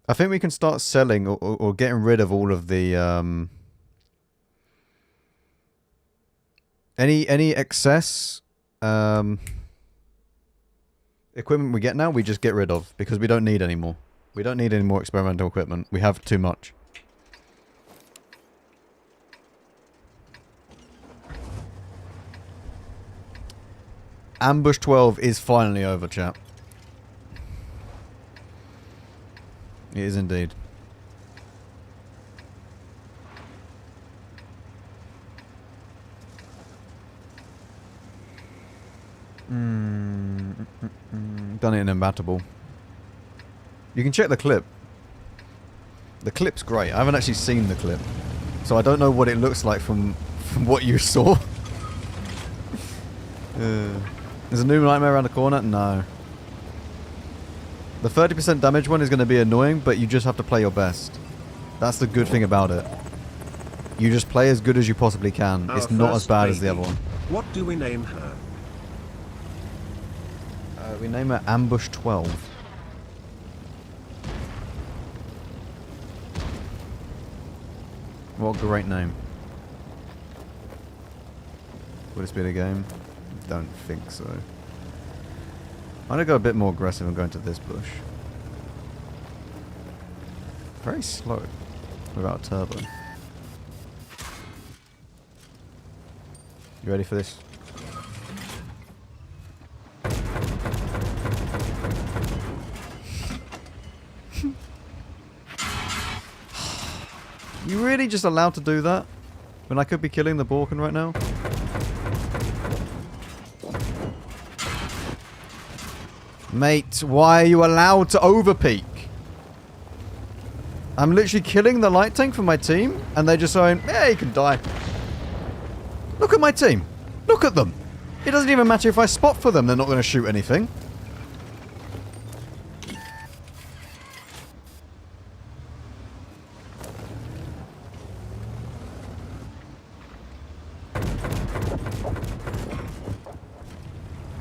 I think we can start selling or getting rid of all of the any excess equipment we get now, we just get rid of because we don't need any more. We don't need any more experimental equipment. We have too much. Ambush 12 is finally over, chat. It is indeed. Done it in Imbattable. You can check the clip. The clip's great. I haven't actually seen the clip, so I don't know what it looks like from what you saw. There's a new nightmare around the corner? No. The 30% damage one is going to be annoying, but you just have to play your best. That's the good thing about it. You just play as good as you possibly can. It's not as bad as the other one. What do we name her? We name her Ambush 12. What a great name. Will this be the game? Don't think so. I'm gonna go a bit more aggressive and go into this bush. Very slow without a turbo. You ready for this? You really just allowed to do that? When I could be killing the Borkin right now? Mate, why are you allowed to overpeak? I'm literally killing the light tank for my team, and they're just saying, yeah, you can die. Look at my team. Look at them. It doesn't even matter if I spot for them, they're not going to shoot anything.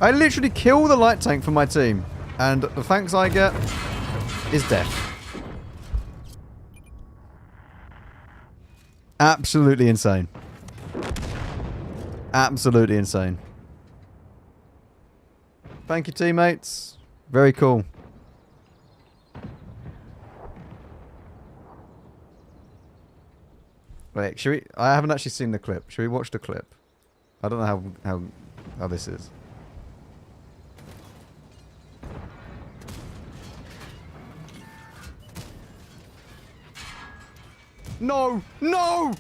I literally kill the light tank for my team, and the thanks I get is death. Absolutely insane. Absolutely insane. Thank you, teammates. Very cool. Wait, should we... I haven't actually seen the clip. Should we watch the clip? I don't know how this is. No! No!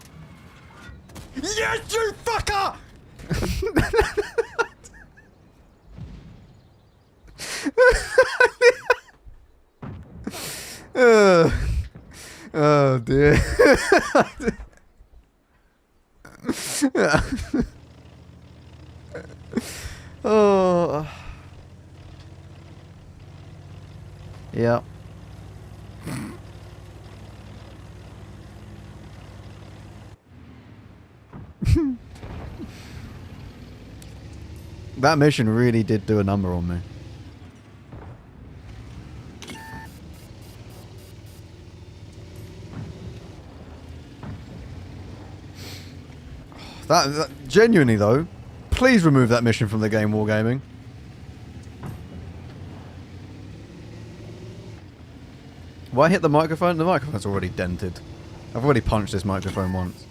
Yes, you fucker! Oh dear. Oh. Yeah. That mission really did do a number on me. That genuinely though, please remove that mission from the game, Wargaming. Why hit the microphone? The microphone's already dented. I've already punched this microphone once.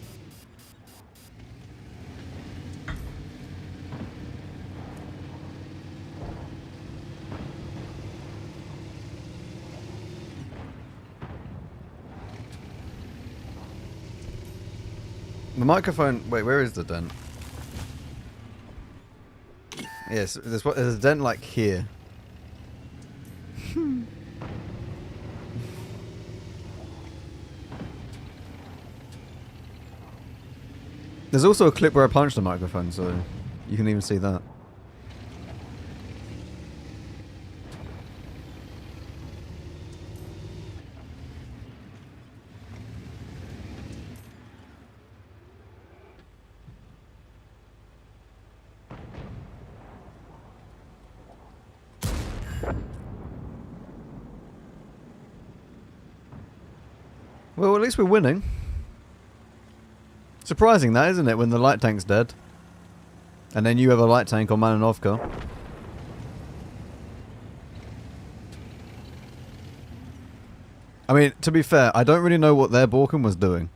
The microphone... Wait, where is the dent? Yes, there's a dent like here. There's also a clip where I punched the microphone, so you can even see that. Well, at least we're winning. Surprising that, isn't it, when the light tank's dead? And then you have a light tank on Mananovka. I mean, to be fair, I don't really know what their Borken was doing.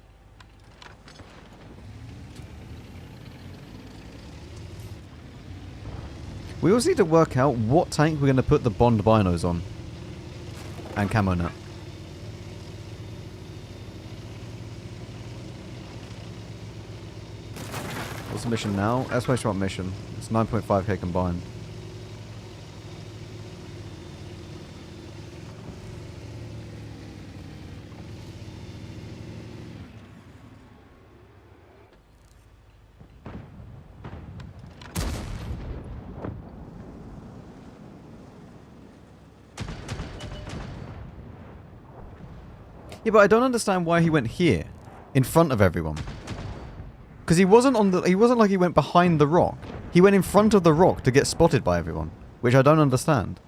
We also need to work out what tank we're going to put the Bond binos on. And camo net. What's the mission now? That's my short mission. It's 9.5k combined. Yeah, but I don't understand why he went here, in front of everyone. Because he wasn't like he went behind the rock. He went in front of the rock to get spotted by everyone, which I don't understand.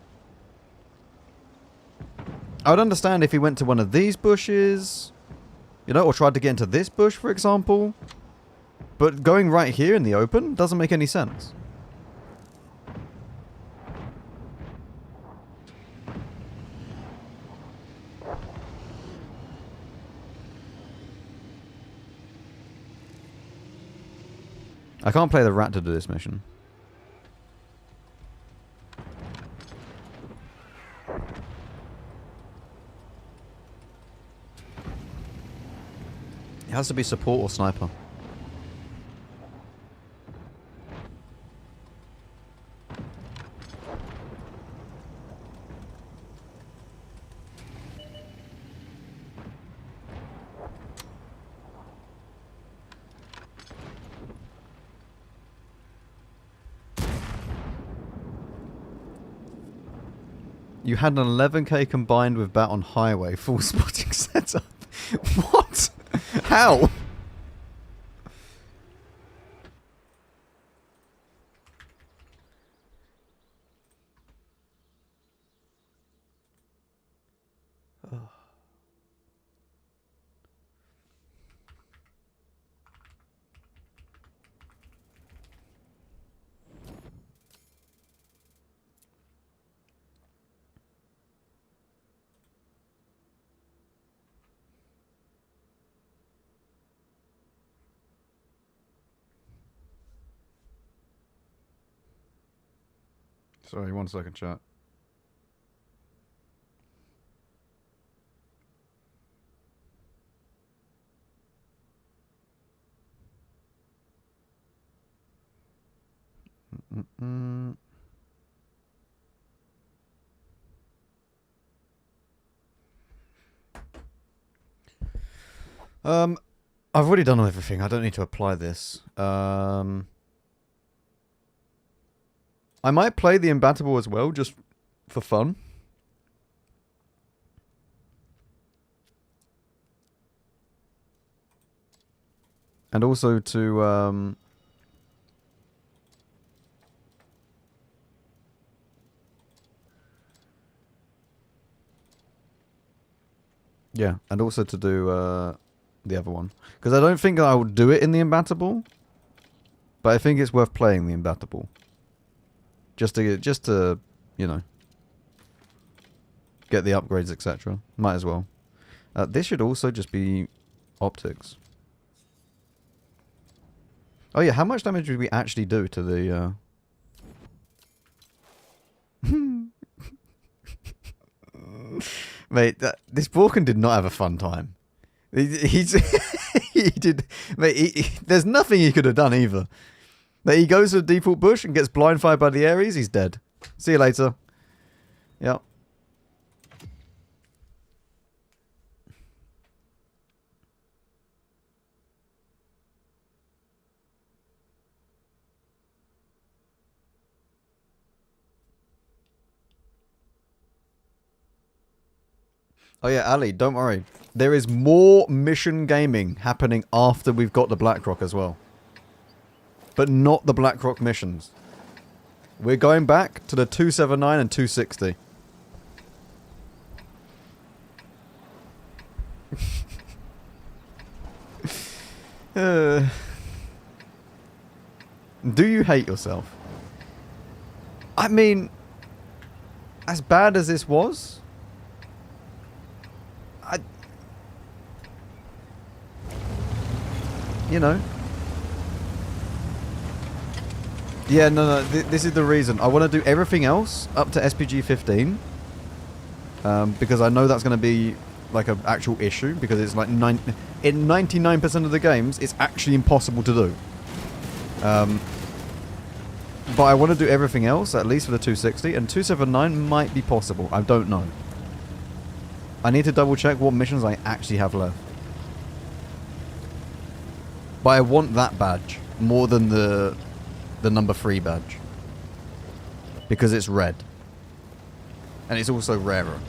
I would understand if he went to one of these bushes, you know, or tried to get into this bush, for example. But going right here in the open doesn't make any sense. I can't play the rat to do this mission. It has to be support or sniper. You had an 11k combined with Bat on Highway, full spotting setup. What? How? Oh. Sorry, 1 second, chat. I've already done everything. I don't need to apply this. I might play the Imbattable as well, just for fun. And also to, Yeah, and also to do the other one. Because I don't think I will do it in the Imbattable, but I think it's worth playing the Imbattable. Just to, you know, get the upgrades, etc. Might as well. This should also just be optics. Oh yeah, how much damage did we actually do to the... Mate, this Balkan did not have a fun time. He's he did, mate. There's nothing he could have done either. He goes to the default bush and gets blindfired by the Ares. He's dead. See you later. Yep. Oh yeah, Ali, don't worry. There is more mission gaming happening after we've got the BlackRock as well. But not the BlackRock missions. We're going back to the 279 and 260. Do you hate yourself? I mean, as bad as this was... You know. Yeah, no. This is the reason. I want to do everything else up to SPG 15. Because I know that's going to be like an actual issue. Because it's like in 99% of the games, it's actually impossible to do. But I want to do everything else, at least for the 260. And 279 might be possible. I don't know. I need to double check what missions I actually have left. But I want that badge more than the number 3 badge. Because it's red. And it's also rarer.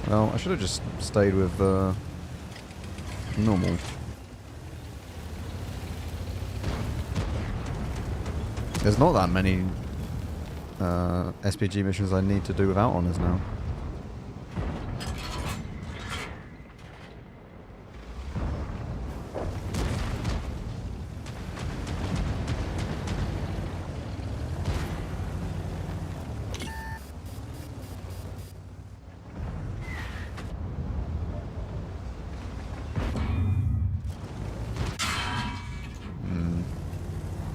Well, I should have just stayed with normal. There's not that many SPG missions I need to do without honors now.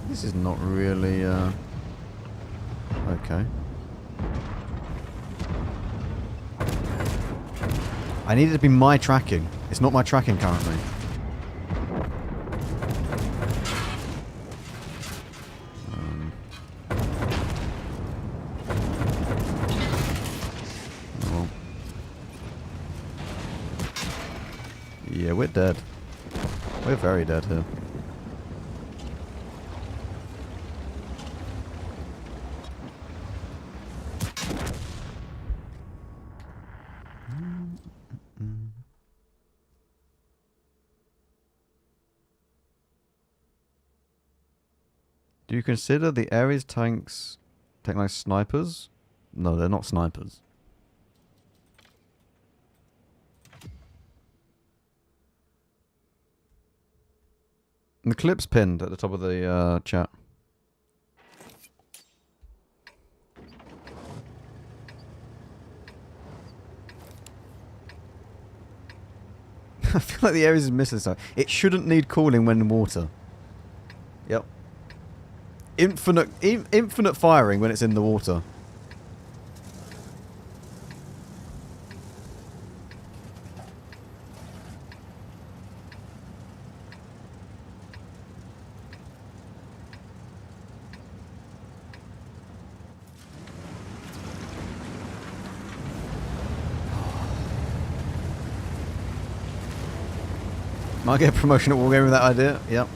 This is not really, okay. I need it to be my tracking. It's not my tracking currently. Oh. Yeah, we're dead. We're very dead here. Do you consider the Ares tanks like snipers? No, they're not snipers. And the clip's pinned at the top of the chat. I feel like the Ares is missing something. It shouldn't need cooling when in water. Yep. Infinite firing when it's in the water. Might get a promotion at Wargaming with that idea. Yep.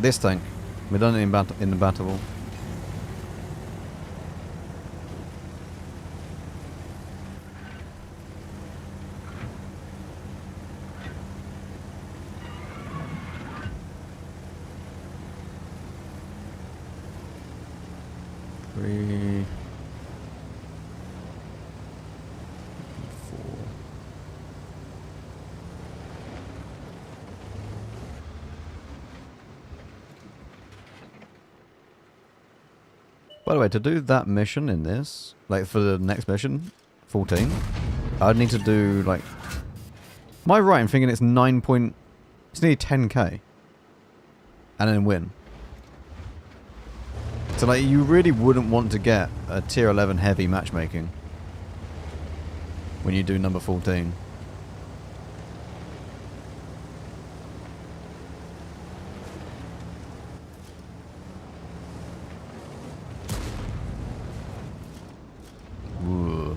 This tank. We've done it in Imbattable. 3, 4. By the way, to do that mission in this, like for the next mission, 14, I'd need to do like... Am I right in thinking it's 9 point... It's nearly 10k. And then win. So like, you really wouldn't want to get a tier 11 heavy matchmaking when you do number 14. Ooh.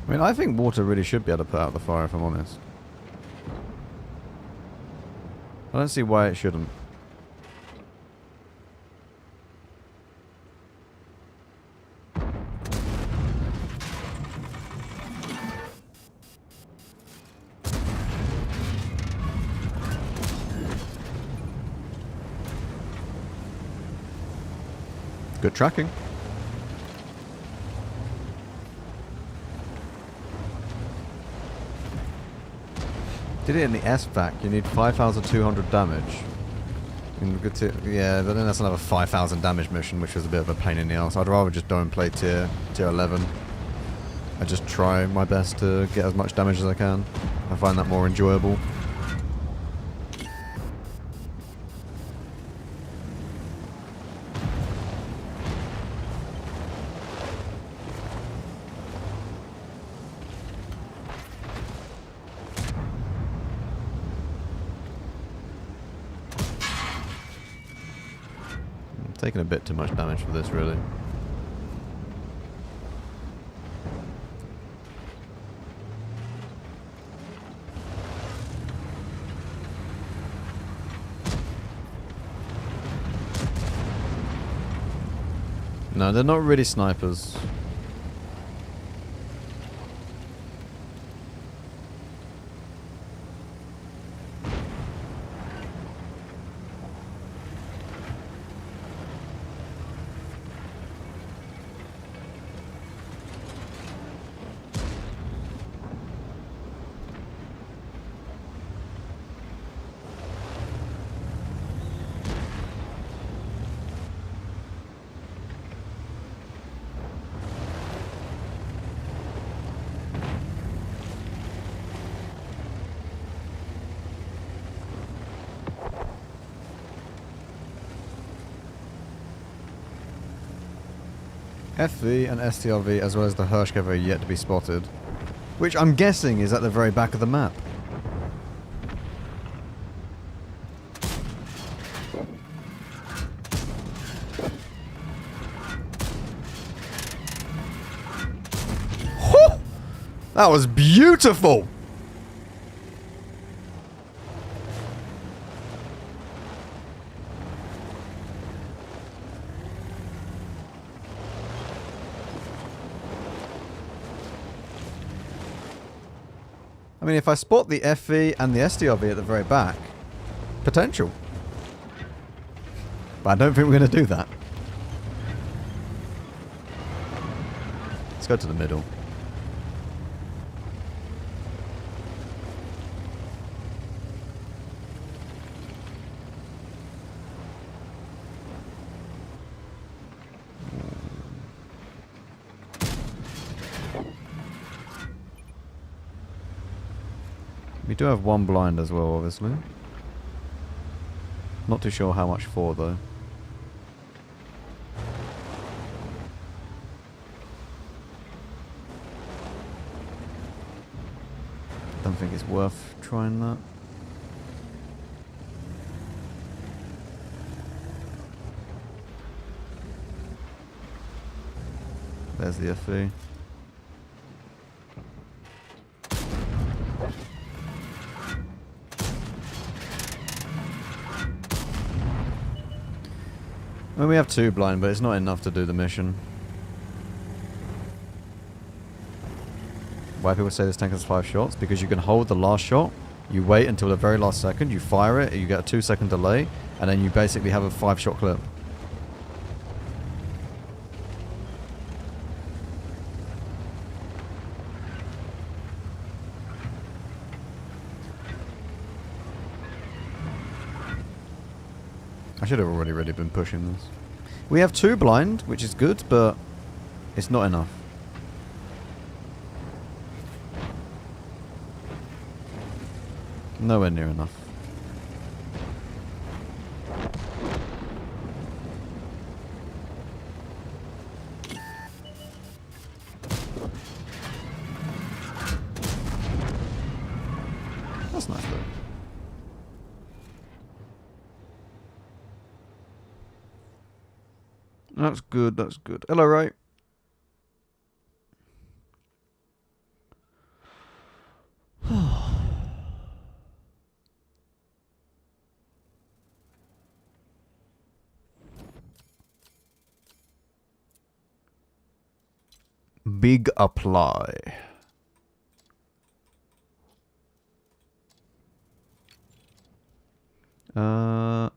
I mean, I think water really should be able to put out the fire, if I'm honest. I don't see why it shouldn't. Good tracking. Did it in the S-Vac, you need 5,200 damage. Yeah, but then that's another 5,000 damage mission, which is a bit of a pain in the ass. I'd rather just go and play tier 11. I just try my best to get as much damage as I can. I find that more enjoyable. Taking a bit too much damage for this, really. No, they're not really snipers. FV and STRV as well as the Hirschgever are yet to be spotted, which I'm guessing is at the very back of the map. Whew! That was beautiful! I mean, if I spot the FV and the STRV at the very back, potential. But I don't think we're going to do that. Let's go to the middle. We do have one blind as well, obviously. Not too sure how much for, though. Don't think it's worth trying that. There's the FE. Well, we have 2 blind, but it's not enough to do the mission. Why people say this tank has 5 shots? Because you can hold the last shot, you wait until the very last second, you fire it, you get a 2-second delay, and then you basically have a 5-shot clip. I should have already really been pushing this. We have 2 blind, which is good, but it's not enough. Nowhere near enough. That's nice though. That's good, that's good. Hello, right? Big apply. I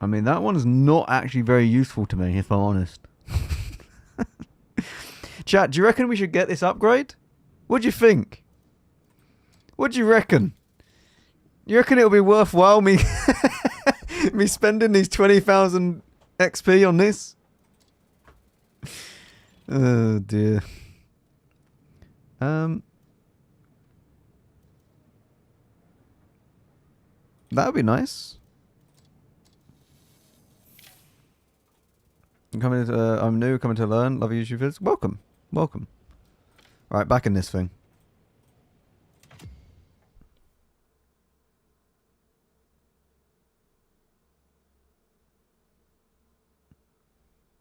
mean, that one's not actually very useful to me, if I'm honest. Chat, do you reckon we should get this upgrade? What do you think? What do you reckon? You reckon it'll be worthwhile me me spending these 20,000 XP on this? Oh dear. That would be nice. I'm new, coming to learn. Love you, YouTubers. Welcome. Welcome. Alright, back in this thing.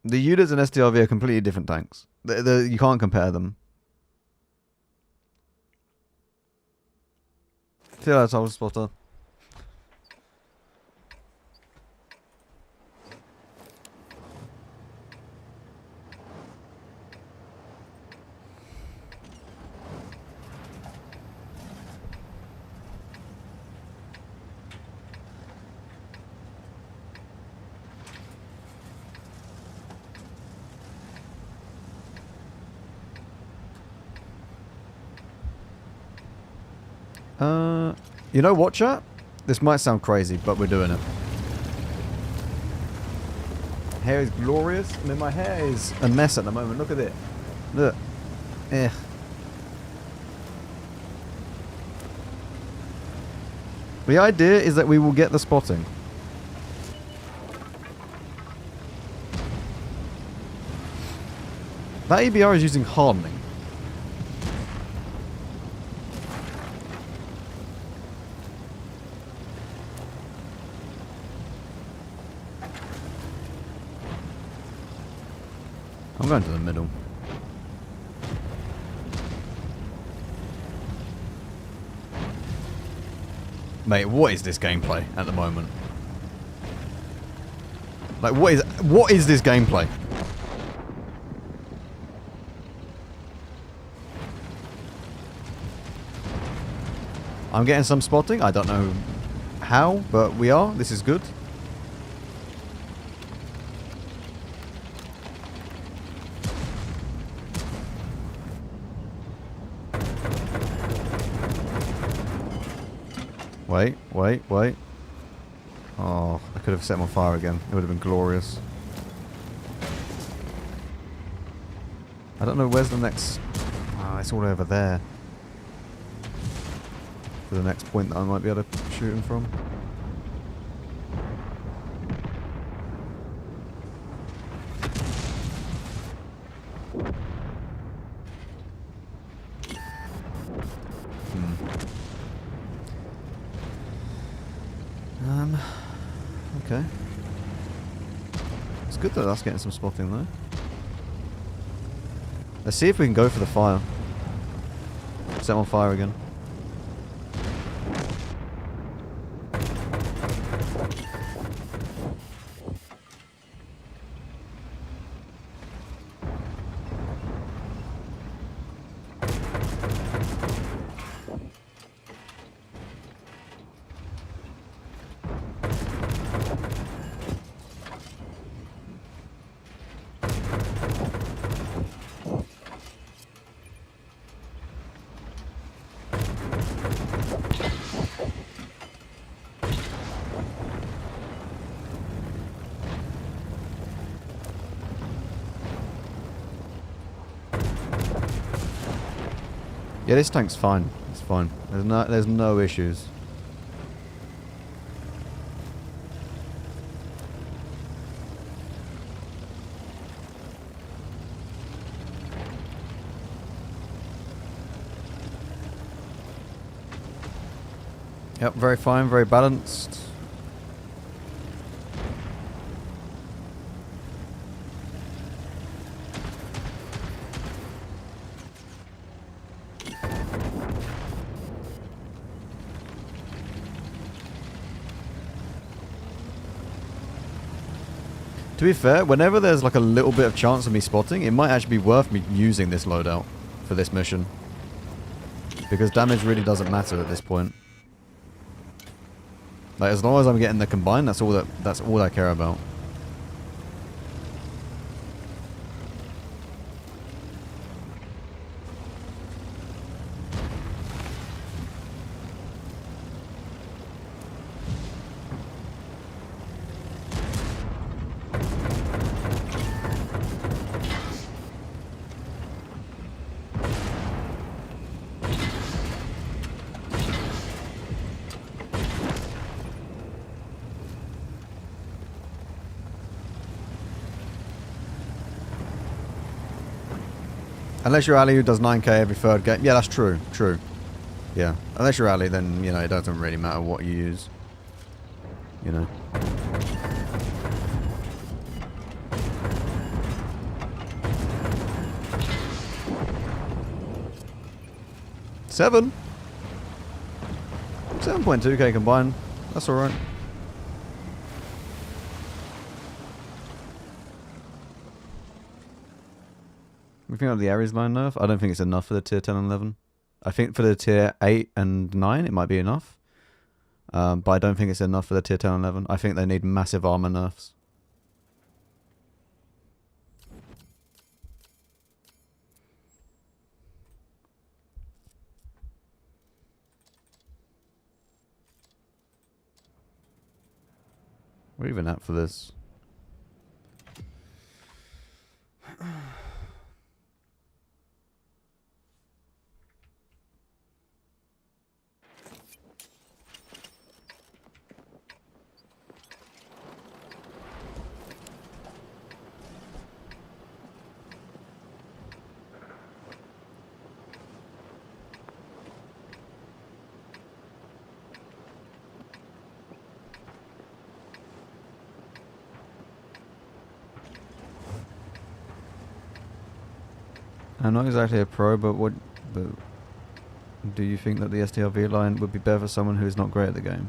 The Udas and SDRV are completely different tanks. You can't compare them. See you later, Soul Spotter. You know what, chat? This might sound crazy, but we're doing it. Hair is glorious. I mean, my hair is a mess at the moment. Look at it. Look. Eh. The idea is that we will get the spotting. That EBR is using hardening. I'm going to the middle. Mate, what is this gameplay at the moment? Like, what is this gameplay? I'm getting some spotting. I don't know how, but we are. This is good. Wait. Oh, I could have set him on fire again. It would have been glorious. I don't know where's the next... Ah, it's all over there. For the next point that I might be able to shoot him from. Okay. It's good that that's getting some spotting though. Let's see if we can go for the fire. Set them on fire again. Yeah, this tank's fine. It's fine. There's no issues. Yep, very fine, very balanced. To be fair, whenever there's like a little bit of chance of me spotting, it might actually be worth me using this loadout for this mission. Because damage really doesn't matter at this point. Like, as long as I'm getting the combine, that's all I care about. Unless you're Ali who does 9k every third game. Yeah, that's true. True. Yeah. Unless you're Ali, then, you know, it doesn't really matter what you use. You know. Seven? 7.2k combined. That's alright. We think of the Ares line nerf. I don't think it's enough for the tier 10 and 11. I think for the tier 8 and 9 it might be enough. But I don't think it's enough for the tier 10 and 11. I think they need massive armor nerfs. We're even at for this. I'm not exactly a pro, but do you think that the STRV line would be better for someone who is not great at the game?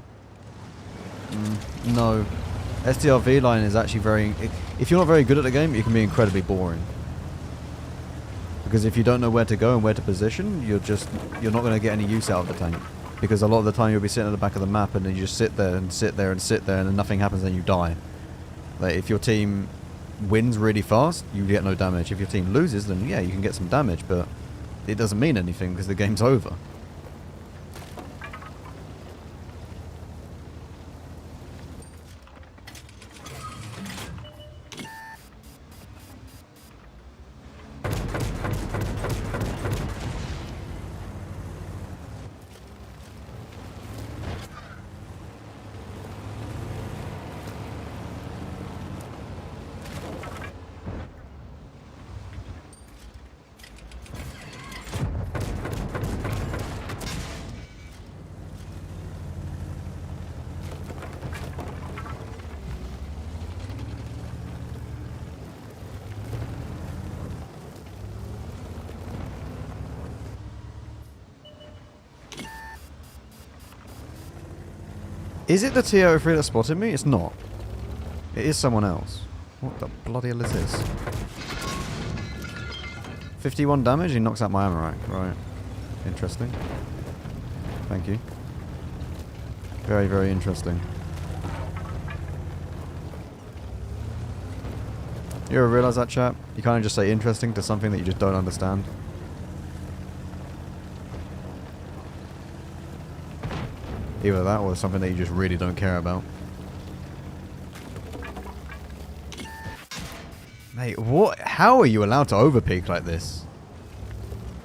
No. STRV line is actually very... If you're not very good at the game, it can be incredibly boring. Because if you don't know where to go and where to position, you're not going to get any use out of the tank. Because a lot of the time you'll be sitting at the back of the map and then you just sit there and sit there and sit there and then nothing happens and you die. Like, if your team wins really fast, you get no damage. If your team loses, then yeah, you can get some damage, but it doesn't mean anything because the game's over. Is it the TO3 that spotted me? It's not. It is someone else. What the bloody hell is this? 51 damage? He knocks out my ammo rack. Right. Interesting. Thank you. Very, very interesting. You ever realise that, chap? You can't just say interesting to something that you just don't understand. Either that or something that you just really don't care about. Mate, what? How are you allowed to overpeak like this?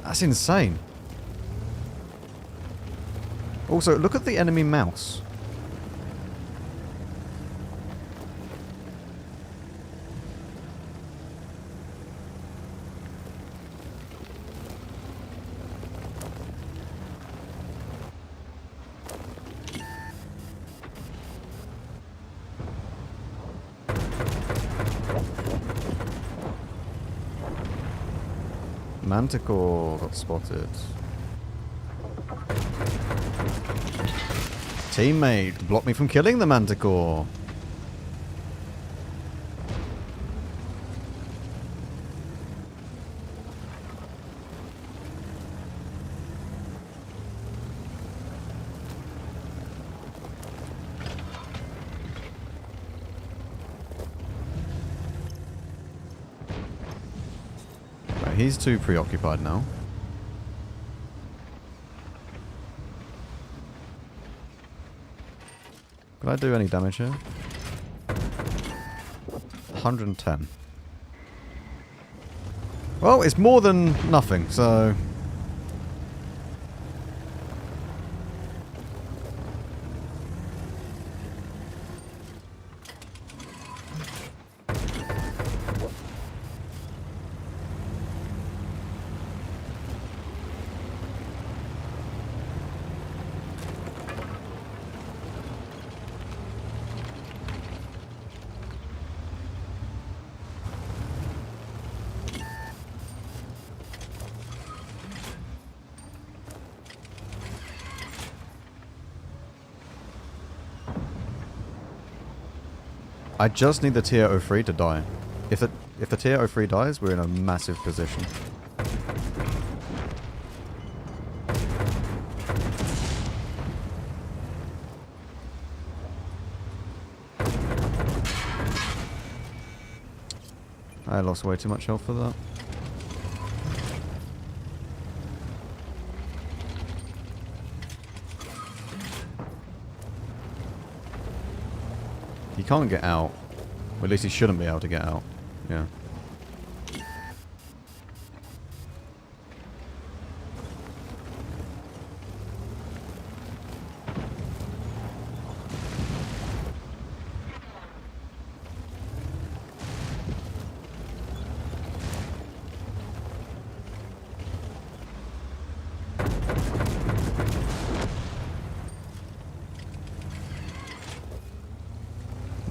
That's insane. Also, look at the enemy mouse. Manticore got spotted. Teammate, block me from killing the Manticore. Right, he's too preoccupied now. Could I do any damage here? 110. Well, it's more than nothing, so... I just need the tier 03 to die. If the tier 03 dies, we're in a massive position. I lost way too much health for that. He can't get out. Or at least he shouldn't be able to get out. Yeah.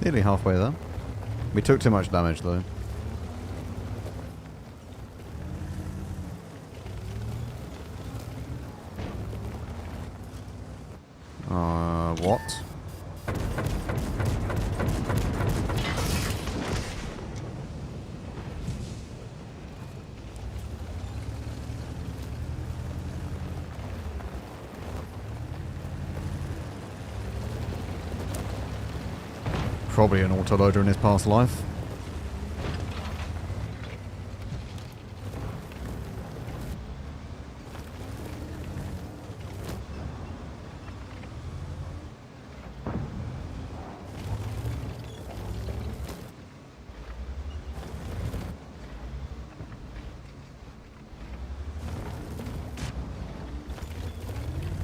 Nearly halfway there. We took too much damage though. What? Probably an autoloader in his past life.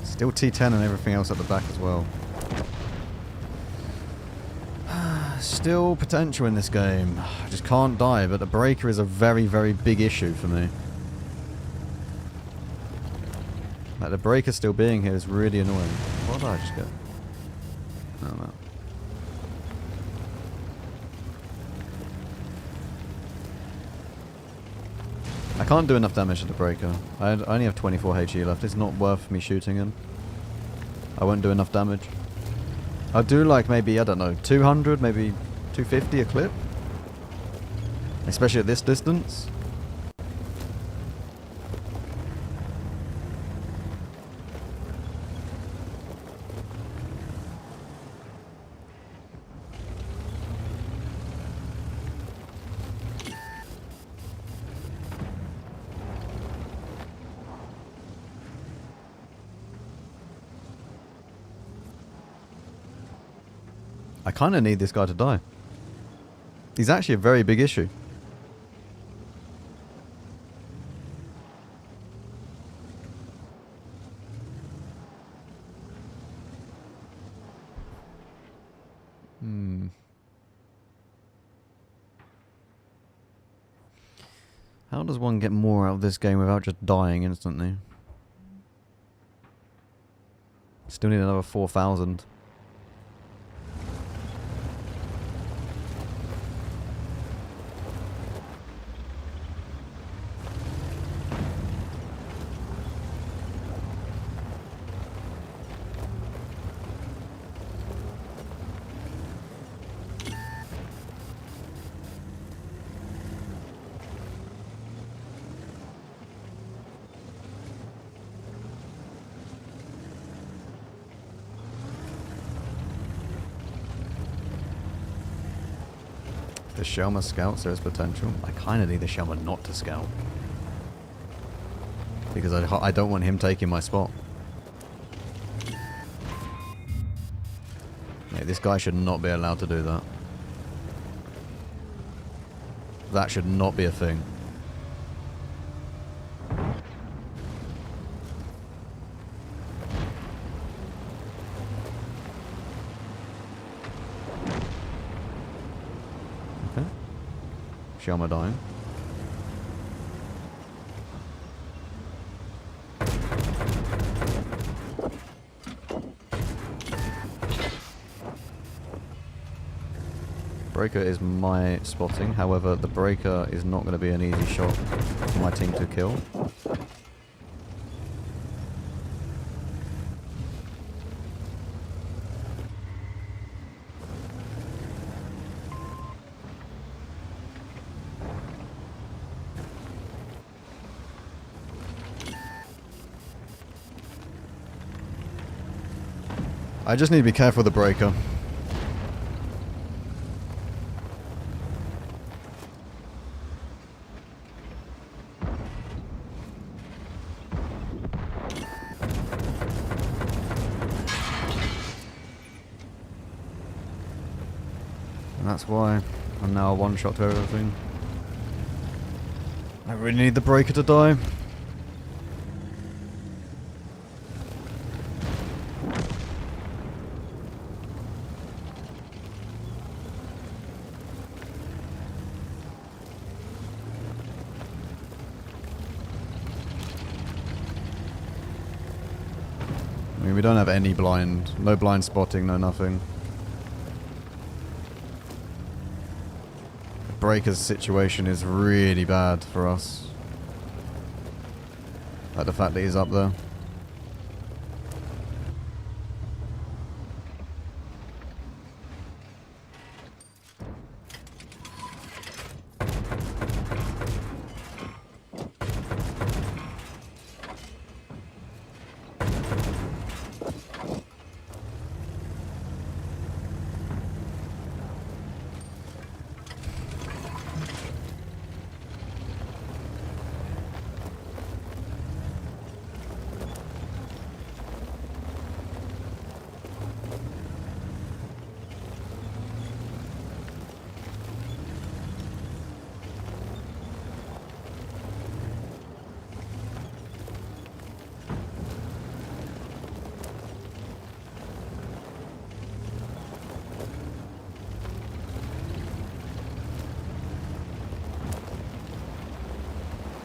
Still T10 and everything else at the back as well. Still potential in this game. I just can't die, but the breaker is a very, very big issue for me. Like, the breaker still being here is really annoying. What did I just get? No, no. I can't do enough damage to the breaker. I only have 24 HE left. It's not worth me shooting him. I won't do enough damage. I'd do like maybe, I don't know, 200, maybe 250 a clip. Especially at this distance. I kind of need this guy to die. He's actually a very big issue. How does one get more out of this game without just dying instantly? Still need another 4,000. The Shelma scouts, there's potential. I kind of need the Shelma not to scout. Because I don't want him taking my spot. Yeah, this guy should not be allowed to do that. That should not be a thing. Shelma dying. Breaker is my spotting, however the breaker is not going to be an easy shot for my team to kill. I just need to be careful with the breaker. And that's why I'm now a one-shot to everything. I really need the breaker to die. I mean, we don't have any blind, no blind spotting, no nothing. The breaker's situation is really bad for us. Like the fact that he's up there.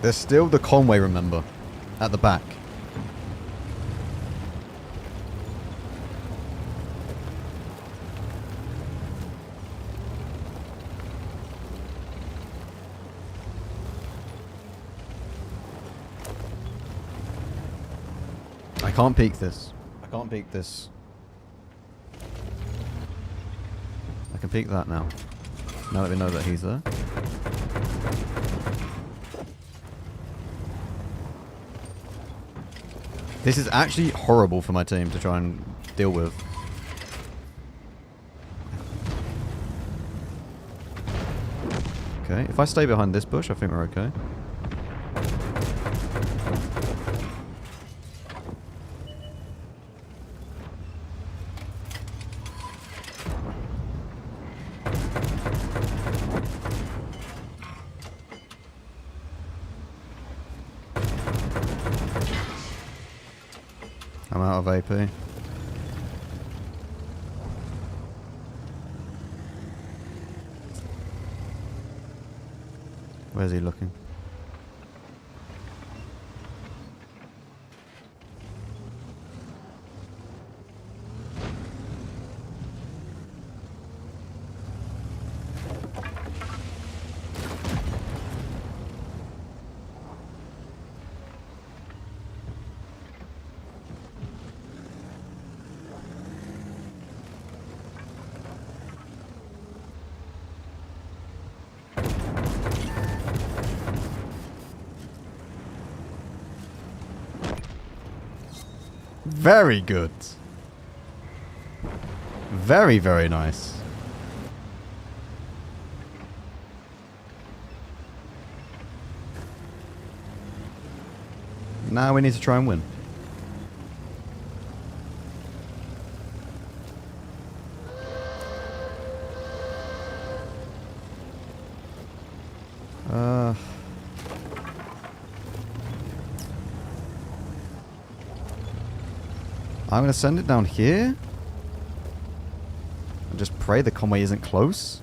There's still the Conway, remember, at the back. I can't peek this. I can't peek this. can peek that now. Now that we know that he's there. This is actually horrible for my team to try and deal with. Okay, if I stay behind this bush, I think we're okay. I'm out of AP. Where's he looking? Very good. Very, very nice. Now we need to try and win. I'm going to send it down here. And just pray the Conway isn't close.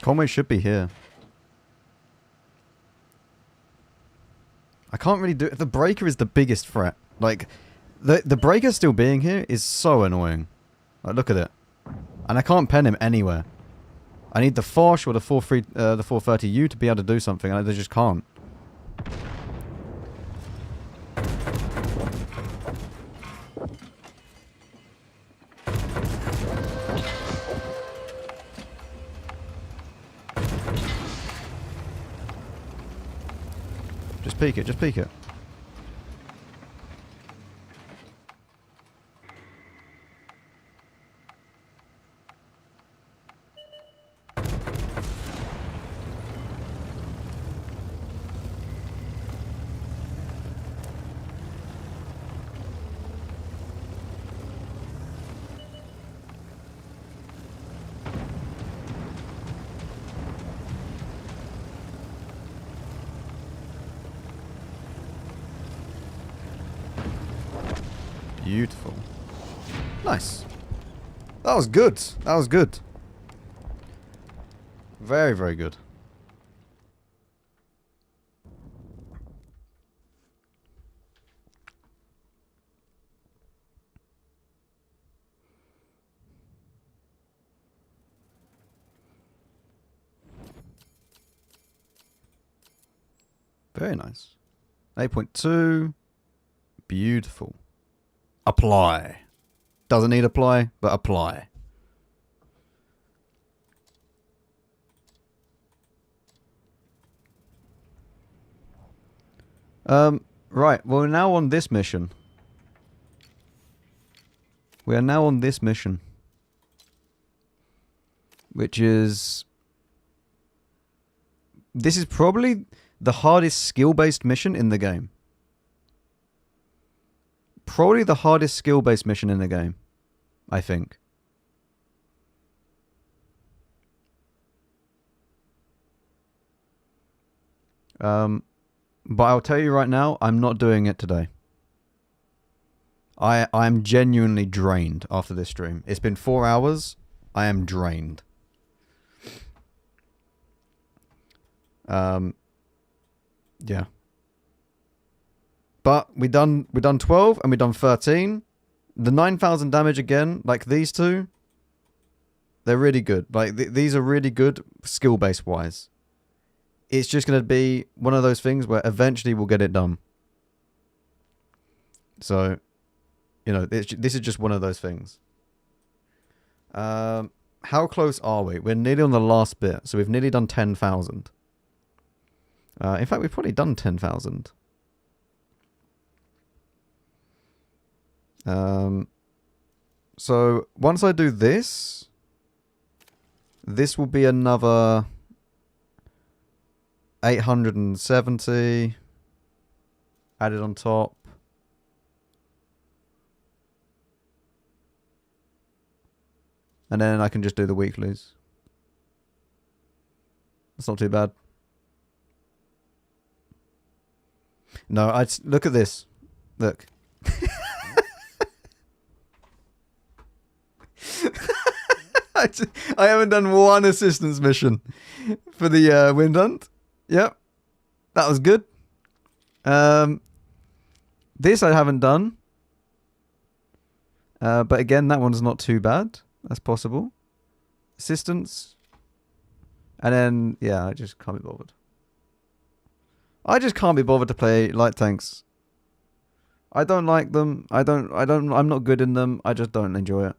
Conway should be here. I can't really do it. The breaker is the biggest threat. Like, the breaker still being here is so annoying. Like, look at it. And I can't pen him anywhere. I need the Fosh or the 430U to be able to do something, and I just can't. Just peek it, just peek it. Beautiful. Nice. That was good. That was good. Very, very good. Very nice. 8.2. Beautiful. Apply. Doesn't need apply, but apply. Right. Well, we're now on this mission. We are now on this mission. Which is... This is probably the hardest skill-based mission in the game. Probably the hardest skill-based mission in the game, I think. But I'll tell you right now, I'm not doing it today. I'm genuinely drained after this stream. It's been 4 hours. I am drained. Yeah. But we done 12 and we done 13. The 9,000 damage again, like these two. They're really good. Like, these are really good skill-based wise. It's just going to be one of those things where eventually we'll get it done. So, you know, this is just one of those things. How close are we? We're nearly on the last bit. So we've nearly done 10,000. In fact, we've probably done 10,000. So once I do this, this will be another 870 added on top. And then I can just do the weeklies. That's not too bad. No, look at this. Look. I haven't done one assistance mission for the wind hunt. Yep. That was good. This I haven't done. But again, that one's not too bad. That's possible. Assistance. And then, yeah, I just can't be bothered. I just can't be bothered to play light tanks. I don't like them. I'm not good in them. I just don't enjoy it.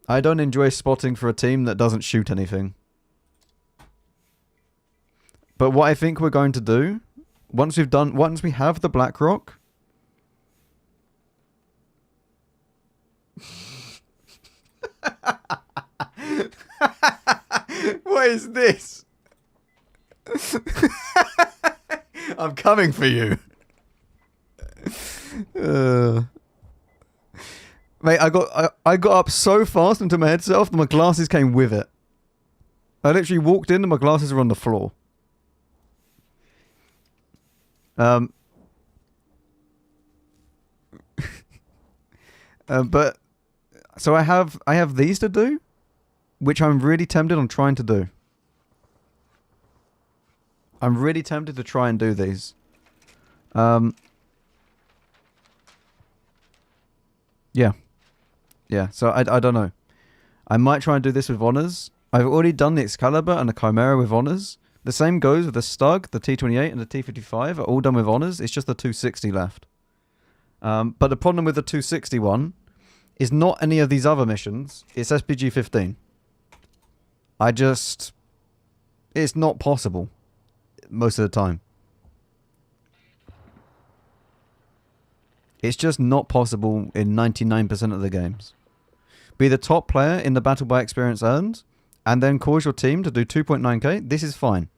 I don't enjoy spotting for a team that doesn't shoot anything. But what I think we're going to do, once we have the BlackRock, what is this? I'm coming for you. Mate, I got up so fast and took my headset off that my glasses came with it. I literally walked in and my glasses were on the floor. But so I have these to do, which I'm really tempted on trying to do. I'm really tempted to try and do these. Yeah. Yeah, so I don't know. I might try and do this with honors. I've already done the Excalibur and the Chimera with honors. The same goes with the Stug, the T28 and the T55 are all done with honors. It's just the 260 left. But the problem with the 260 one is not any of these other missions. It's SPG 15. It's not possible most of the time. It's just not possible in 99% of the games. Be the top player in the battle by experience earned, and then cause your team to do 2.9k. This is fine.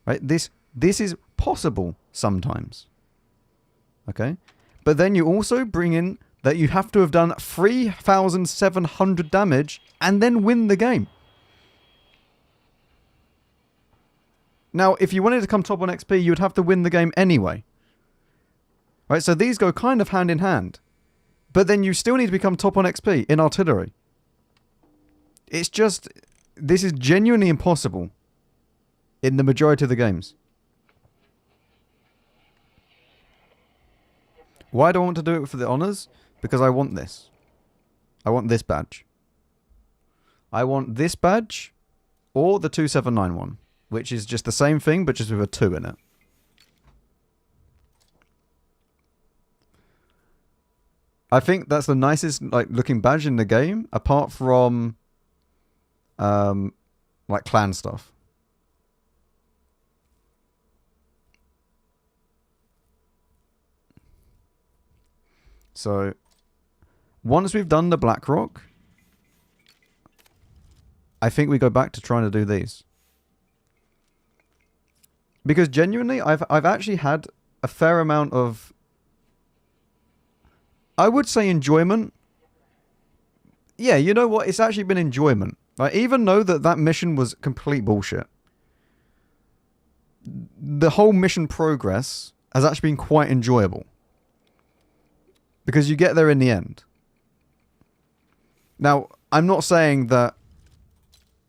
Right? This is possible sometimes. Okay? But then you also bring in that you have to have done 3,700 damage and then win the game. Now, if you wanted to come top on XP, you would have to win the game anyway. Right, so these go kind of hand in hand. But then you still need to become top on XP in artillery. It's just... This is genuinely impossible in the majority of the games. Why do I want to do it for the honors? Because I want this. I want this badge. I want this badge or the 2791, which is just the same thing but just with a 2 in it. I think that's the nicest looking badge in the game, apart from like clan stuff. So once we've done the BlackRock, I think we go back to trying to do these. Because genuinely, I've actually had a fair amount of, I would say, enjoyment. Yeah, you know what? It's actually been enjoyment. Like, even though that mission was complete bullshit, the whole mission progress has actually been quite enjoyable. Because you get there in the end. Now, I'm not saying that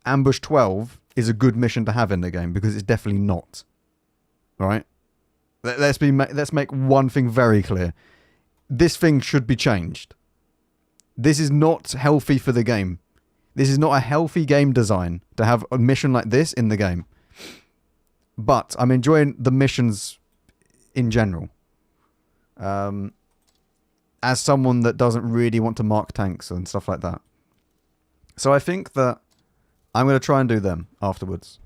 Ambush 12 is a good mission to have in the game, because it's definitely not. Alright? Let's make one thing very clear. This thing should be changed. This is not healthy for the game. This is not a healthy game design to have a mission like this in the game. But I'm enjoying the missions in general. As someone that doesn't really want to mark tanks and stuff like that. So I think that I'm going to try and do them afterwards.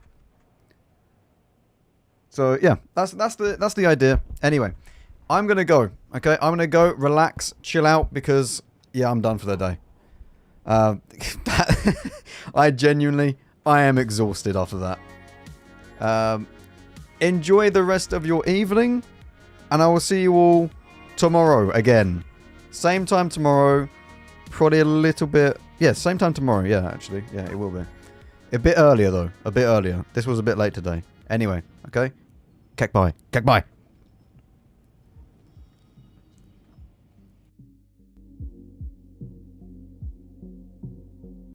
So yeah, that's the idea. Anyway, I'm going to go. Okay, I'm going to go relax, chill out because yeah, I'm done for the day. I am exhausted after that. Enjoy the rest of your evening, and I will see you all tomorrow again. Same time tomorrow, probably a little bit... Yeah, same time tomorrow, yeah, actually. Yeah, it will be. A bit earlier, though. A bit earlier. This was a bit late today. Anyway, okay? Kek bye. Kek bye.